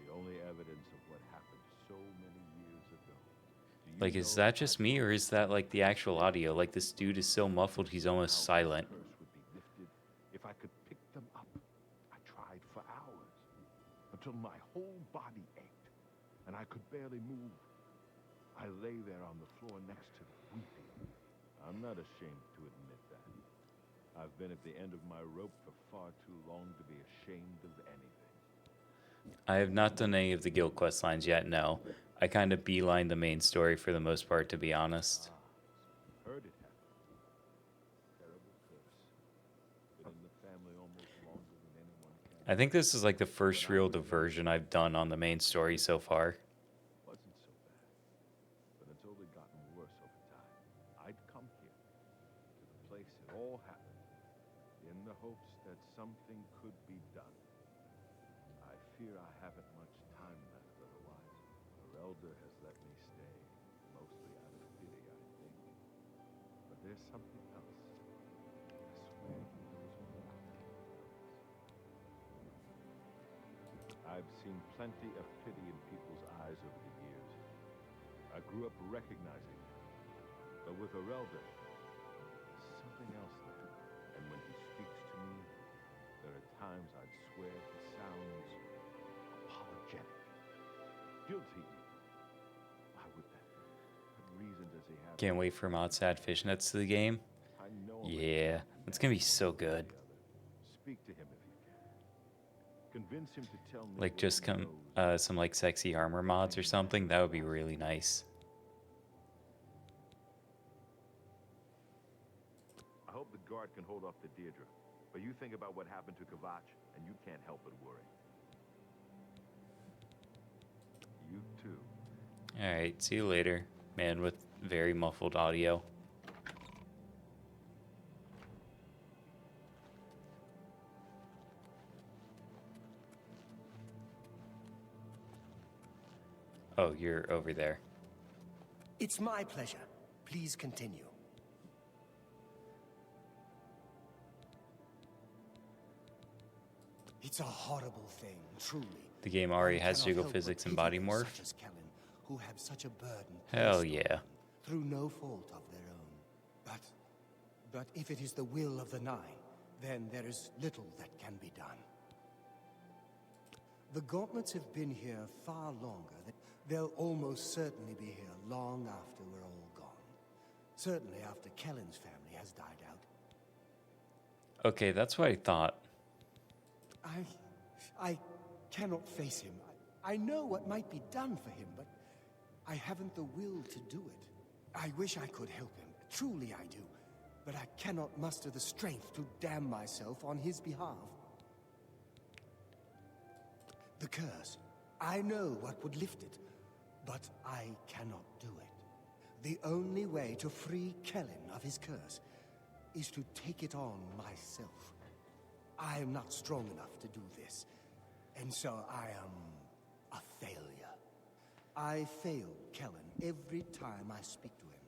The only evidence of what happened so many years ago. Do Like, is that just me, or is that like the actual audio? Like, this dude is so muffled he's almost silent. Would be lifted if I could pick them up. I tried for hours until my whole body ached and I could barely move. I lay there on the floor next to them, weeping. I'm not ashamed to admit that. I've been at the end of my rope for far too long to be ashamed of anything. I have not done any of the guild quest lines yet, no. I kind of beeline the main story for the most part, to be honest. Heard it happened. Terrible curse. Been in the family almost longer than anyone can. I think this is like the first real diversion I've done on the main story so far. Wasn't so bad, but it's only gotten worse over time. I'd come here, to the place it all happened, in the hopes that something could be done. I fear I haven't much time left otherwise. Our elder has let me stay, mostly out of pity, I think. But there's something else. I swear he knows more than anyone else. I've seen plenty of pity in people's eyes over the years. I grew up recognizing that. But with Arelda, there's something else there. And when he speaks to me, there are times I'd swear he sounds apologetic. Guilty. Why would that be? What reason does he have? Can't wait for mod sad fishnets to the game. I know Yeah, it's gonna be so good. Speak to him if you can. Convince him to tell me Like, what just he knows. some like sexy armor mods or something. That would be really nice. I hope the guard can hold off the Deirdre. But you think about what happened to Kavach, and you can't help but worry. You too. Alright, see you later. Man with very muffled audio. Oh, you're over there. It's my pleasure. Please continue. It's a horrible thing, truly. The game already One has cannot jiggle help physics but and pity body those morph. such as Kellen, who have such a burden Hell placed on yeah. them through no fault of their own. But if it is the will of the Nine, then there is little that can be done. The gauntlets have been here far longer than they'll almost certainly be here long after we're all gone. Certainly after Kellen's family has died out. Okay, that's what I thought. I cannot face him. I know what might be done for him, but I haven't the will to do it. I wish I could help him. Truly I do. But I cannot muster the strength to damn myself on his behalf. The curse. I know what would lift it, but I cannot do it. The only way to free Kellen of his curse is to take it on myself. I am not strong enough to do this, and so I am a failure. I fail Kellen every time I speak to him,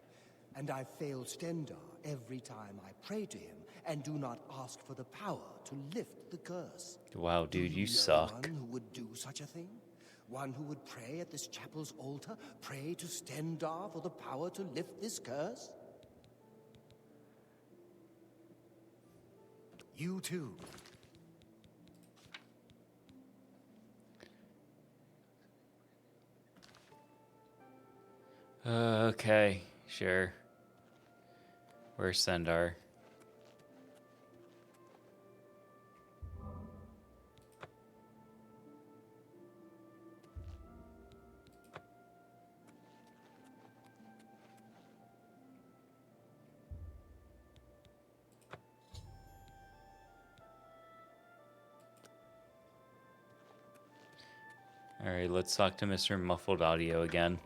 and I fail Stendar every time I pray to him and do not ask for the power to lift the curse. Wow, dude, you know suck. one who would do such a thing? One who would pray at this chapel's altar, pray to Stendar for the power to lift this curse? You too. Okay, sure. Where's Sendar? Alright, let's talk to Mr. Muffled Audio again.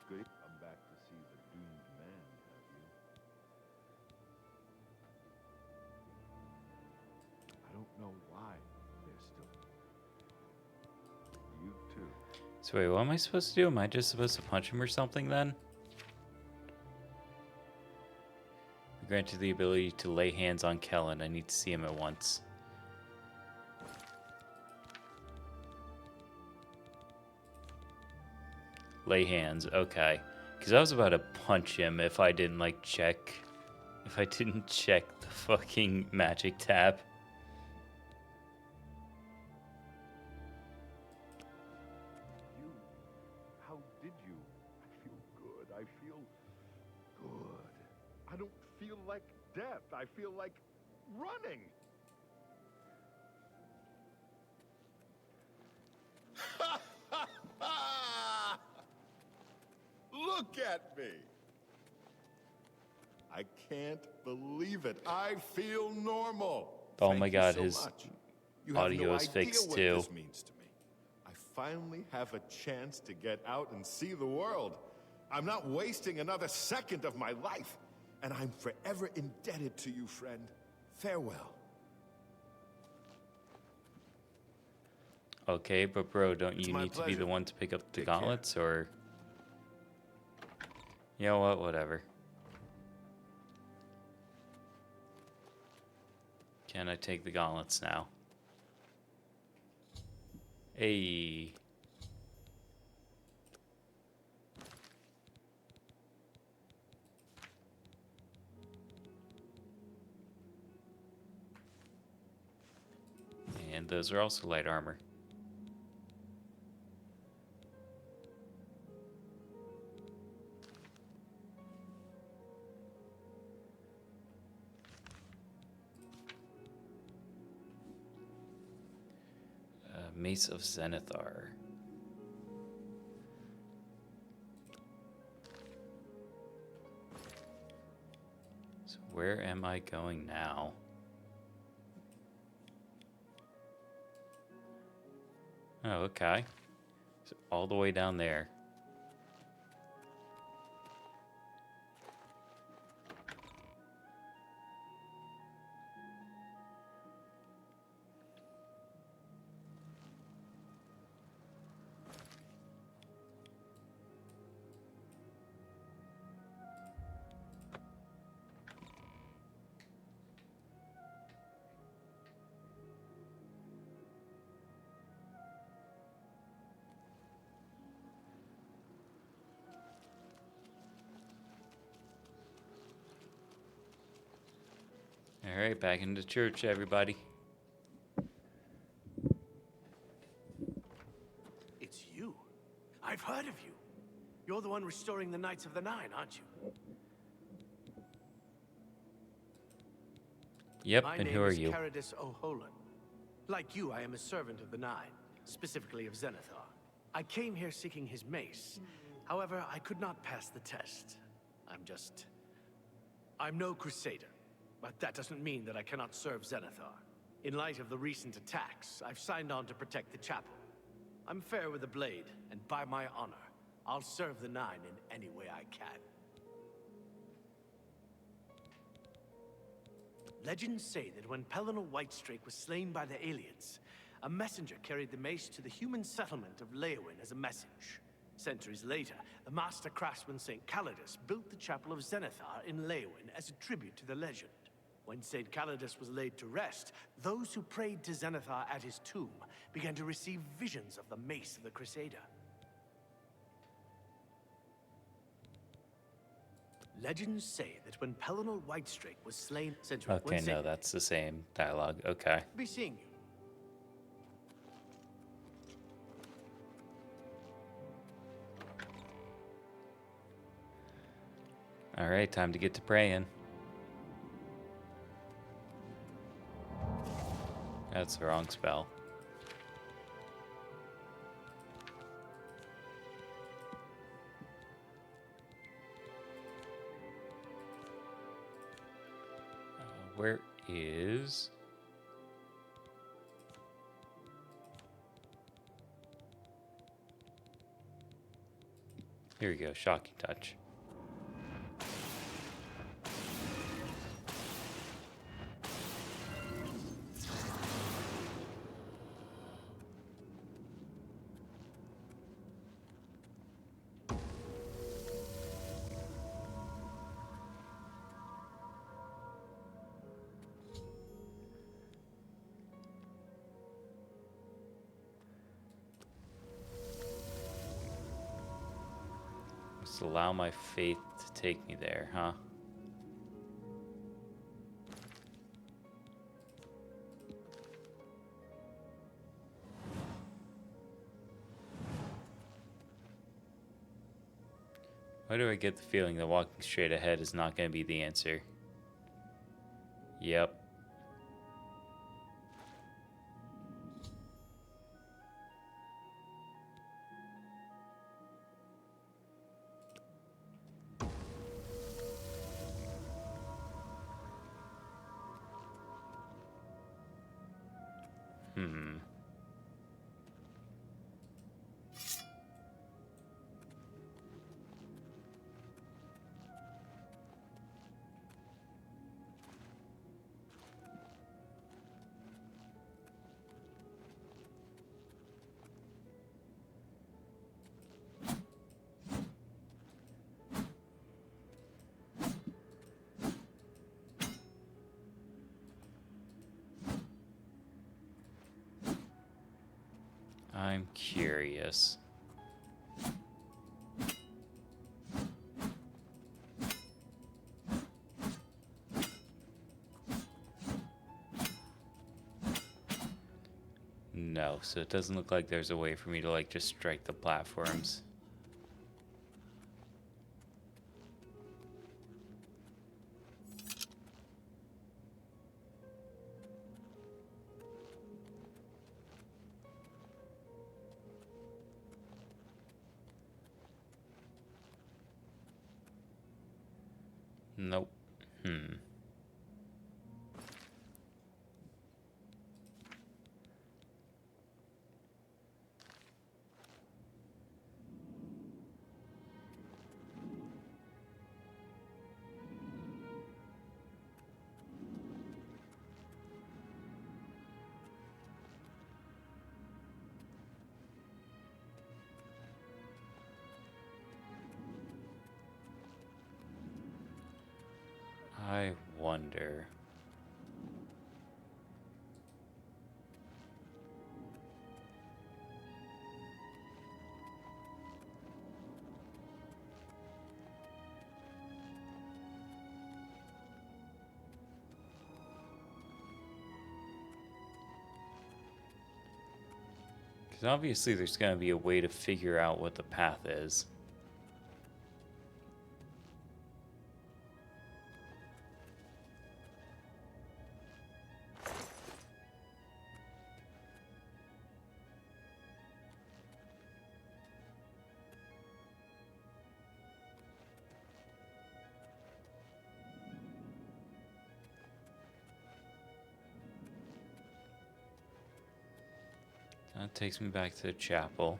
Good. Come back to see the doomed man, have you? I don't know why they're still. You too. So wait, what am I supposed to do? Am I just supposed to punch him or something then? Granted the ability to lay hands on Kellen. I need to see him at once. Lay hands. Okay. Because I was about to punch him if I didn't, like, check... If I didn't check the fucking magic tab. How did you? I feel good. I feel good. I don't feel like death. I feel like running. Look at me. I can't believe it. I feel normal. Oh Thank my you god, so his much. You have audio no is idea fixed what too. this means to me. I finally have a chance to get out and see the world. I'm not wasting another second of my life, and I'm forever indebted to you, friend. Farewell. Okay, but bro, don't you my need to be the pleasure. one to pick up the Take care. gauntlets, or... You know what, whatever. Can I take the gauntlets now? Hey. And those are also light armor. Mace of Zenithar. So where am I going now? Oh, okay. So all the way down there. All right, back into church, everybody. It's you. I've heard of you. You're the one restoring the Knights of the Nine, aren't you? Yep, My and name who are is you? Caradus O'Holan. Like you, I am a servant of the Nine, specifically of Zenithar. I came here seeking his mace. However, I could not pass the test. I'm no crusader, but that doesn't mean that I cannot serve Zenithar. In light of the recent attacks, I've signed on to protect the chapel. I'm fair with the blade, and by my honor, I'll serve the Nine in any way I can. Legends say that when Pellinor Whitestrake was slain by the aliens, a messenger carried the mace to the human settlement of Leowin as a message. Centuries later, the master craftsman St. Calidus built the Chapel of Zenithar in Leowin as a tribute to the legend. When St. Calidus was laid to rest, those who prayed to Zenithar at his tomb began to receive visions of the mace of the Crusader. Legends say that when Pellinor Whitestrake was slain... Okay, no, that's the same dialogue. Okay. Be seeing you. All right, time to get to praying. That's the wrong spell. Where is... Here we go, Shocking Touch. Just allow my faith to take me there, huh? Why do I get the feeling that walking straight ahead is not going to be the answer? Yep. I'm curious. No, so it doesn't look like there's a way for me to like just strike the platforms. Nope. I wonder. Because obviously there's going to be a way to figure out what the path is. That takes me back to the chapel.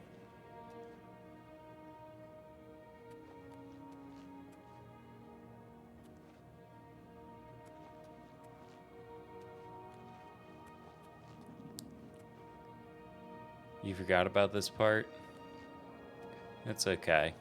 You forgot about this part? It's okay.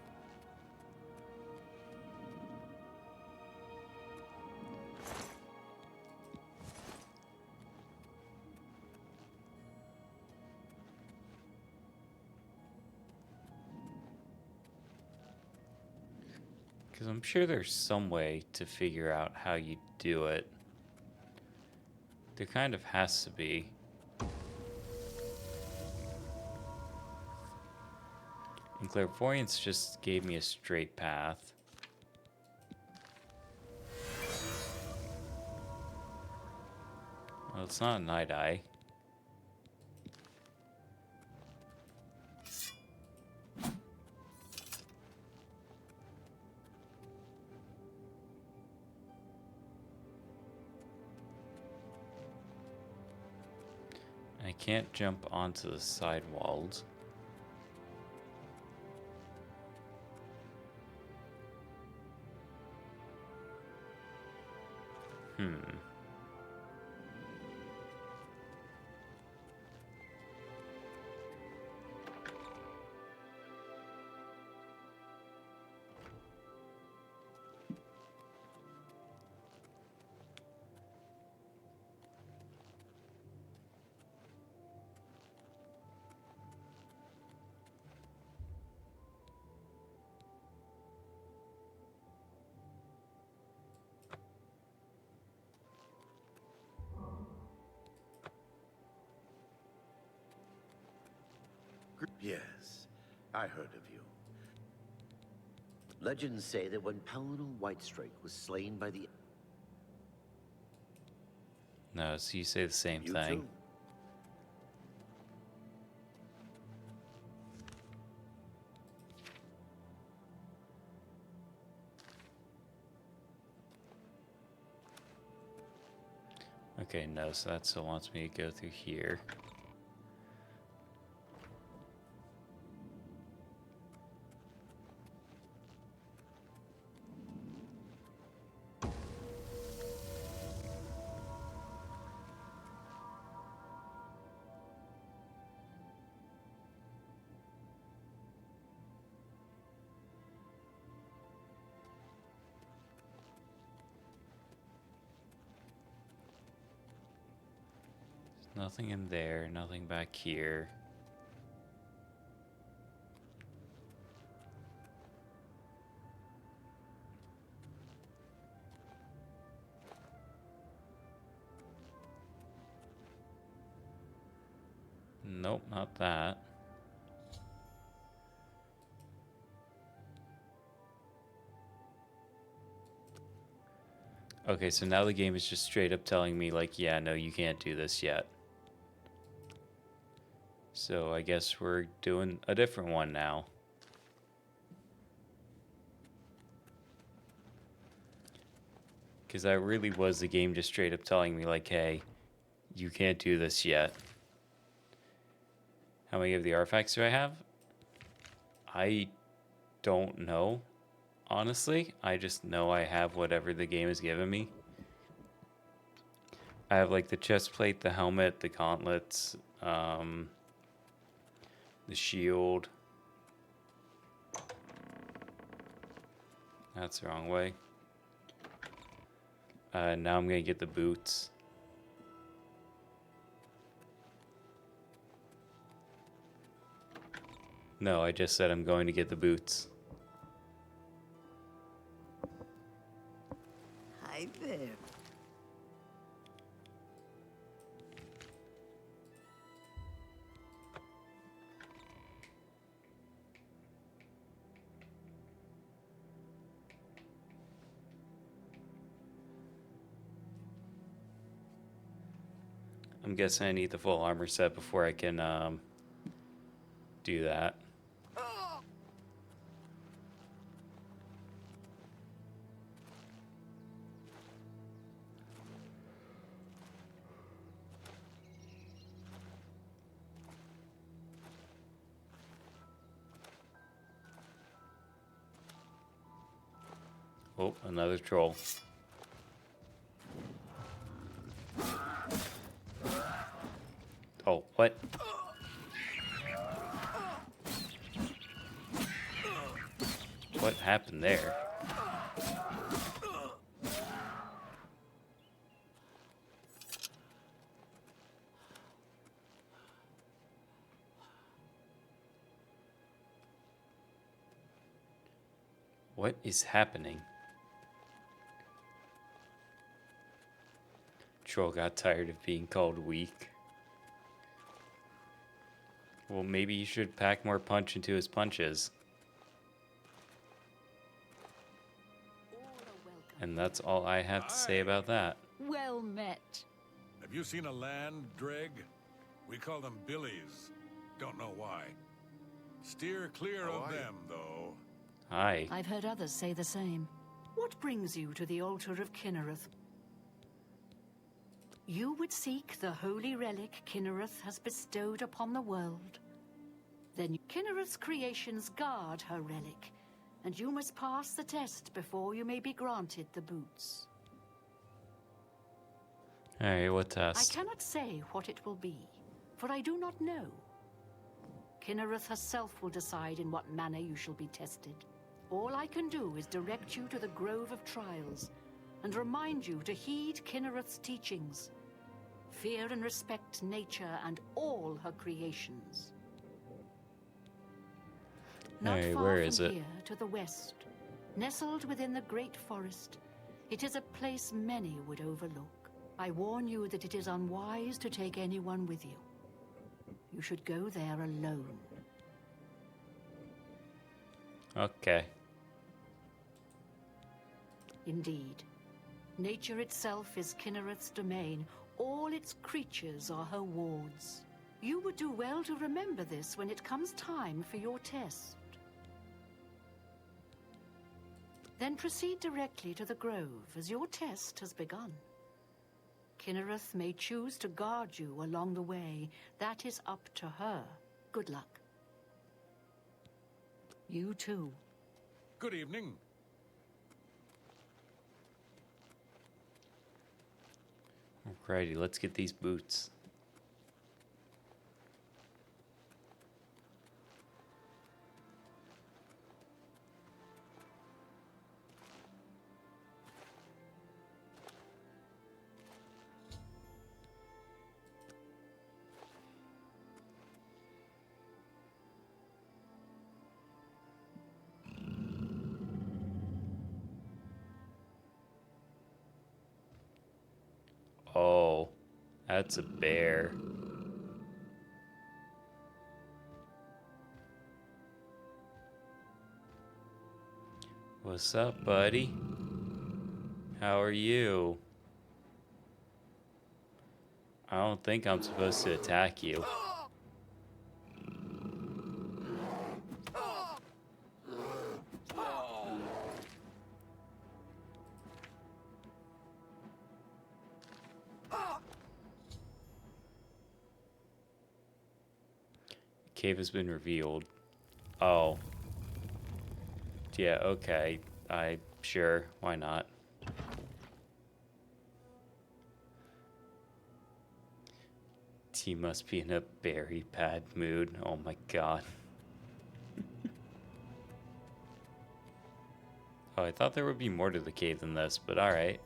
Because I'm sure there's some way to figure out how you do it. There kind of has to be. And clairvoyance just gave me a straight path. Well, it's not an eye-eye. I can't jump onto the side walls. Yes, I heard of you. Legends say that when Paladin Whitestrike was slain by the... No, so you say the same thing. Too? Okay, no, so that still wants me to go through here. Nothing in there, nothing back here. Nope, not that. Okay, so now the game is just straight up telling me, like, yeah, no, you can't do this yet. So I guess we're doing a different one now. Because that really was the game just straight up telling me, like, hey, you can't do this yet. How many of the artifacts do I have? I don't know, honestly. I just know I have whatever the game has given me. I have, like, the chest plate, the helmet, the gauntlets, the shield. That's the wrong way. Now I'm gonna get the boots. No, I just said I'm going to get the boots. Hi there. I'm guessing I need the full armor set before I can do that. Oh, another troll. Oh, what? What happened there? What is happening? Troll got tired of being called weak. Well, maybe he should pack more punch into his punches. And that's all I have to say about that. Well met. Have you seen a land dreg? We call them billies. Don't know why. Steer clear of them, though. Hi. I've heard others say the same. What brings you to the altar of Kinnereth? You would seek the holy relic Kinnereth has bestowed upon the world. Then Kinnereth's creations guard her relic, and you must pass the test before you may be granted the boots. Alright, what test? I cannot say what it will be, for I do not know. Kinnereth herself will decide in what manner you shall be tested. All I can do is direct you to the Grove of Trials, and remind you to heed Kinnereth's teachings. Fear and respect nature and all her creations. Not Hey, far where from is it? here, to the west, nestled within the great forest, it is a place many would overlook. I warn you that it is unwise to take anyone with you. You should go there alone. Okay. Indeed. Nature itself is Kinnereth's domain. All its creatures are her wards. You would do well to remember this when it comes time for your test. Then proceed directly to the grove, as your test has begun. Kinnereth may choose to guard you along the way. That is up to her. Good luck. You too. Good evening. Alrighty, let's get these boots. Oh, that's a bear. What's up, buddy? How are you? I don't think I'm supposed to attack you. Cave has been revealed. Oh. Yeah, okay. Sure, why not? He must be in a very bad mood. Oh my god. Oh, I thought there would be more to the cave than this, but alright.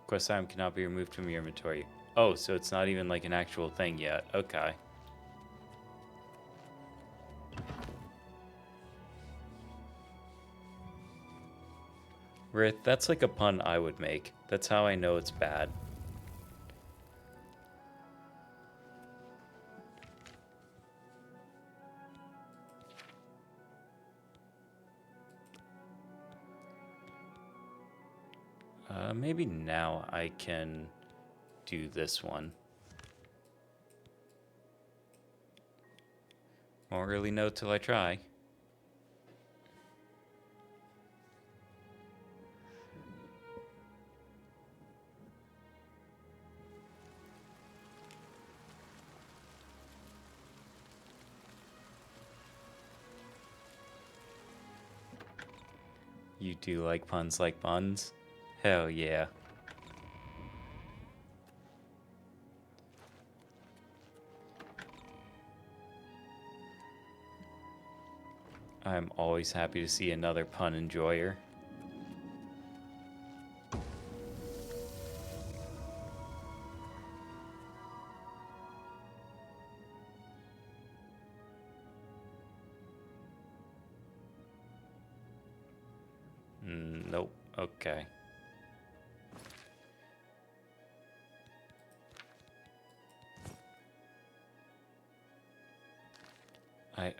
Quest item cannot be removed from your inventory. Oh, so it's not even like an actual thing yet. Okay. Rith, that's like a pun I would make. That's how I know it's bad. Maybe now I can do this one. Won't really know till I try. You do like puns like buns? Hell yeah. I'm always happy to see another pun enjoyer. Nope. Okay.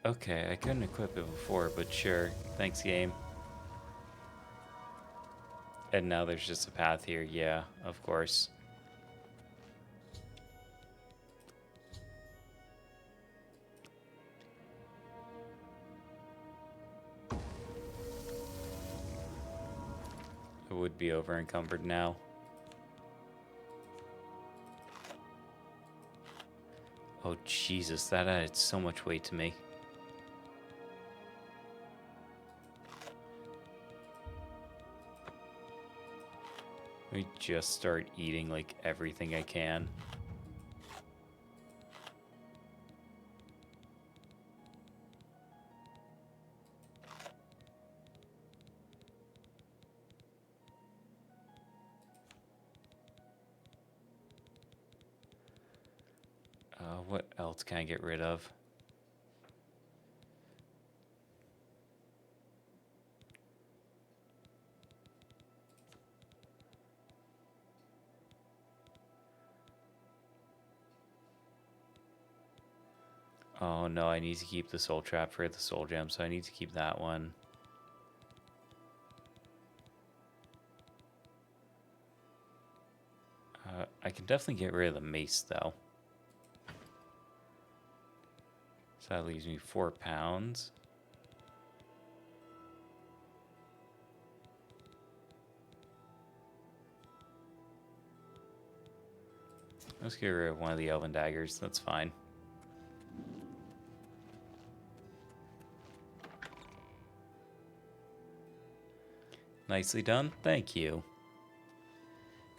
Okay, I couldn't equip it before, but sure. Thanks, game. And now there's just a path here. Yeah, of course. It would be over encumbered now. Oh, Jesus, that added so much weight to me. Let me just start eating, like, everything I can. What else can I get rid of? Oh no, I need to keep the soul trap for the soul gem, so I need to keep that one. I can definitely get rid of the mace though. So that leaves me 4 pounds. Let's get rid of one of the elven daggers, that's fine. Nicely done, thank you.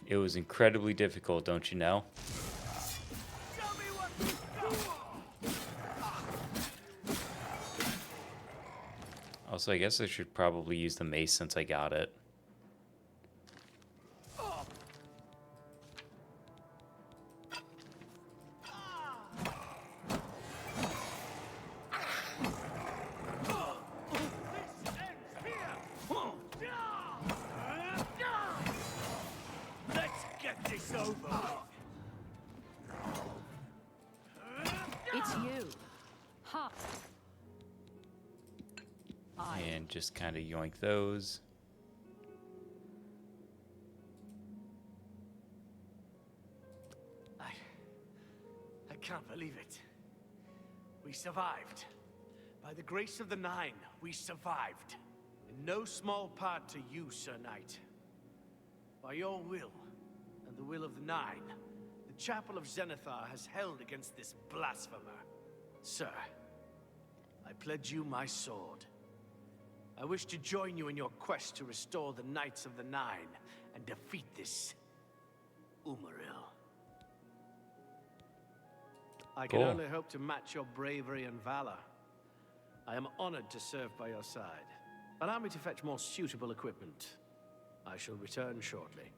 It was incredibly difficult, don't you know? Also, I guess I should probably use the mace since I got it. Let's get this over. It's you. Ha. And just kind of yoink those. I can't believe it. We survived. By the grace of the Nine, we survived. In no small part to you, Sir Knight. By your will, and the will of the Nine, the Chapel of Zenithar has held against this blasphemer. Sir, I pledge you my sword. I wish to join you in your quest to restore the Knights of the Nine and defeat this Umaril. I can Cool. only hope to match your bravery and valor. I am honored to serve by your side. Allow me to fetch more suitable equipment. I shall return shortly.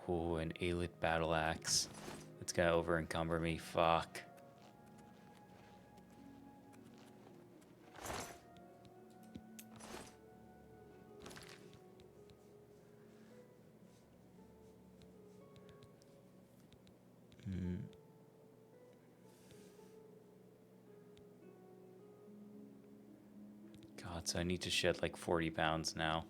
Ooh, an Aelid battle axe. It's gonna over encumber me. Fuck. God, so I need to shed like 40 pounds now.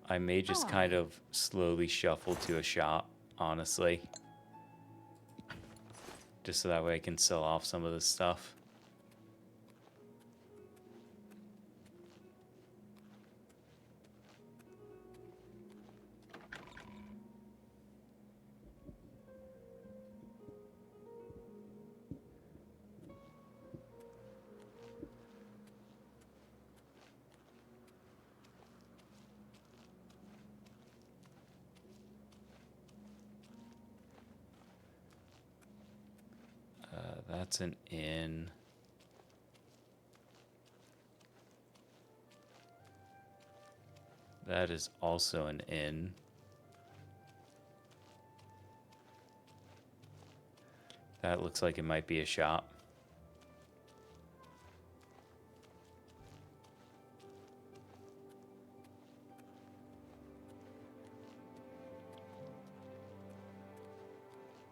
I may just kind of slowly shuffle to a shop, honestly. Just so that way I can sell off some of this stuff. That's an inn. That is also an inn. That looks like it might be a shop.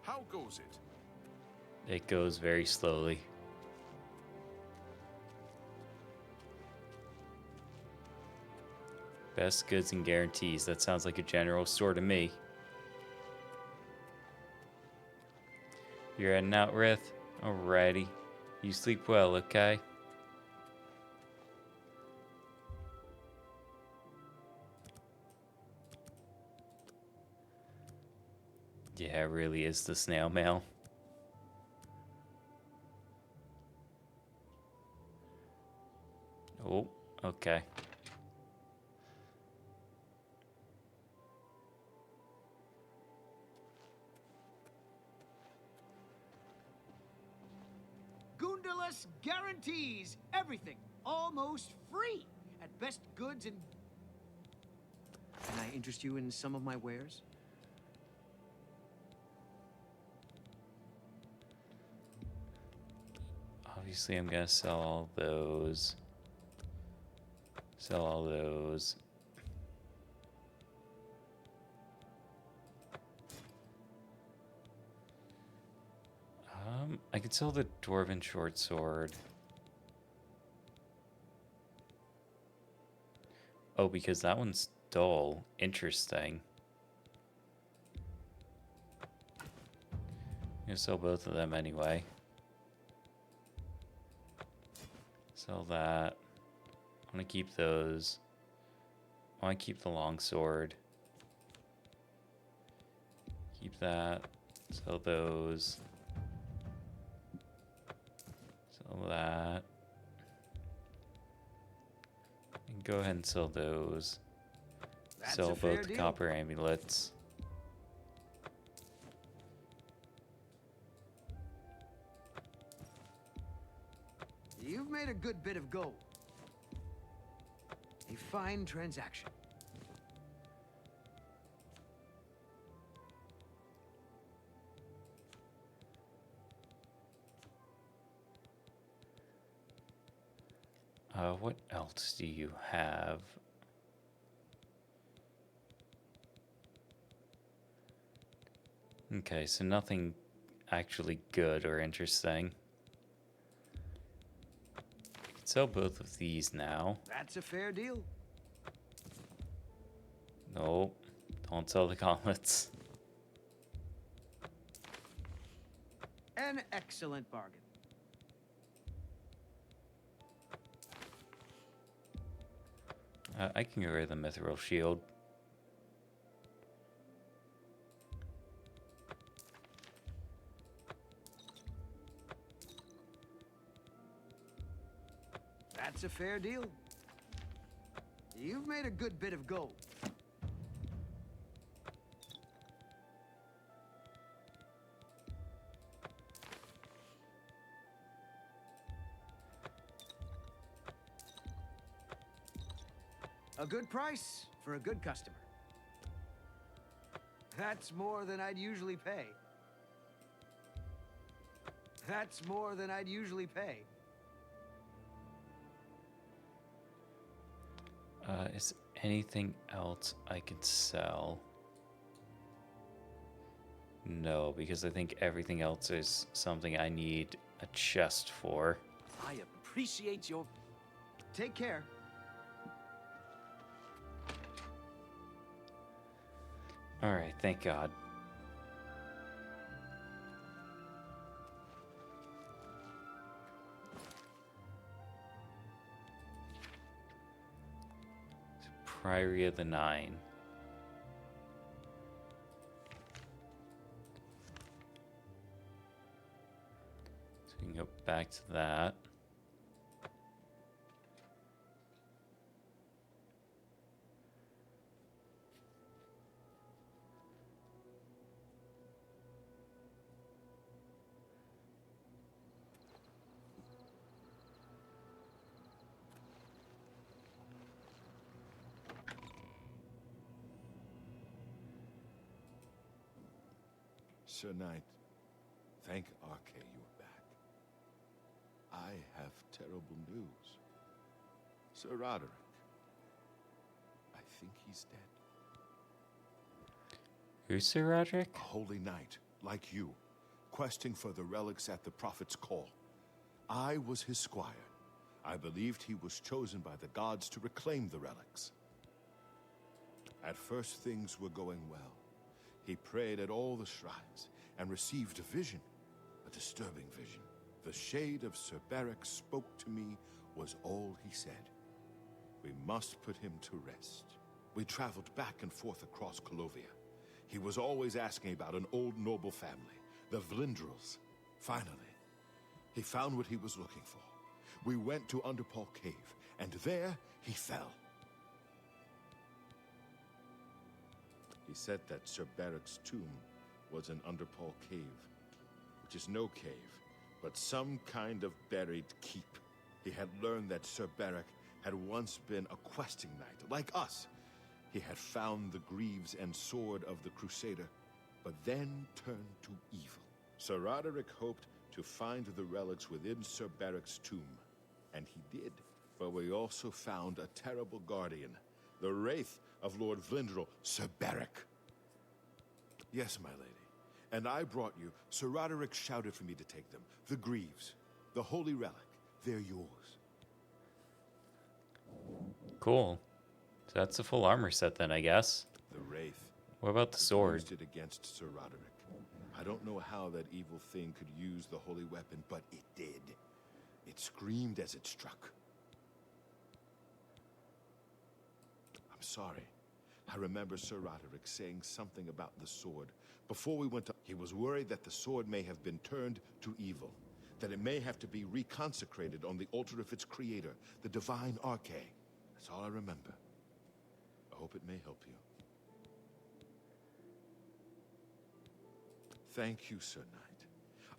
How goes it? It goes very slowly. Best goods and guarantees. That sounds like a general store to me. You're heading out, Rith? Alrighty. You sleep well, okay? Yeah, it really is the snail mail. Oh, okay. Goondalus guarantees everything, almost free, at best goods and... Can I interest you in some of my wares? Obviously, I'm gonna sell all those. Sell all those. I could sell the Dwarven short sword. Oh, because that one's dull. Interesting. I'm gonna sell both of them anyway. Sell that. I want to keep those. I want to keep the longsword. Keep that. Sell those. Sell that. And go ahead and sell those. That's Sell a fair both the deal. copper amulets. You've made a good bit of gold. A fine transaction. What else do you have? Okay, so nothing actually good or interesting. Sell both of these now. That's a fair deal. Nope. Don't sell the gauntlets. An excellent bargain. I can get rid of the mithril shield. That's a fair deal. You've made a good bit of gold. A good price for a good customer. That's more than I'd usually pay. That's more than I'd usually pay. Is anything else I can sell? No, because I think everything else is something I need a chest for. I appreciate your... Take care. Alright, thank God. Priory of the Nine. So we can go back to that. Sir Knight, thank Arke you're back. I have terrible news. Sir Roderick, I think he's dead. Who's Sir Roderick? A holy knight, like you, questing for the relics at the Prophet's call. I was his squire. I believed he was chosen by the gods to reclaim the relics. At first things were going well. He prayed at all the shrines and received a vision, a disturbing vision. The shade of Sir Beric spoke to me was all he said. We must put him to rest. We traveled back and forth across Colovia. He was always asking about an old noble family, the Vlindrels. Finally, he found what he was looking for. We went to Underpaw Cave, and there he fell. He said that Sir Beric's tomb was in Underpaw Cave, which is no cave, but some kind of buried keep. He had learned that Sir Beric had once been a questing knight, like us. He had found the greaves and sword of the Crusader, but then turned to evil. Sir Roderick hoped to find the relics within Sir Barrick's tomb. And he did. But we also found a terrible guardian, the wraith of Lord Vlindrel, Sir Barrick. Yes, my lady. And I brought you. Sir Roderick shouted for me to take them. The Greaves, the holy relic, they're yours. Cool. So that's a full armor set then, I guess. The wraith. What about the sword? Used it against Sir Roderick. I don't know how that evil thing could use the holy weapon, but it did. It screamed as it struck. I'm sorry. I remember Sir Roderick saying something about the sword. Before we went to... He was worried that the sword may have been turned to evil. That it may have to be reconsecrated on the altar of its creator, the divine Arche. That's all I remember. I hope it may help you. Thank you, Sir Knight.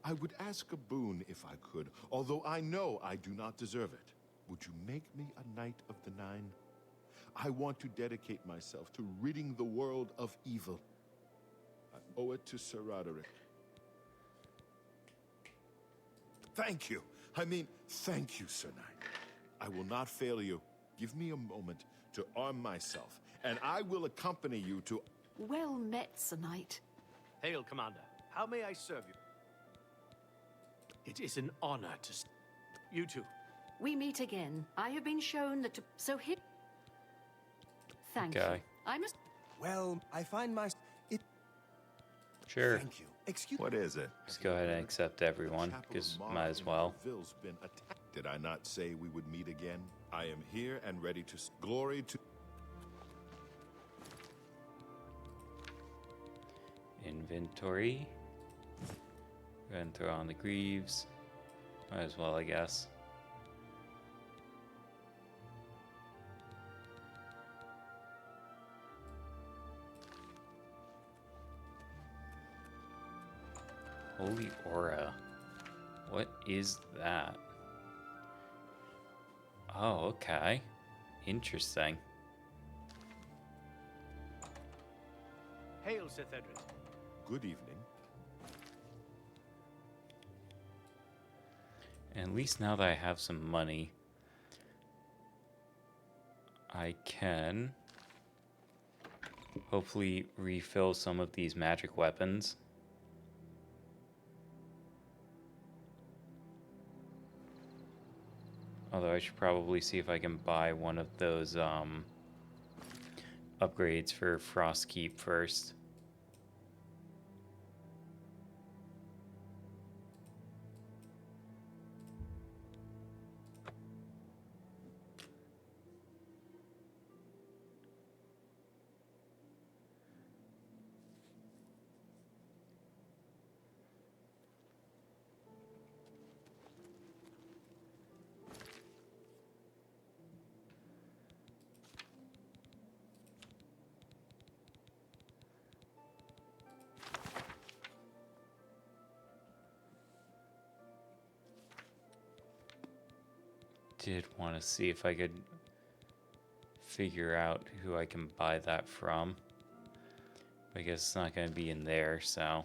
I would ask a boon if I could, although I know I do not deserve it. Would you make me a Knight of the Nine? I want to dedicate myself to ridding the world of evil. I owe it to Sir Roderick. Thank you. I mean, thank you, Sir Knight. I will not fail you. Give me a moment to arm myself, and I will accompany you to... Well met, Sir Knight. Hail, Commander. How may I serve you? It is an honor to... You too. We meet again. I have been shown that to... So here... Thank you. I must... Well, I find my... It... Sure. Thank you. Excuse... What is it? Just go ahead and accept everyone, because might as well. Ville's been attacked. Did I not say we would meet again? I am here and ready to... Glory to... Inventory. Go ahead and throw on the Greaves. Might as well, I guess. Holy Aura. What is that? Oh, okay. Interesting. Hail, Sith Edric. Good evening. And at least now that I have some money, I can hopefully refill some of these magic weapons. Although I should probably see if I can buy one of those upgrades for Frostkeep first. Did want to see if I could figure out who I can buy that from. I guess it's not going to be in there, so.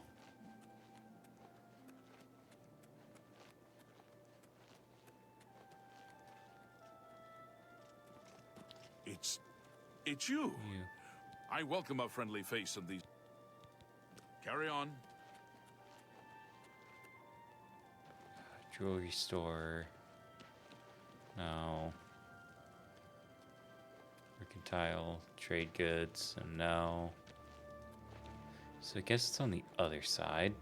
It's you. I welcome a friendly face in these. Carry on. Jewelry store. No. Mercantile, trade goods, and no. So I guess it's on the other side.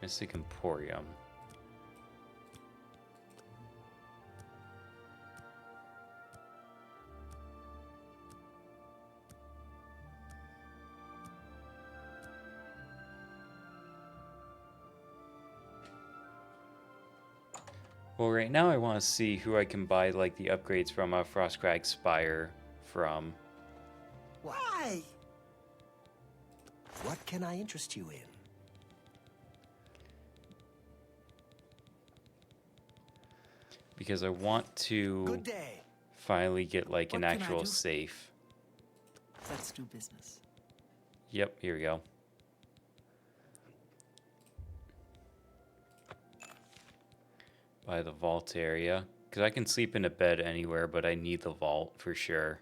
Mystic Emporium. Well, right now I want to see who I can buy, like, the upgrades from Frostcrag Spire from. Why? What can I interest you in? Because I want to Good day. finally get like an What can I actual do? safe. Let's do business. Yep, here we go. By the vault area. Because I can sleep in a bed anywhere, but I need the vault for sure.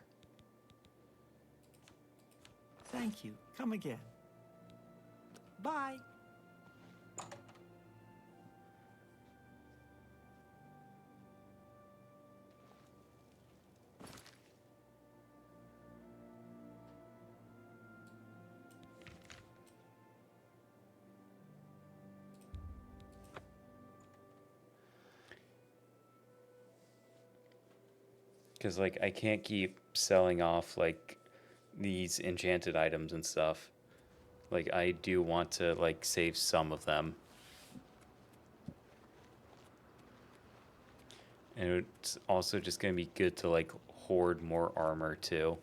Thank you. Come again. Bye. Because, like, I can't keep selling off, like, these enchanted items and stuff. Like, I do want to, like, save some of them. And it's also just going to be good to, like, hoard more armor, too.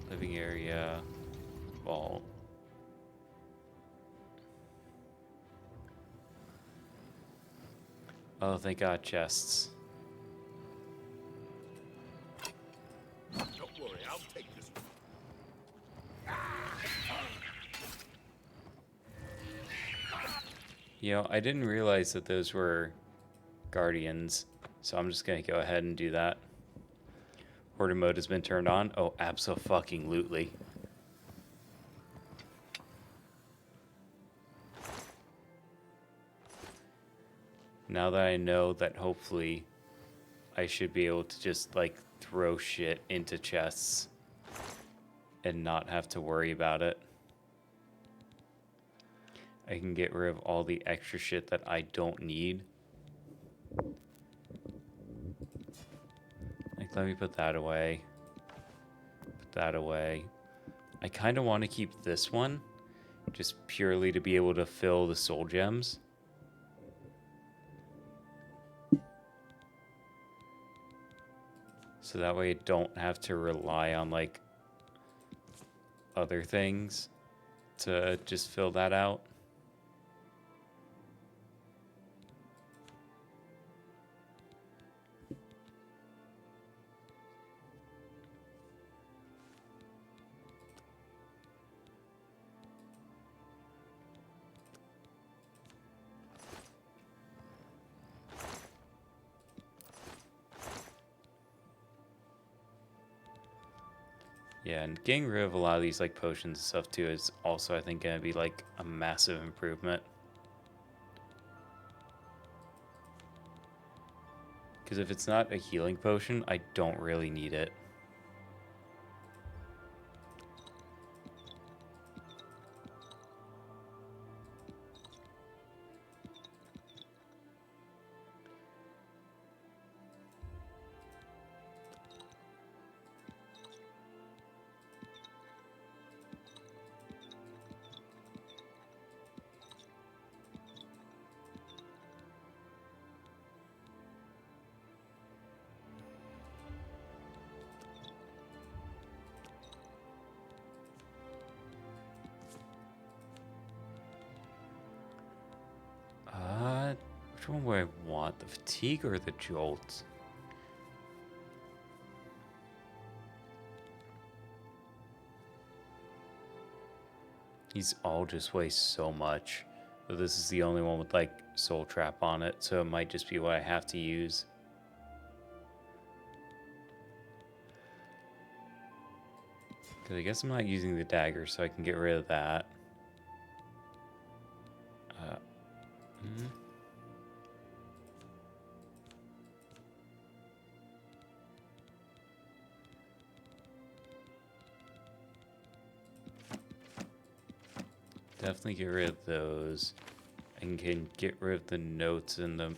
Living area, vault. Oh, thank God, chests. Don't worry, I'll take this one. You know, I didn't realize that those were guardians, so I'm just going to go ahead and do that. Hoarder mode has been turned on. Oh, abso-fucking-lutely. Now that I know that hopefully I should be able to just like throw shit into chests and not have to worry about it. I can get rid of all the extra shit that I don't need. Like, let me put that away. Put that away. I kind of want to keep this one just purely to be able to fill the soul gems. So that way I don't have to rely on like other things to just fill that out. Yeah, and getting rid of a lot of these like potions and stuff too is also, I think, going to be like a massive improvement. Because if it's not a healing potion, I don't really need it. Which one would I want? The fatigue or the jolt? These all just weigh so much. But this is the only one with like soul trap on it, so it might just be what I have to use. Because I guess I'm not using the dagger, so I can get rid of that. Definitely get rid of those. And can get rid of the notes in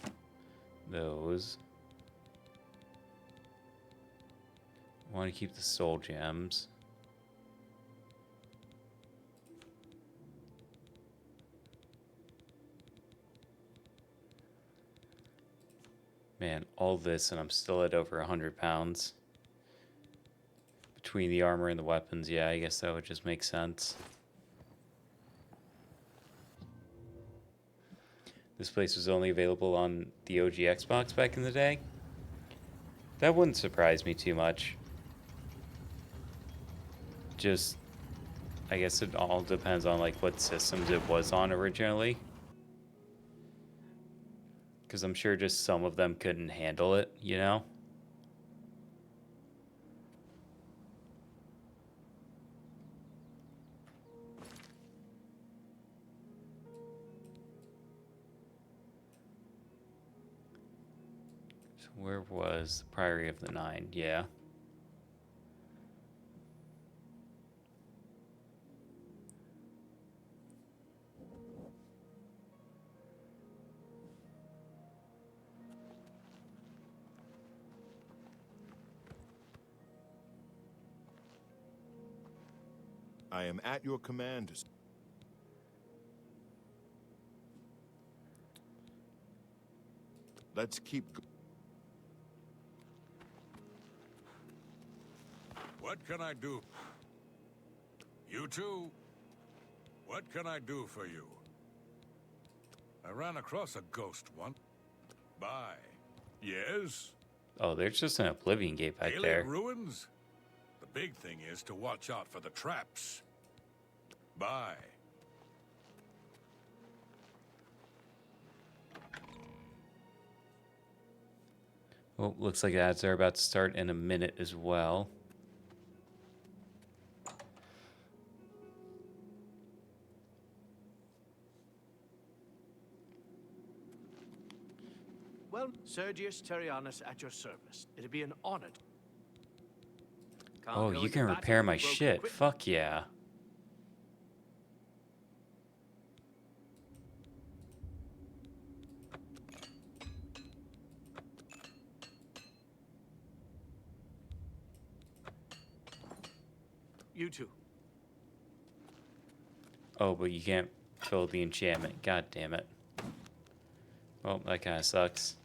those. Want to keep the soul gems. Man, all this and I'm still at over 100 pounds. Between the armor and the weapons, yeah, I guess that would just make sense. This place was only available on the OG Xbox back in the day. That wouldn't surprise me too much. Just, I guess it all depends on like what systems it was on originally. Because I'm sure just some of them couldn't handle it, you know? So where was the Priory of the Nine? Yeah. I am at your command. Let's keep. What can I do? You too? What can I do for you? I ran across a ghost once. Bye. Yes? Oh, there's just an Oblivion gate back Alien there. ruins? The big thing is to watch out for the traps. Bye. Well, looks like ads are about to start in a minute as well. Well, Sergius Terrianus at your service. It'd be an honor. Oh, you can repair my shit. Fuck yeah. You too. Oh, but you can't fill the enchantment. God damn it. Well, that kind of sucks.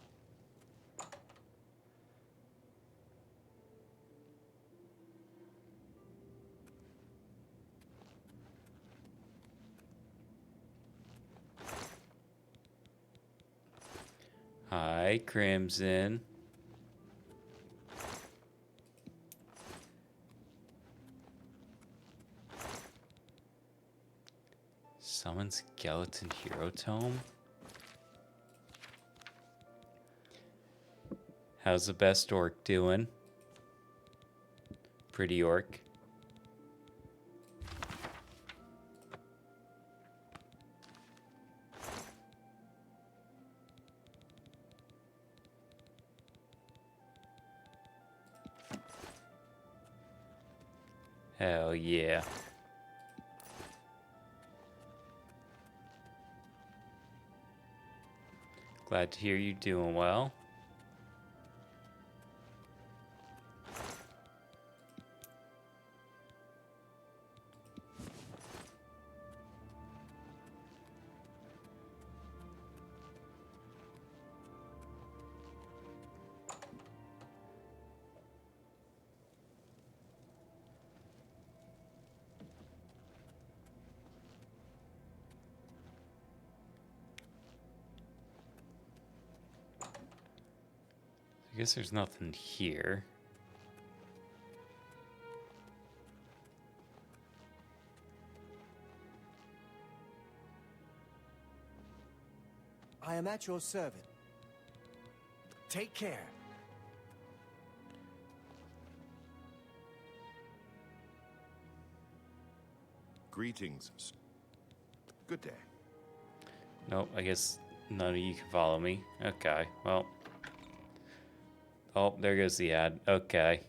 Hi, Crimson. Summon Skeleton Hero Tome? How's the best orc doing? Pretty orc. Hell yeah. Glad to hear you doing well. I guess there's nothing here. I am at your service. Take care. Greetings. Good day. Nope, I guess none of you can follow me. Okay, well. Oh, there goes the ad. Okay.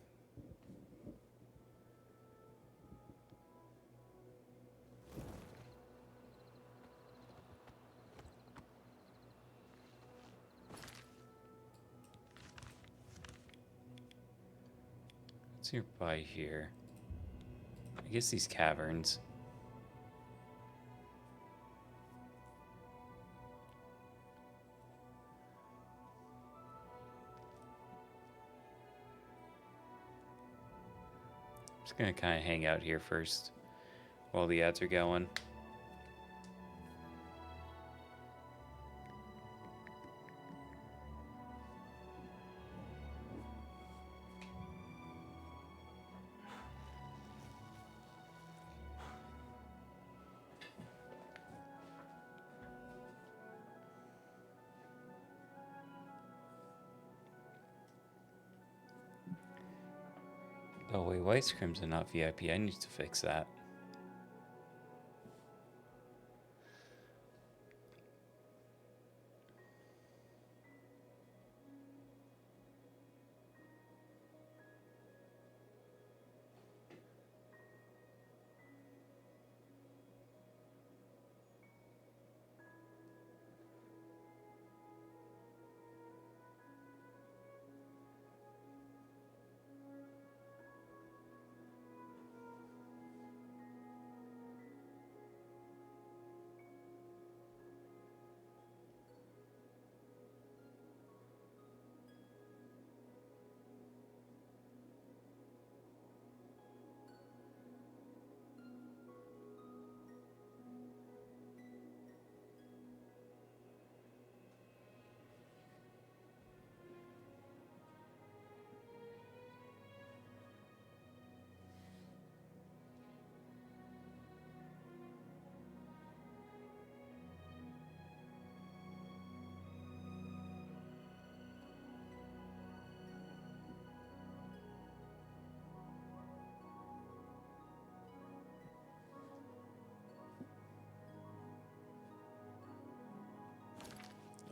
What's nearby here? I guess these caverns. Just gonna kind of hang out here first while the ads are going. Oh wait, White Crimson not VIP. I need to fix that.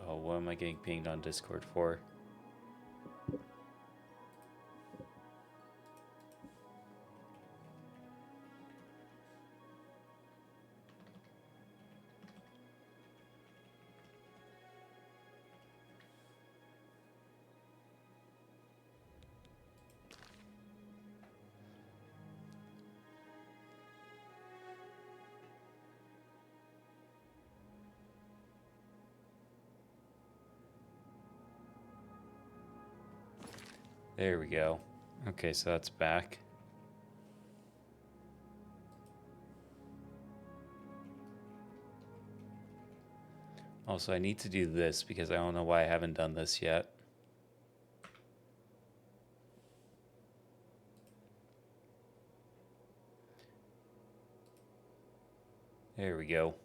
Oh, what am I getting pinged on Discord for? There we go. Okay, so that's back. Also, I need to do this because I don't know why I haven't done this yet. There we go.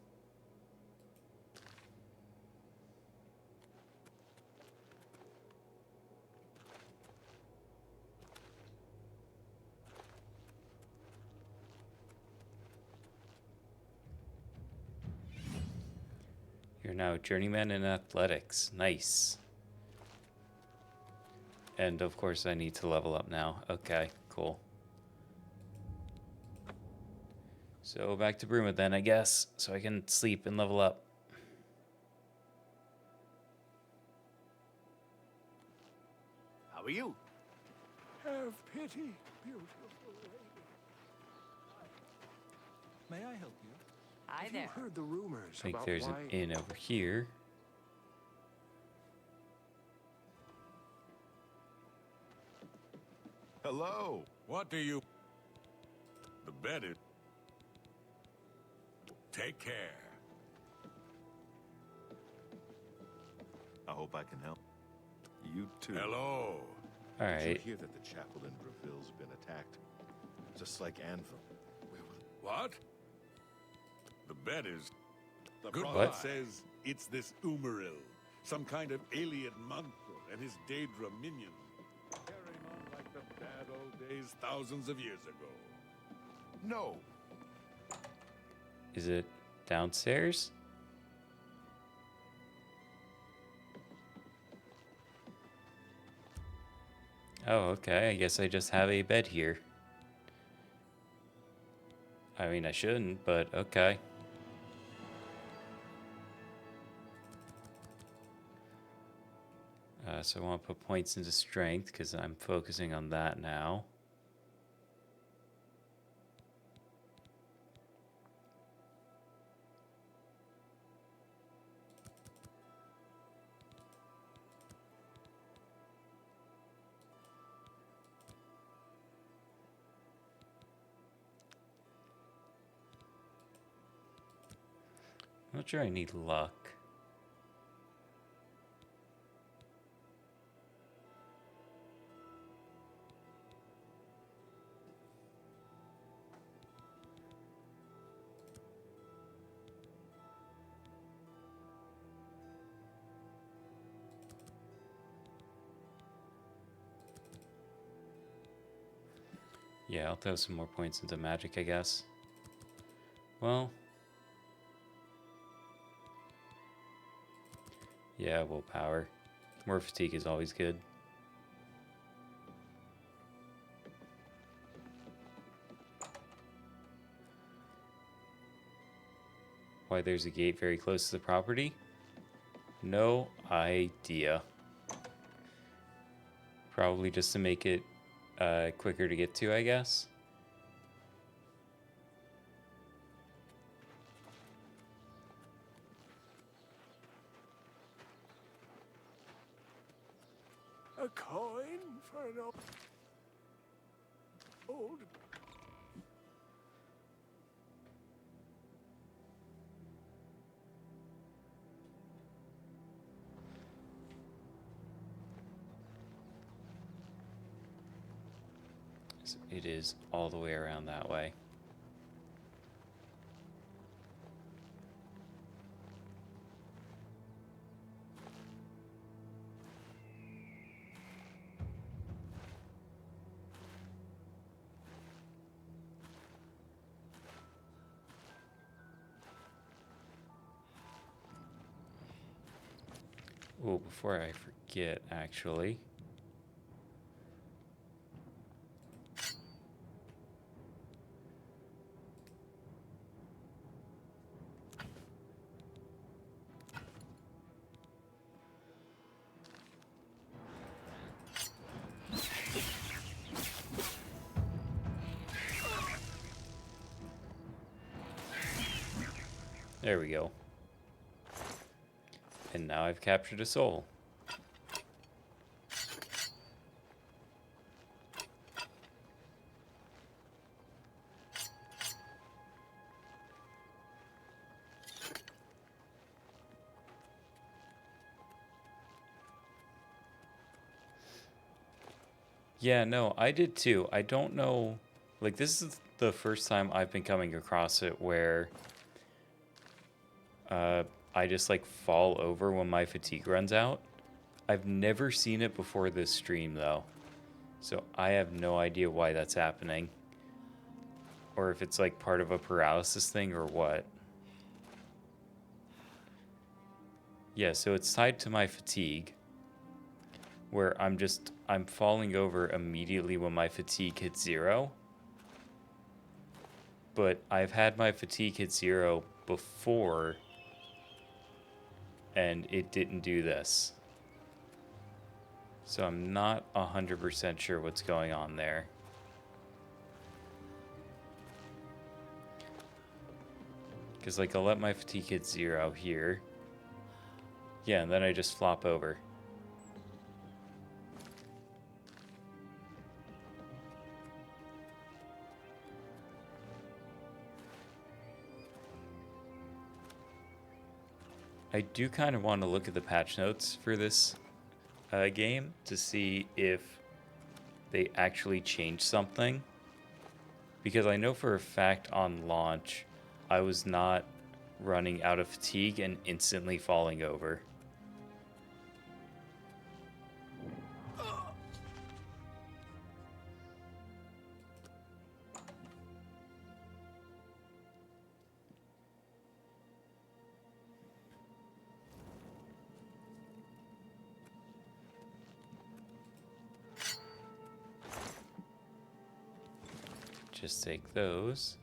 You're now a journeyman in athletics. Nice. And of course I need to level up now. Okay, cool. So back to Bruma then, I guess, so I can sleep and level up. How are you? Have pity, beautiful lady. May I help you? Hi Have there. you heard the rumors I think about there's an why... inn over here. Hello. What do you... The bed is... Take care. I hope I can help. You too. Hello. All Did you right. hear that the chapel in Breville's been attacked? Just like Anvil. What? The bed is... The Goodbye. prophet says it's this Umaril, some kind of alien monster and his Daedra minion. Carrying on like the bad old days thousands of years ago. No. Is it downstairs? Oh, okay. I guess I just have a bed here. I mean, I shouldn't, but okay. So I want to put points into strength because I'm focusing on that now. Not sure I need luck. Yeah, I'll throw some more points into magic, I guess. Well, yeah, willpower. More fatigue is always good. Why there's a gate very close to the property? No idea. Probably just to make it quicker to get to, I guess. A coin for an old. So it is all the way around that way. Oh, before I forget, actually. There we go. And now I've captured a soul. Yeah, no, I did too. I don't know, like this is the first time I've been coming across it where I just like fall over when my fatigue runs out. I've never seen it before this stream though. So I have no idea why that's happening. Or if it's like part of a paralysis thing or what. Yeah, so it's tied to my fatigue. Where I'm falling over immediately when my fatigue hits 0. But I've had my fatigue hit 0 before, and it didn't do this. So I'm not 100% sure what's going on there. Because like I'll let my fatigue hit 0 here. Yeah, and then I just flop over. I do kind of want to look at the patch notes for this game to see if they actually changed something. Because I know for a fact on launch, I was not running out of fatigue and instantly falling over. Just take those.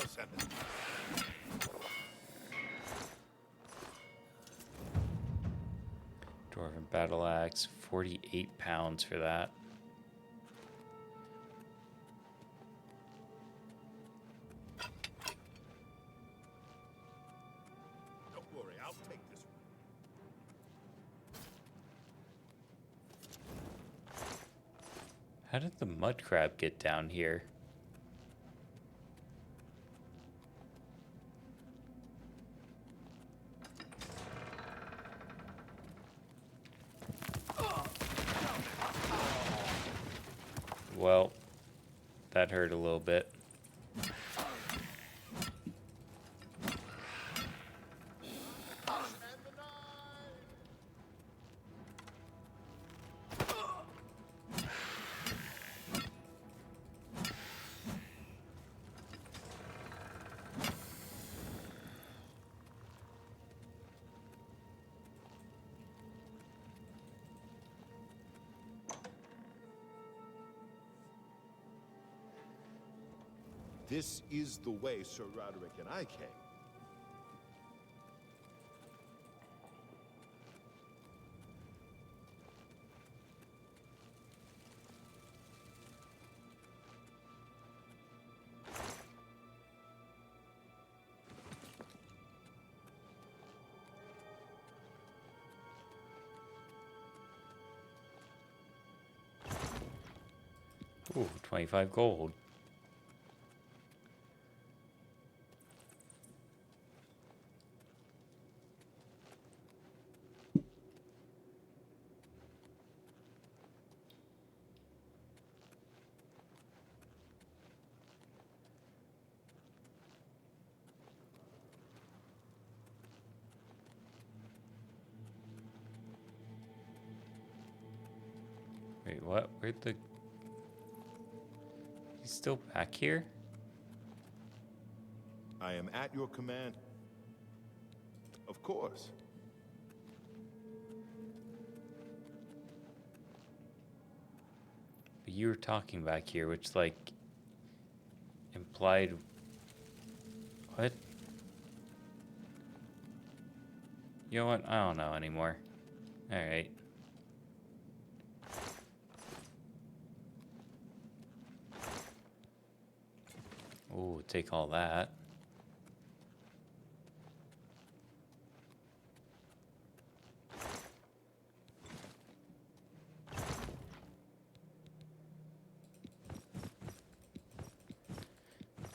send it. Dwarven battle axe, 48 pounds for that. Don't worry, I'll take this one. How did the mud crab get down here? Well, that hurt a little bit. This is the way Sir Roderick and I came. Ooh, 25 gold. Wait, what? Where'd the... He's still back here? I am at your command. Of course. But you were talking back here, which, like, implied... What? You know what? I don't know anymore. Alright. Ooh, take all that.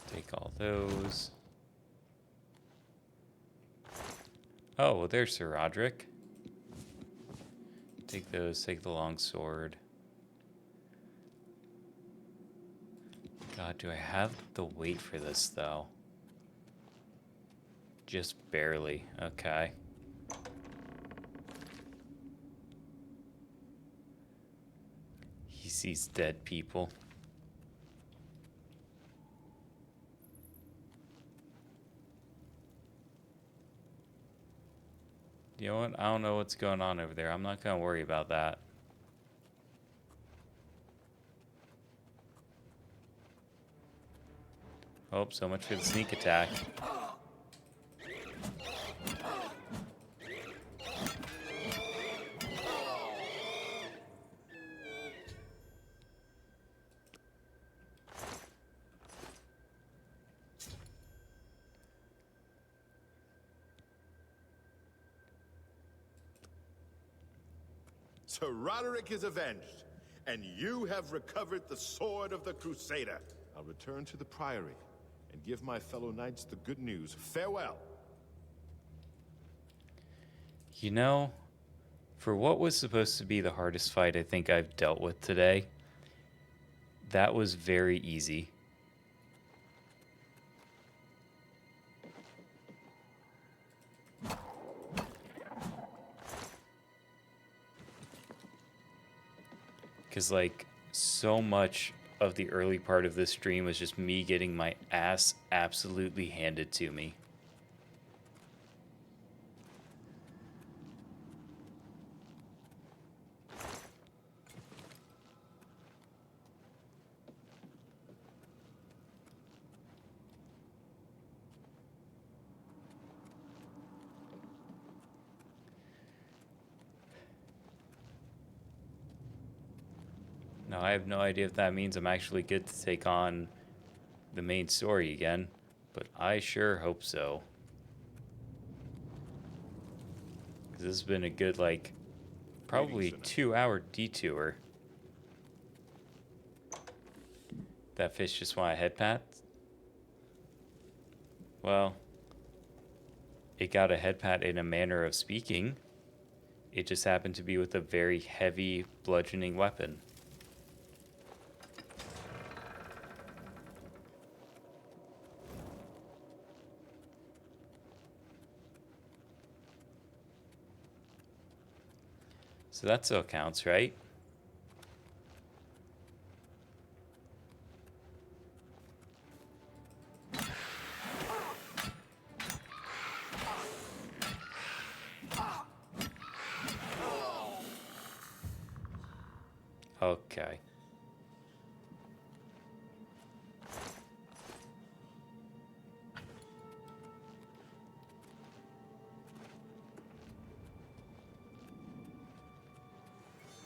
Take all those. Oh, well, there's Sir Roderick. Take those, take the long sword. God, do I have the weight for this, though? Just barely. Okay. He sees dead people. You know what? I don't know what's going on over there. I'm not gonna worry about that. Oh, so much for the sneak attack. Sir Roderick is avenged, and you have recovered the sword of the Crusader. I'll return to the Priory and give my fellow knights the good news. Farewell. You know, for what was supposed to be the hardest fight I think I've dealt with today, that was very easy. Because, like, so much of the early part of this stream was just me getting my ass absolutely handed to me. Now, I have no idea if that means I'm actually good to take on the main story again, but I sure hope so. Because this has been a good, like, probably 2-hour detour. That fish just want a head pat? Well, it got a head pat in a manner of speaking. It just happened to be with a very heavy bludgeoning weapon. So that still counts, right? Okay.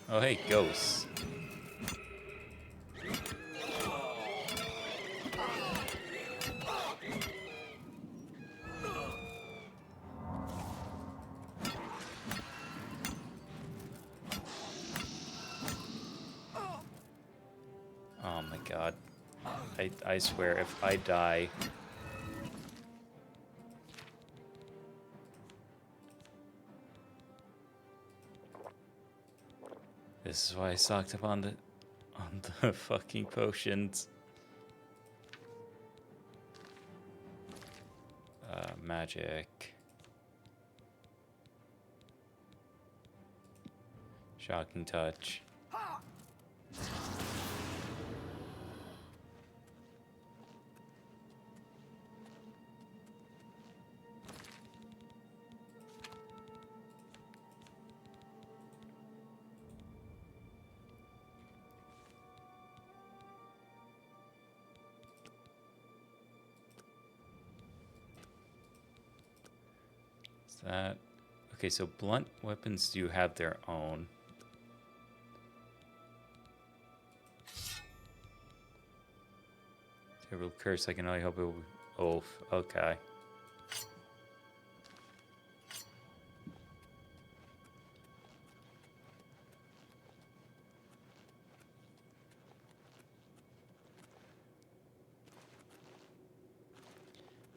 Oh, hey, ghosts. Oh my god. I swear, if I die... This is why I stocked up on the fucking potions. Magic. Shocking touch. That okay, so blunt weapons do have their own. Terrible curse, I can only hope it will... Oh, okay.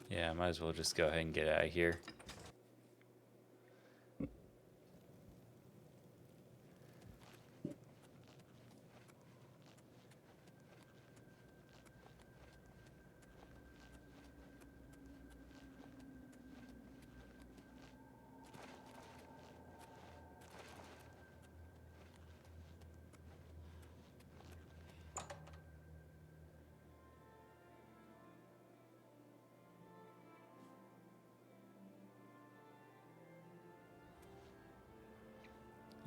Yeah, might as well just go ahead and get out of here.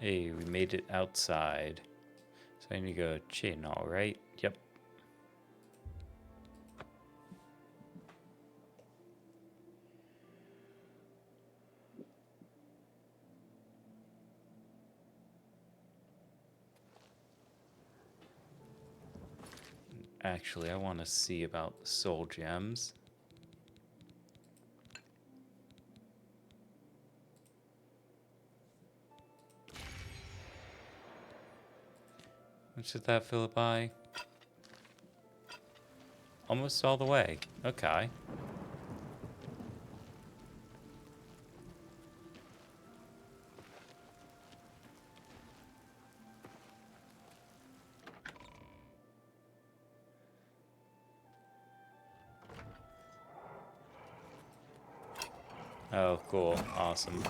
Hey, we made it outside. So I need to go chin, all right? Yep. Actually, I want to see about the soul gems. Which did that fill it by? Almost all the way. Okay. Oh, cool. Awesome.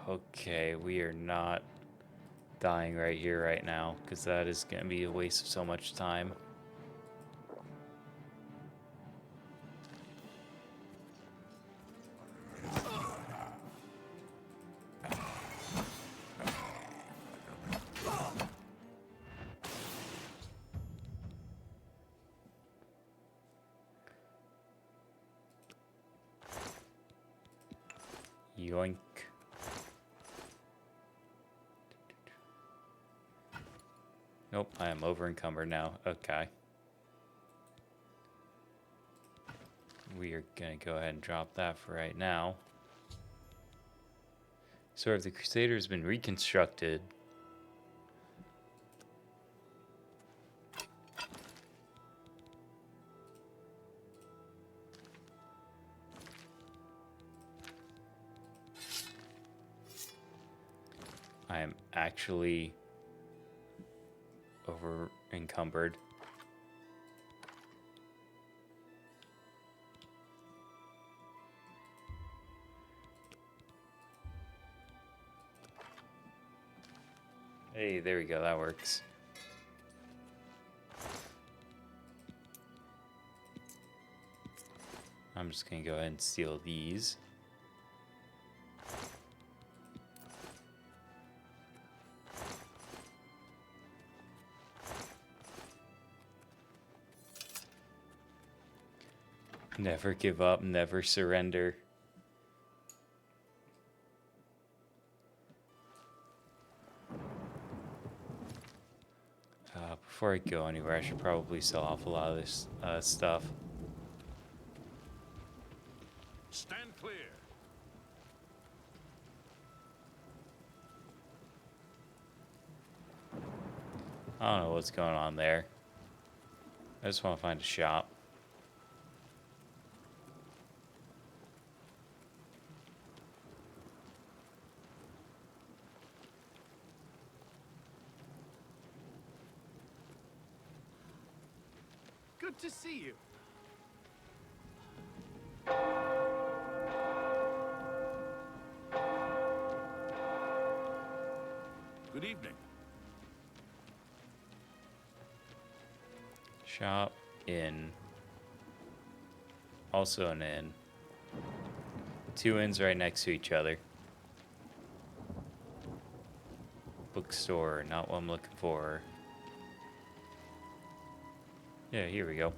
Okay, we are not dying right here, right now, because that is going to be a waste of so much time. Yoink. Nope, I am over encumbered now. Okay. We are gonna go ahead and drop that for right now. So if the Crusader has been reconstructed, I am actually over encumbered. Hey, there we go, that works. I'm just gonna go ahead and steal these. Never give up, never surrender. Before I go anywhere, I should probably sell off a lot of this stuff. Stand clear. I don't know what's going on there. I just want to find a shop. Good to see you. Good evening. Shop, inn. Also an inn. Two inns right next to each other. Bookstore, not what I'm looking for. Yeah, here we go.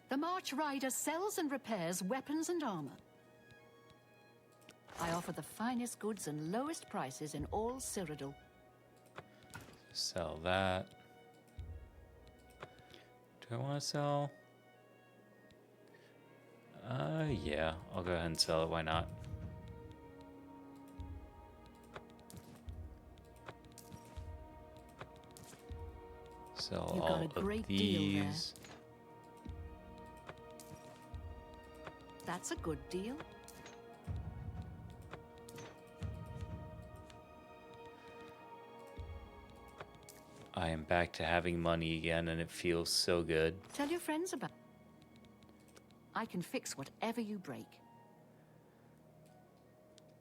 The March Rider sells and repairs weapons and armor. I offer the finest goods and lowest prices in all Cyrodiil. Sell that. Do I want to sell? Yeah, I'll go ahead and sell it. Why not? Sell You all got a of great deal there. these. That's a good deal. I am back to having money again, and it feels so good. Tell your friends about it. I can fix whatever you break.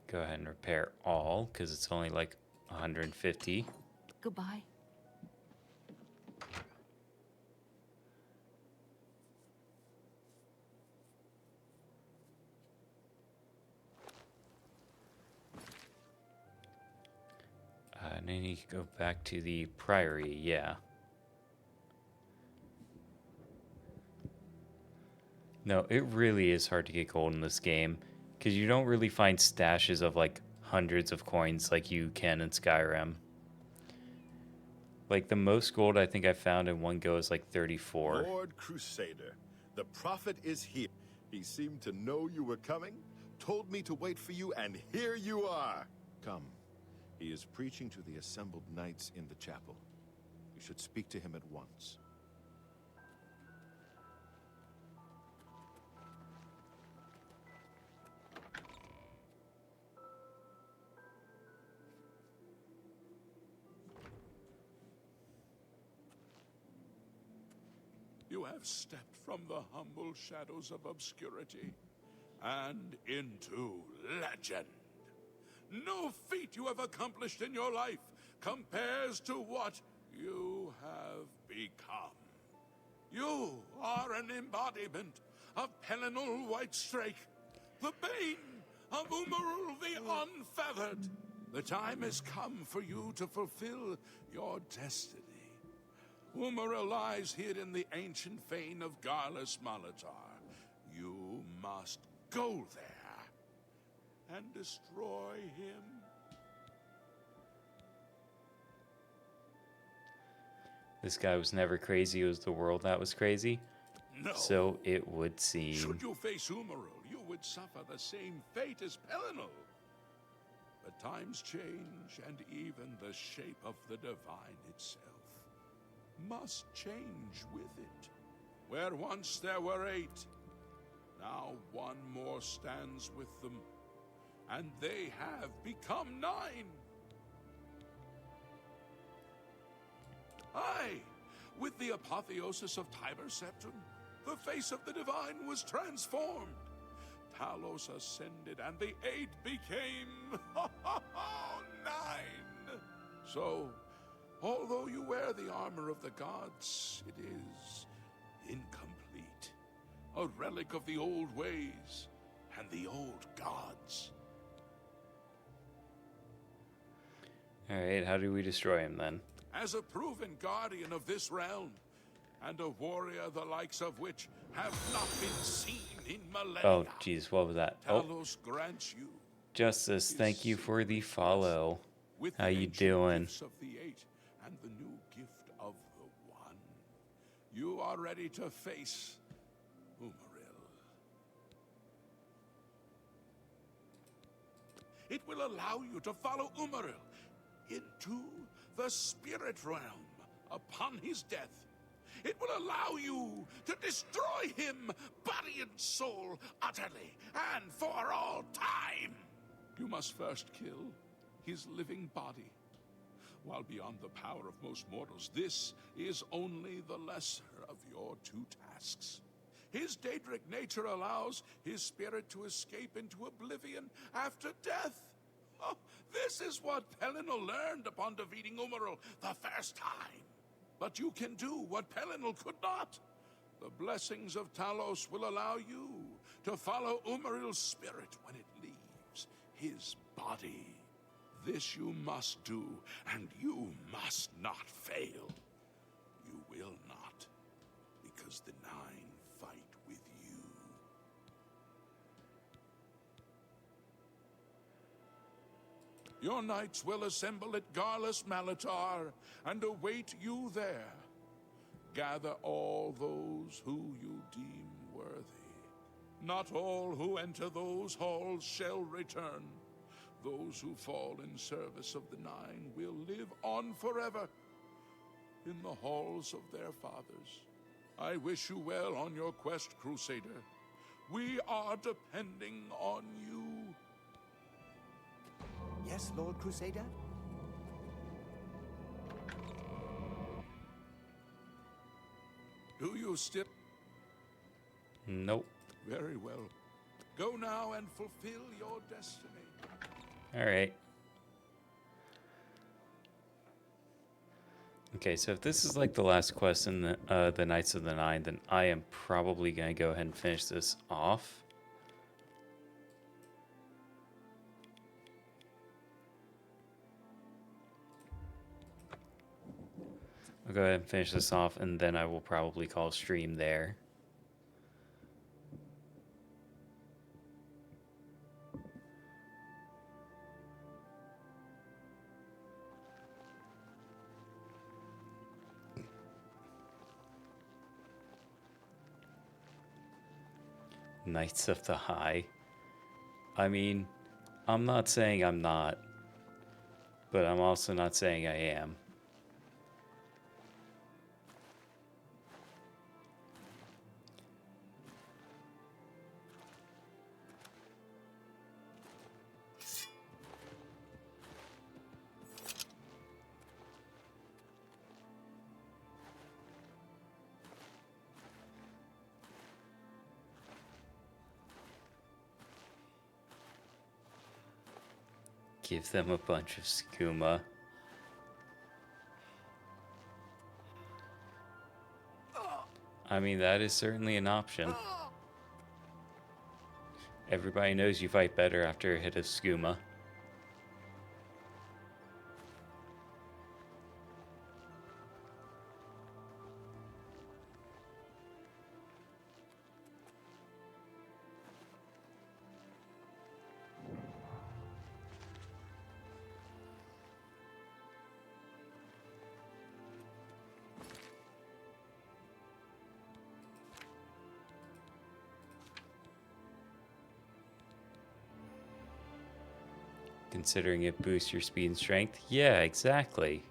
Go ahead and repair all, because it's only like 150. Goodbye. And then you can go back to the Priory, yeah. No, it really is hard to get gold in this game, because you don't really find stashes of like hundreds of coins like you can in Skyrim. Like the most gold I think I found in one go is like 34. Lord Crusader, the prophet is here. He seemed to know you were coming, told me to wait for you, and here you are. Come. He is preaching to the assembled knights in the chapel. You should speak to him at once. You have stepped from the humble shadows of obscurity and into legend. No feat you have accomplished in your life compares to what you have become. You are an embodiment of Pelinal Whitestrake, the bane of Umarul the Unfeathered. The time has come for you to fulfill your destiny. Umaril lies hid in the ancient fane of Garlus Malatar. You must go there and destroy him. This guy was never crazy, it was the world that was crazy. No. So it would seem. Should you face Umaril, you would suffer the same fate as Pelinal. But times change, and even the shape of the divine itself must change with it. Where once there were 8, now one more stands with them, and they have become 9. Aye, with the apotheosis of Tiber Septum, the face of the divine was transformed. Talos ascended, and the 8 became 9. So, although you wear the armor of the gods, it is incomplete. A relic of the old ways and the old gods. Alright, how do we destroy him then? As a proven guardian of this realm, and a warrior the likes of which have not been seen in millennia. Oh, jeez, what was that? Talos grants you Justice, thank you for the follow. with How the you ancient doing? gifts of the 8 and the new gift of the 1. You are ready to face Umaril. It will allow you to follow Umaril into the spirit realm upon his death. It will allow you to destroy him, body and soul, utterly and for all time. You must first kill his living body. While beyond the power of most mortals, this is only the lesser of your 2 tasks. His Daedric nature allows his spirit to escape into oblivion after death. Oh, this is what Pelinal learned upon defeating Umaril the first time. But you can do what Pelinal could not. The blessings of Talos will allow you to follow Umaril's spirit when it leaves his body. This you must do, and you must not fail. You will not, because the 9 fight with you. Your knights will assemble at Garlus Malatar and await you there. Gather all those who you deem worthy. Not all who enter those halls shall return. Those who fall in service of the 9 will live on forever in the halls of their fathers. I wish you well on your quest, Crusader. We are depending on you. Yes, Lord Crusader? Do you still? Nope. Very well. Go now and fulfill your destiny. Alright. Okay, so if this is like the last quest in the Knights of the Nine, then I am probably going to go ahead and finish this off. I'll go ahead and finish this off, and then I will probably call stream there. Knights of the High. I mean, I'm not saying I'm not, but I'm also not saying I am. Give them a bunch of skooma. I mean, that is certainly an option. Everybody knows you fight better after a hit of skooma. Considering it boosts your speed and strength? Yeah, exactly.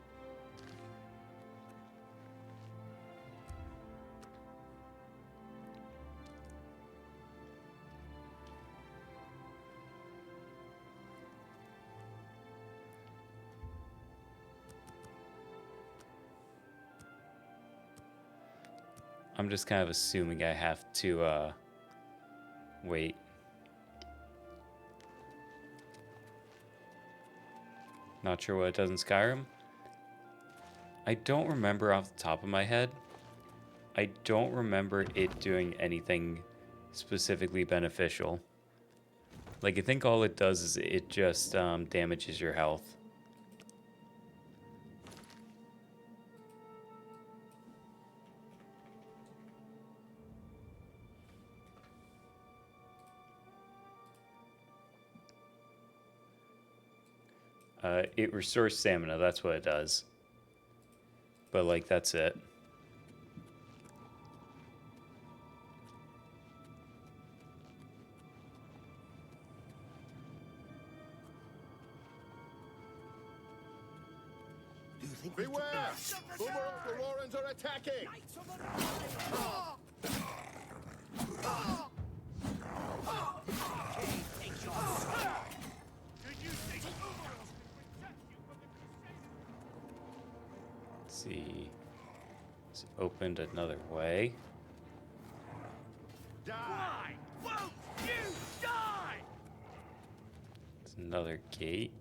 I'm just kind of assuming I have to, wait. Not sure what it does in Skyrim. I don't remember off the top of my head. I don't remember it doing anything specifically beneficial. Like, I think all it does is it just damages your health. It restores stamina, that's what it does. But, like, that's it. Do you think Beware! Boomerang Aurorans are attacking! Let's see. It's opened another way. Why won't you die? It's another gate.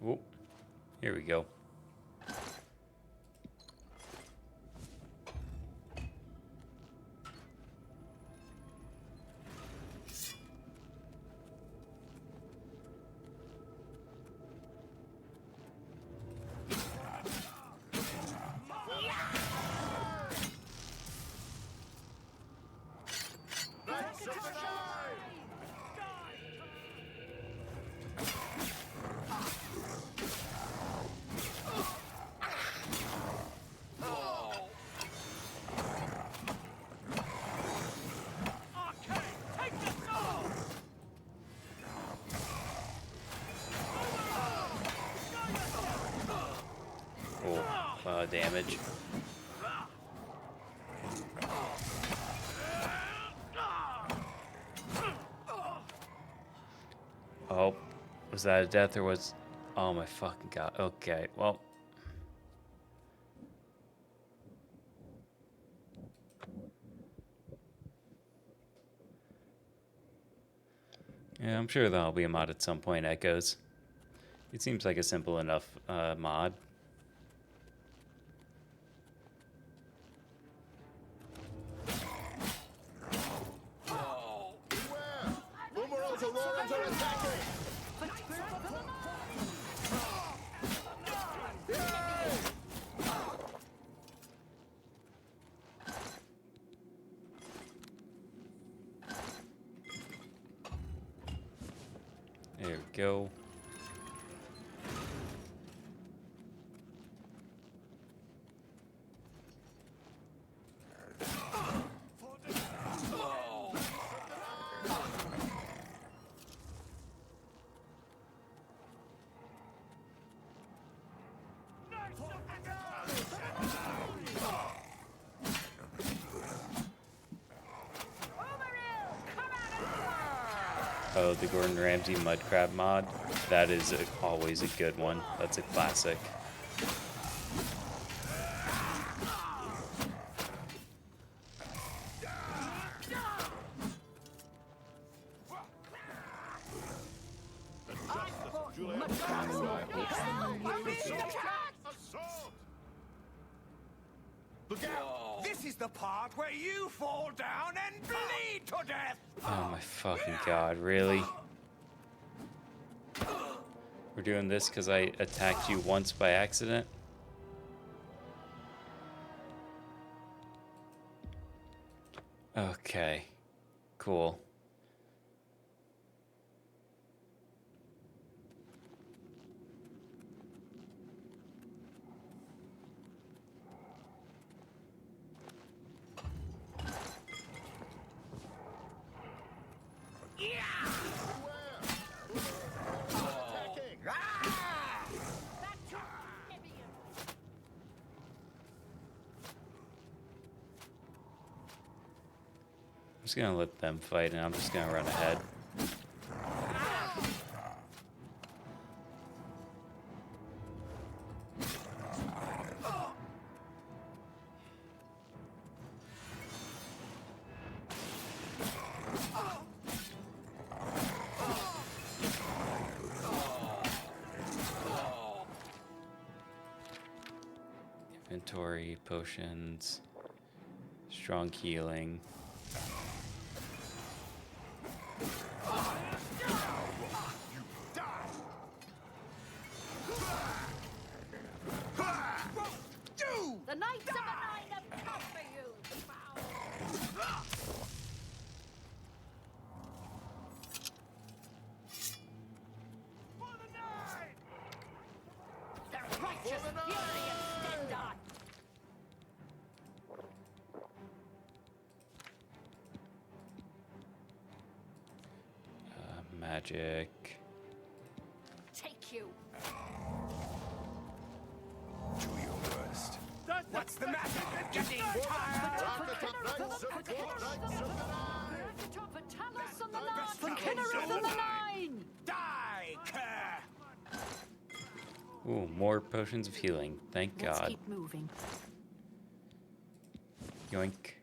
Oh, here we go. Damage. Oh, was that a death or was... Oh my fucking god. Okay, well. Yeah, I'm sure there'll be a mod at some point, Echoes. It seems like a simple enough mod. There we go. Oh, the Gordon Ramsay mud crab mod. That is always a good one. That's a classic. much more fierce than you. Assault! Look out! This is the part where you fall down and bleed to death! Oh my fucking god, really? We're doing this because I attacked you once by accident? Okay, cool. I'm just gonna let them fight and I'm just gonna run ahead. Inventory, potions, strong healing. The Knights of the Nine have come for you! The righteous fury of Stendar! Magic. Take you! Do your worst. What's the matter? Getting tired? For Kinnereth and the Nine! Die, cur! Ooh, more potions of healing. Thank Let's God. keep moving. Yoink.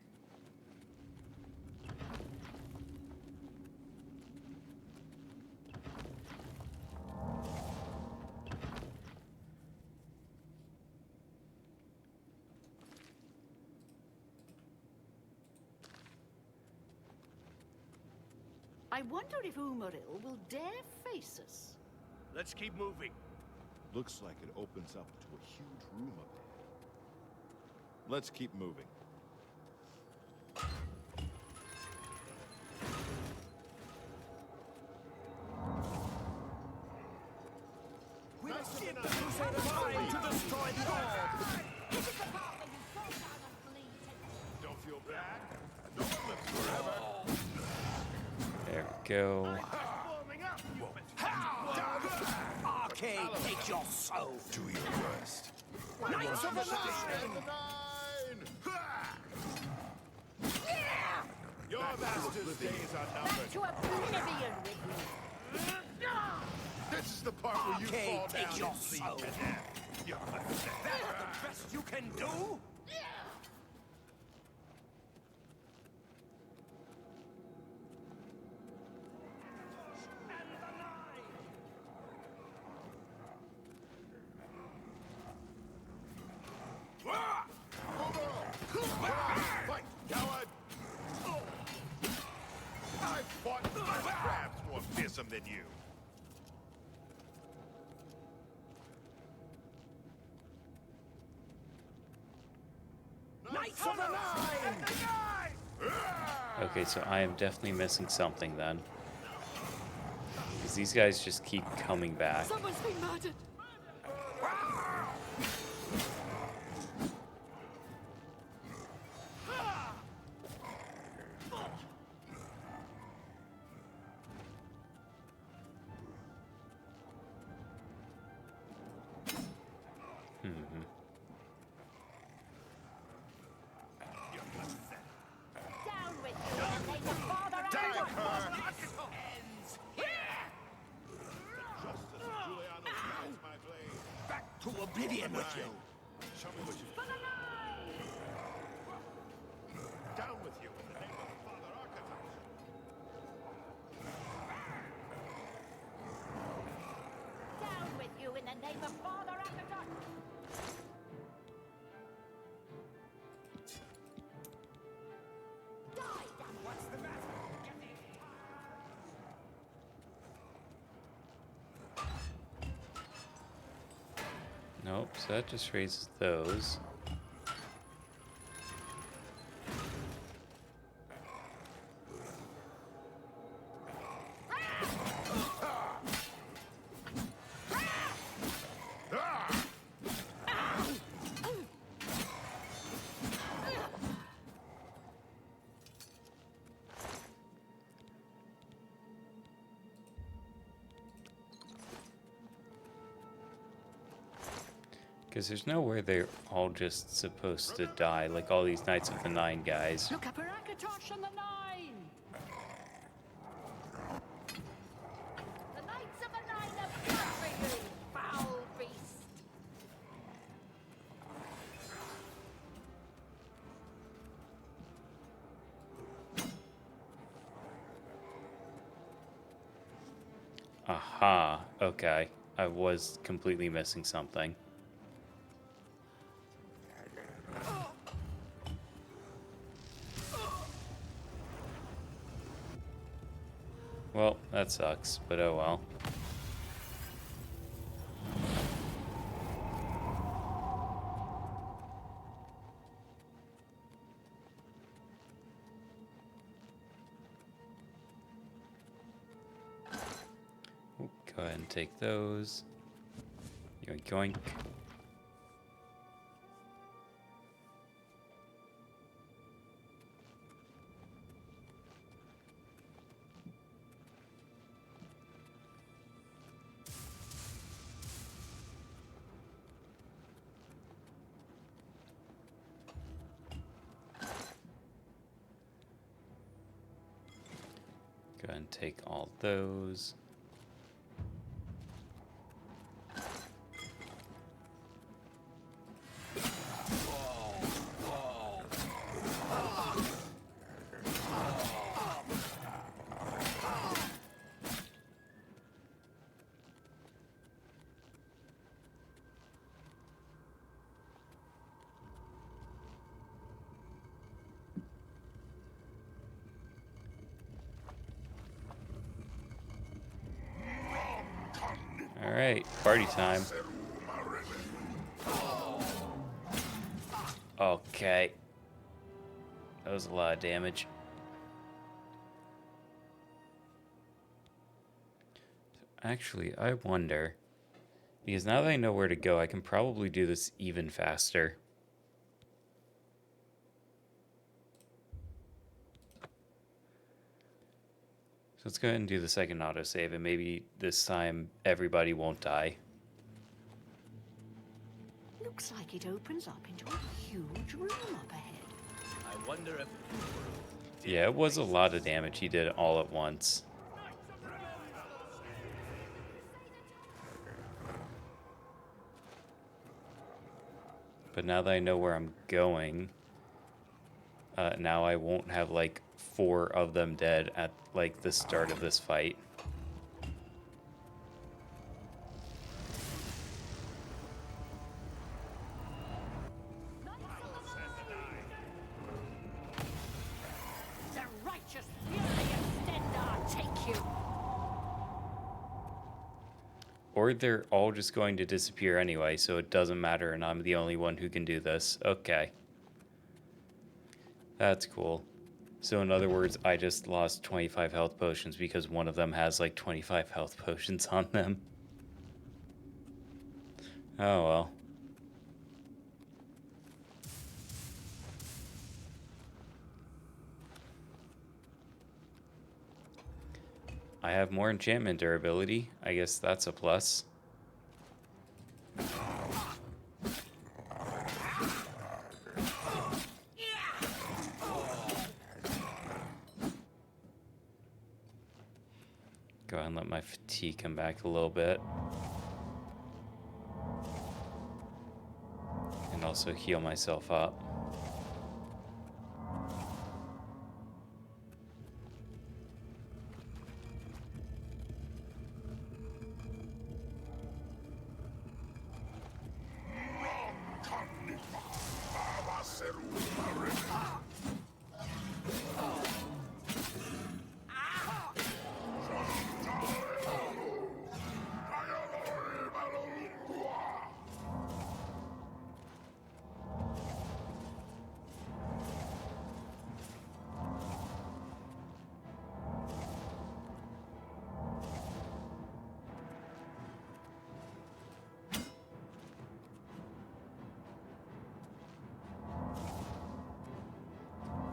I wonder if Umaril will dare face us. Let's keep moving. Looks like it opens up to a huge room up ahead. Let's keep moving. We'll get the Crusader trying to destroy the orb. This is the part where you fall down and bleed to Don't feel bad. No one lives forever. There we go. Warming up, you Arcade, take your soul. Do your worst. Knights of the Nine! Your master's days are numbered. back to oblivion with you! This is the part where you Arcade, fall take down your and sleep soul. in there. You're pathetic. That's the best you can do? Fight, coward! I've fought less crabs more fearsome than you. Knights of the Nine! Okay, so I am definitely missing something then. Because these guys just keep coming back. Someone's been murdered! Down with you in the name of Father Abraham! Ends here! Justice of Giuliano guides my blade. Back to oblivion with you! Show me what you've got. Down with you in the name of Father Architect. Nope, so that just raises those. Because there's nowhere they're all just supposed to die, like all these Knights of the Nine guys. Look up Arakatosh and the Nine! The Knights of the Nine have come for you, foul beast! Aha, okay. I was completely missing something. Well, that sucks, but oh well. Go ahead and take those. Yoink, yoink. Go ahead and take all those. Alright, party time. Okay. That was a lot of damage. Actually, I wonder, because now that I know where to go, I can probably do this even faster. So let's go ahead and do the second autosave, and maybe this time everybody won't die. Looks like it opens up into a huge room up ahead. I wonder if... Yeah, it was a lot of damage he did all at once. But now that I know where I'm going, now I won't have like 4 of them dead at like the start of this fight. The righteous fury of Stendar take you! Or they're all just going to disappear anyway, so it doesn't matter, and I'm the only one who can do this. Okay. That's cool. So in other words, I just lost 25 health potions because one of them has like 25 health potions on them. Oh well. I have more enchantment durability. I guess that's a plus. Go ahead and let my fatigue come back a little bit. And also heal myself up.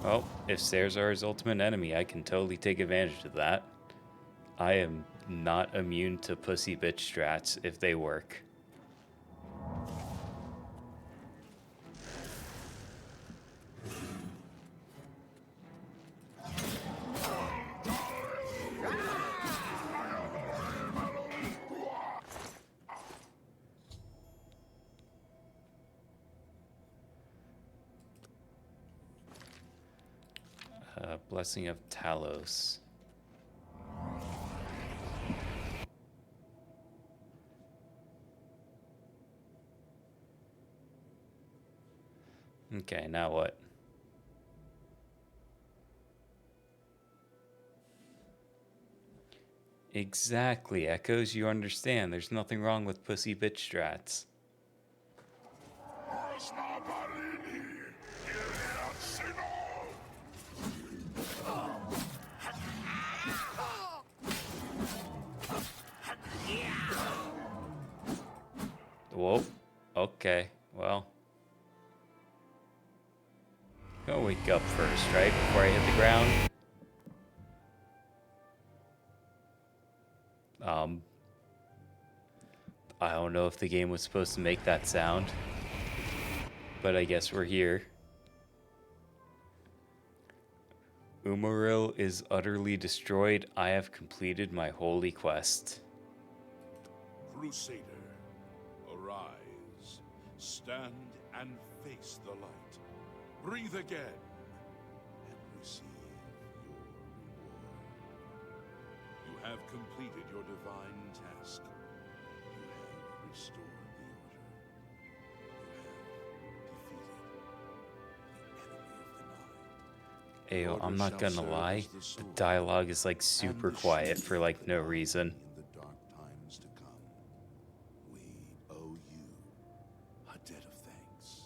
Well, if stairs are his ultimate enemy, I can totally take advantage of that. I am not immune to pussy bitch strats if they work. Blessing of Talos. Okay, now what? Exactly, Echoes, you understand. There's nothing wrong with pussy bitch strats. Whoa. Okay, well. Go wake up first, right? Before I hit the ground. I don't know if the game was supposed to make that sound. But I guess we're here. Umaril is utterly destroyed. I have completed my holy quest. Crusader, arise. Stand and face the light. Breathe again and receive your reward. You have completed your divine task. You have restored the order. Ayo, I'm not gonna lie, the dialogue is like super quiet for like no reason. In the dark times to come, we owe you a debt of thanks.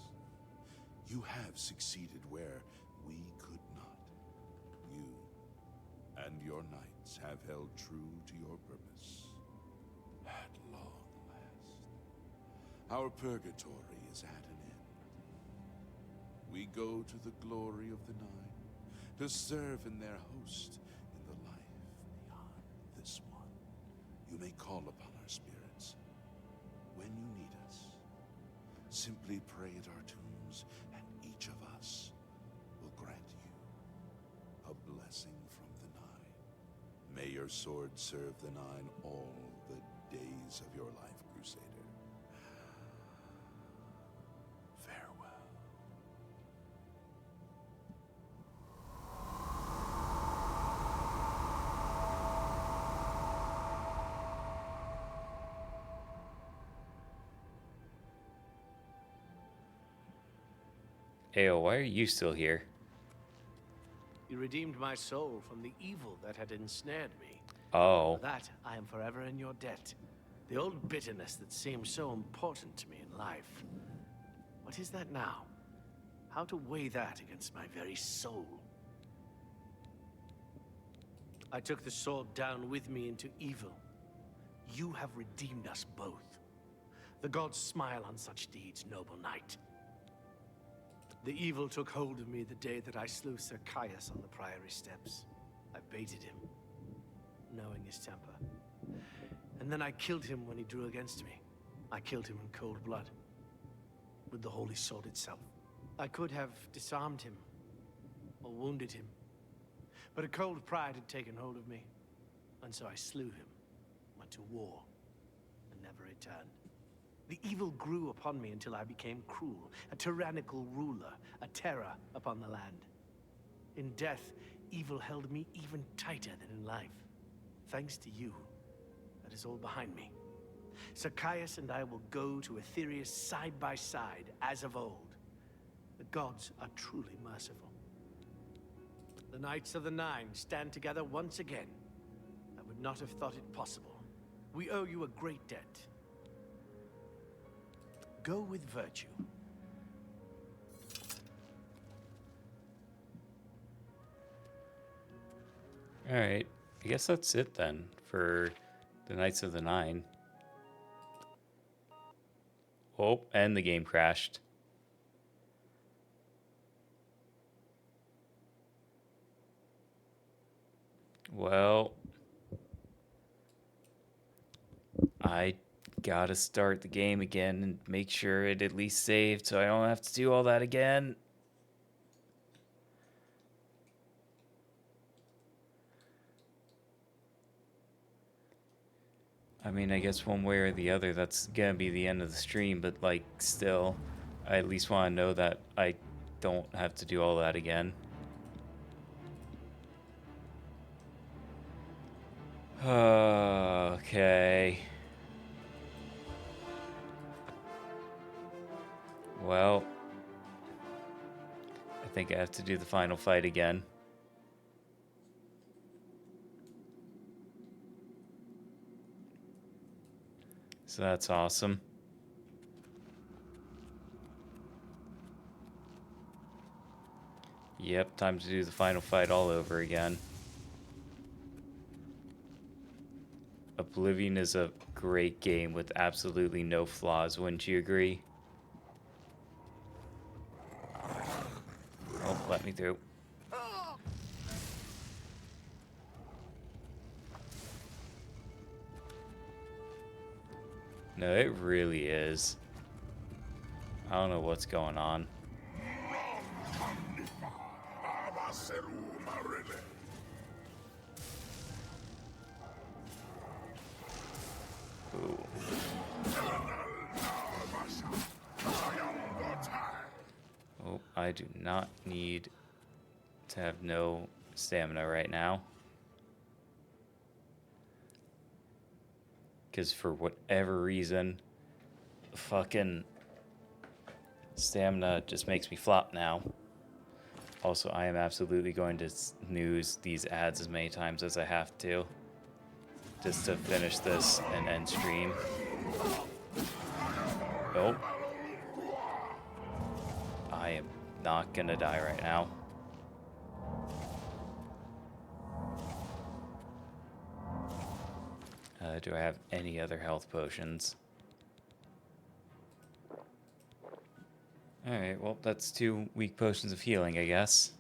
You have succeeded where we could not. You and your knights have held true to your purpose. At long last, our purgatory is at an end. We go to the glory of the Nine, to serve in their host in the life beyond this one. You may call upon our spirits when you need us. Simply pray at our tombs, and each of us will grant you a blessing from the Nine. May your sword serve the Nine all the days of your life, Crusader. Ayo, why are you still here? You redeemed my soul from the evil that had ensnared me. Oh. For that, I am forever in your debt. The old bitterness that seemed so important to me in life. What is that now? How to weigh that against my very soul? I took the sword down with me into evil. You have redeemed us both. The gods smile on such deeds, noble knight. The evil took hold of me the day that I slew Sir Caius on the Priory steps. I baited him, knowing his temper. And then I killed him when he drew against me. I killed him in cold blood, with the holy sword itself. I could have disarmed him, or wounded him. But a cold pride had taken hold of me, and so I slew him, went to war, and never returned. The evil grew upon me until I became cruel, a tyrannical ruler, a terror upon the land. In death, evil held me even tighter than in life. Thanks to you, that is all behind me. Sir Caius and I will go to Aetherius side by side, as of old. The gods are truly merciful. The Knights of the Nine stand together once again. I would not have thought it possible. We owe you a great debt. Go with virtue. Alright, I guess that's it then for the Knights of the Nine. Oh, and the game crashed. Well, I gotta start the game again and make sure it at least saved so I don't have to do all that again. I mean, I guess one way or the other, that's gonna be the end of the stream, but, like, still, I at least want to know that I don't have to do all that again. Okay. Well, I think I have to do the final fight again. So that's awesome. Yep, time to do the final fight all over again. Oblivion is a great game with absolutely no flaws, wouldn't you agree? Oh, let me through. No, it really is. I don't know what's going on. Ooh. Oh, I do not need to have no stamina right now. Because for whatever reason, fucking stamina just makes me flop now. Also, I am absolutely going to snooze these ads as many times as I have to. Just to finish this and end stream. Nope. I am not gonna die right now. Do I have any other health potions? Alright, well, that's 2 weak potions of healing, I guess.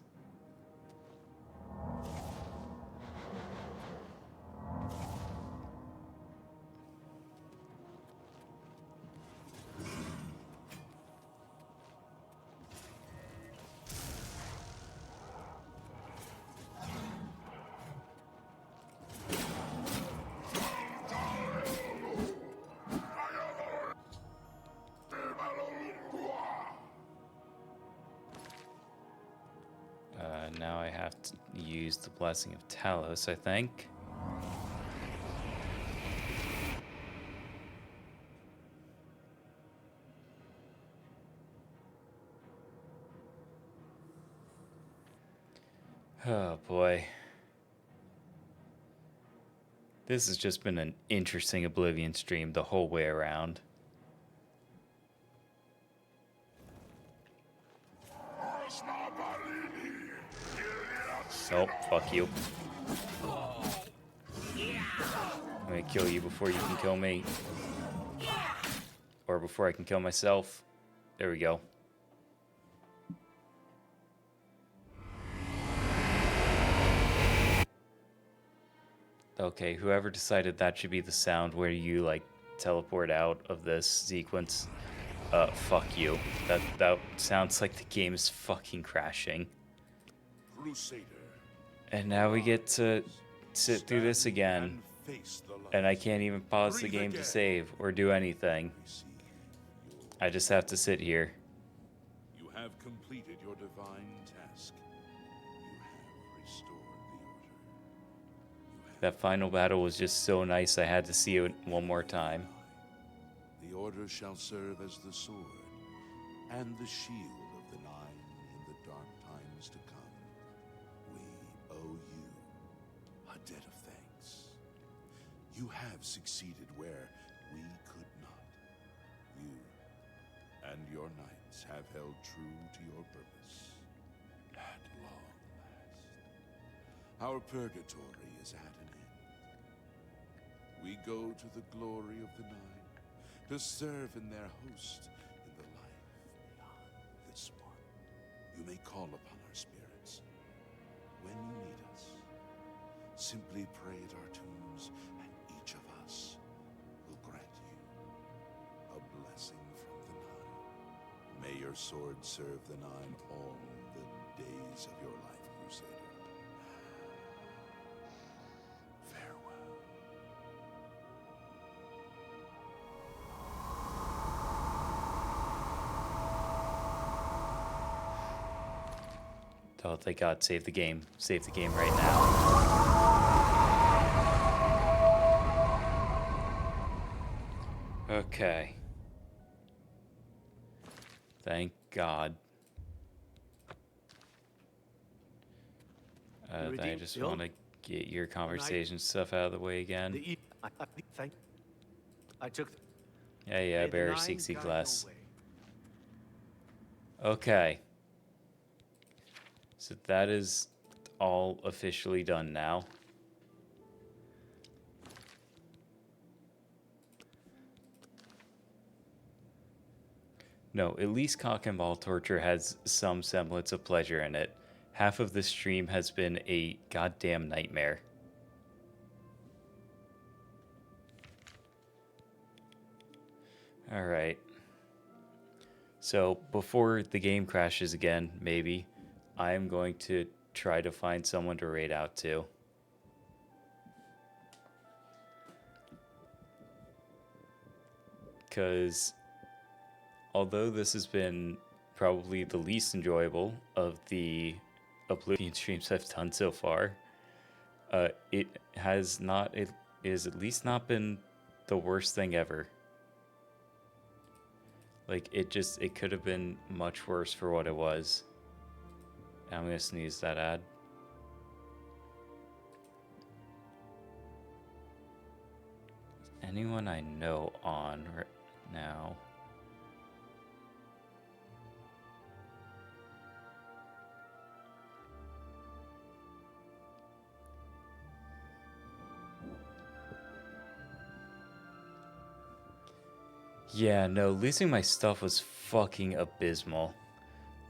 Now I have to use the Blessing of Talos, I think. Oh boy. This has just been an interesting Oblivion stream the whole way around. Oh, fuck you. I'm gonna kill you before you can kill me. Or before I can kill myself. There we go. Okay, whoever decided that should be the sound where you, like, teleport out of this sequence, fuck you. That sounds like the game is fucking crashing. Crusader. And now we get to sit through this again. And I can't even pause the game to save or do anything. I just have to sit here. You have completed your divine task. You have restored the order. That final battle was just so nice, I had to see it one more time. The order shall serve as the sword and the shield of the Nine in the dark times to come. We owe you a debt of thanks. You have succeeded where we could not. You and your knights have held true to your purpose. At long last, our purgatory is at an end. We go to the glory of the Nine to serve in their host in the life beyond this one. You may call upon our spirits when you need us. simply pray at our tombs, and each of us will grant you a blessing from the Nine. May your sword serve the Nine all the days of your life, Crusader. Farewell. Oh, thank God, save the game. Save the game right now. Okay. Thank God. I just want to get your conversation stuff out of the way again. I took. Yeah, bear 60 glass. Okay. So that is all officially done now. No, at least cock and ball torture has some semblance of pleasure in it. Half of the stream has been a goddamn nightmare. Alright. So, before the game crashes again, maybe, I'm going to try to find someone to raid out to. Because, although this has been probably the least enjoyable of the Oblivion streams I've done so far, it is at least not been the worst thing ever. Like, it could have been much worse for what it was. I'm gonna sneeze that ad. Is anyone I know on right now? Yeah, no, losing my stuff was fucking abysmal.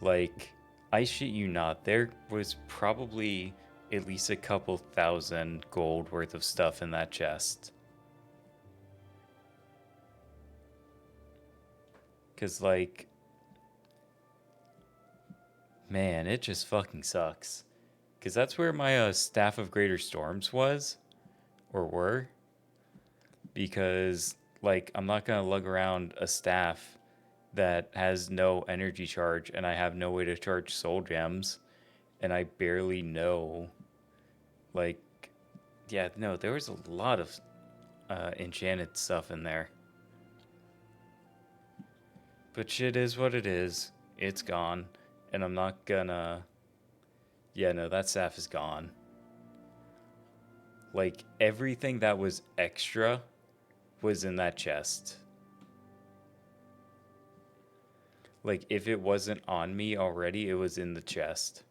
Like, I shit you not, there was probably at least a couple thousand gold worth of stuff in that chest. Because, like, man, it just fucking sucks. Because that's where my Staff of Greater Storms was, or were. Because, like, I'm not going to lug around a staff that has no energy charge, and I have no way to charge soul gems, and I barely know, like, yeah, no, there was a lot of enchanted stuff in there. But shit is what it is. It's gone, and I'm not gonna... Yeah, no, that staff is gone. Like, everything that was extra was in that chest. Like, if it wasn't on me already, it was in the chest.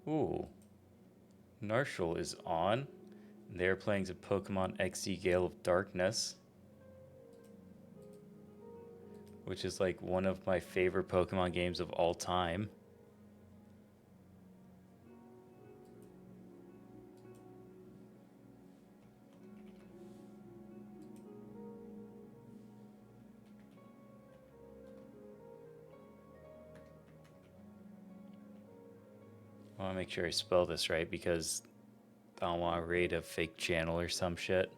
Ooh. Narshal is on. They're playing some Pokemon XD Gale of Darkness, which is like one of my favorite Pokemon games of all time. I want to make sure I spell this right because I don't want to raid a fake channel or some shit.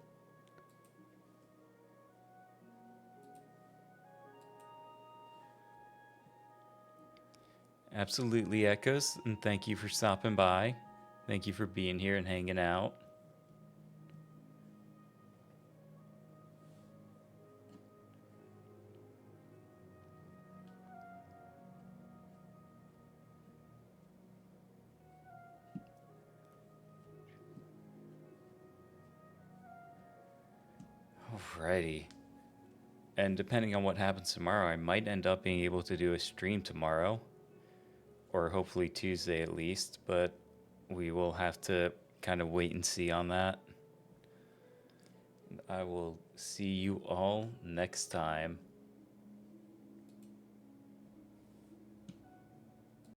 Absolutely, Echoes, and thank you for stopping by. Thank you for being here and hanging out. Alrighty. And depending on what happens tomorrow, I might end up being able to do a stream tomorrow. Or hopefully Tuesday at least, but we will have to kind of wait and see on that. I will see you all next time.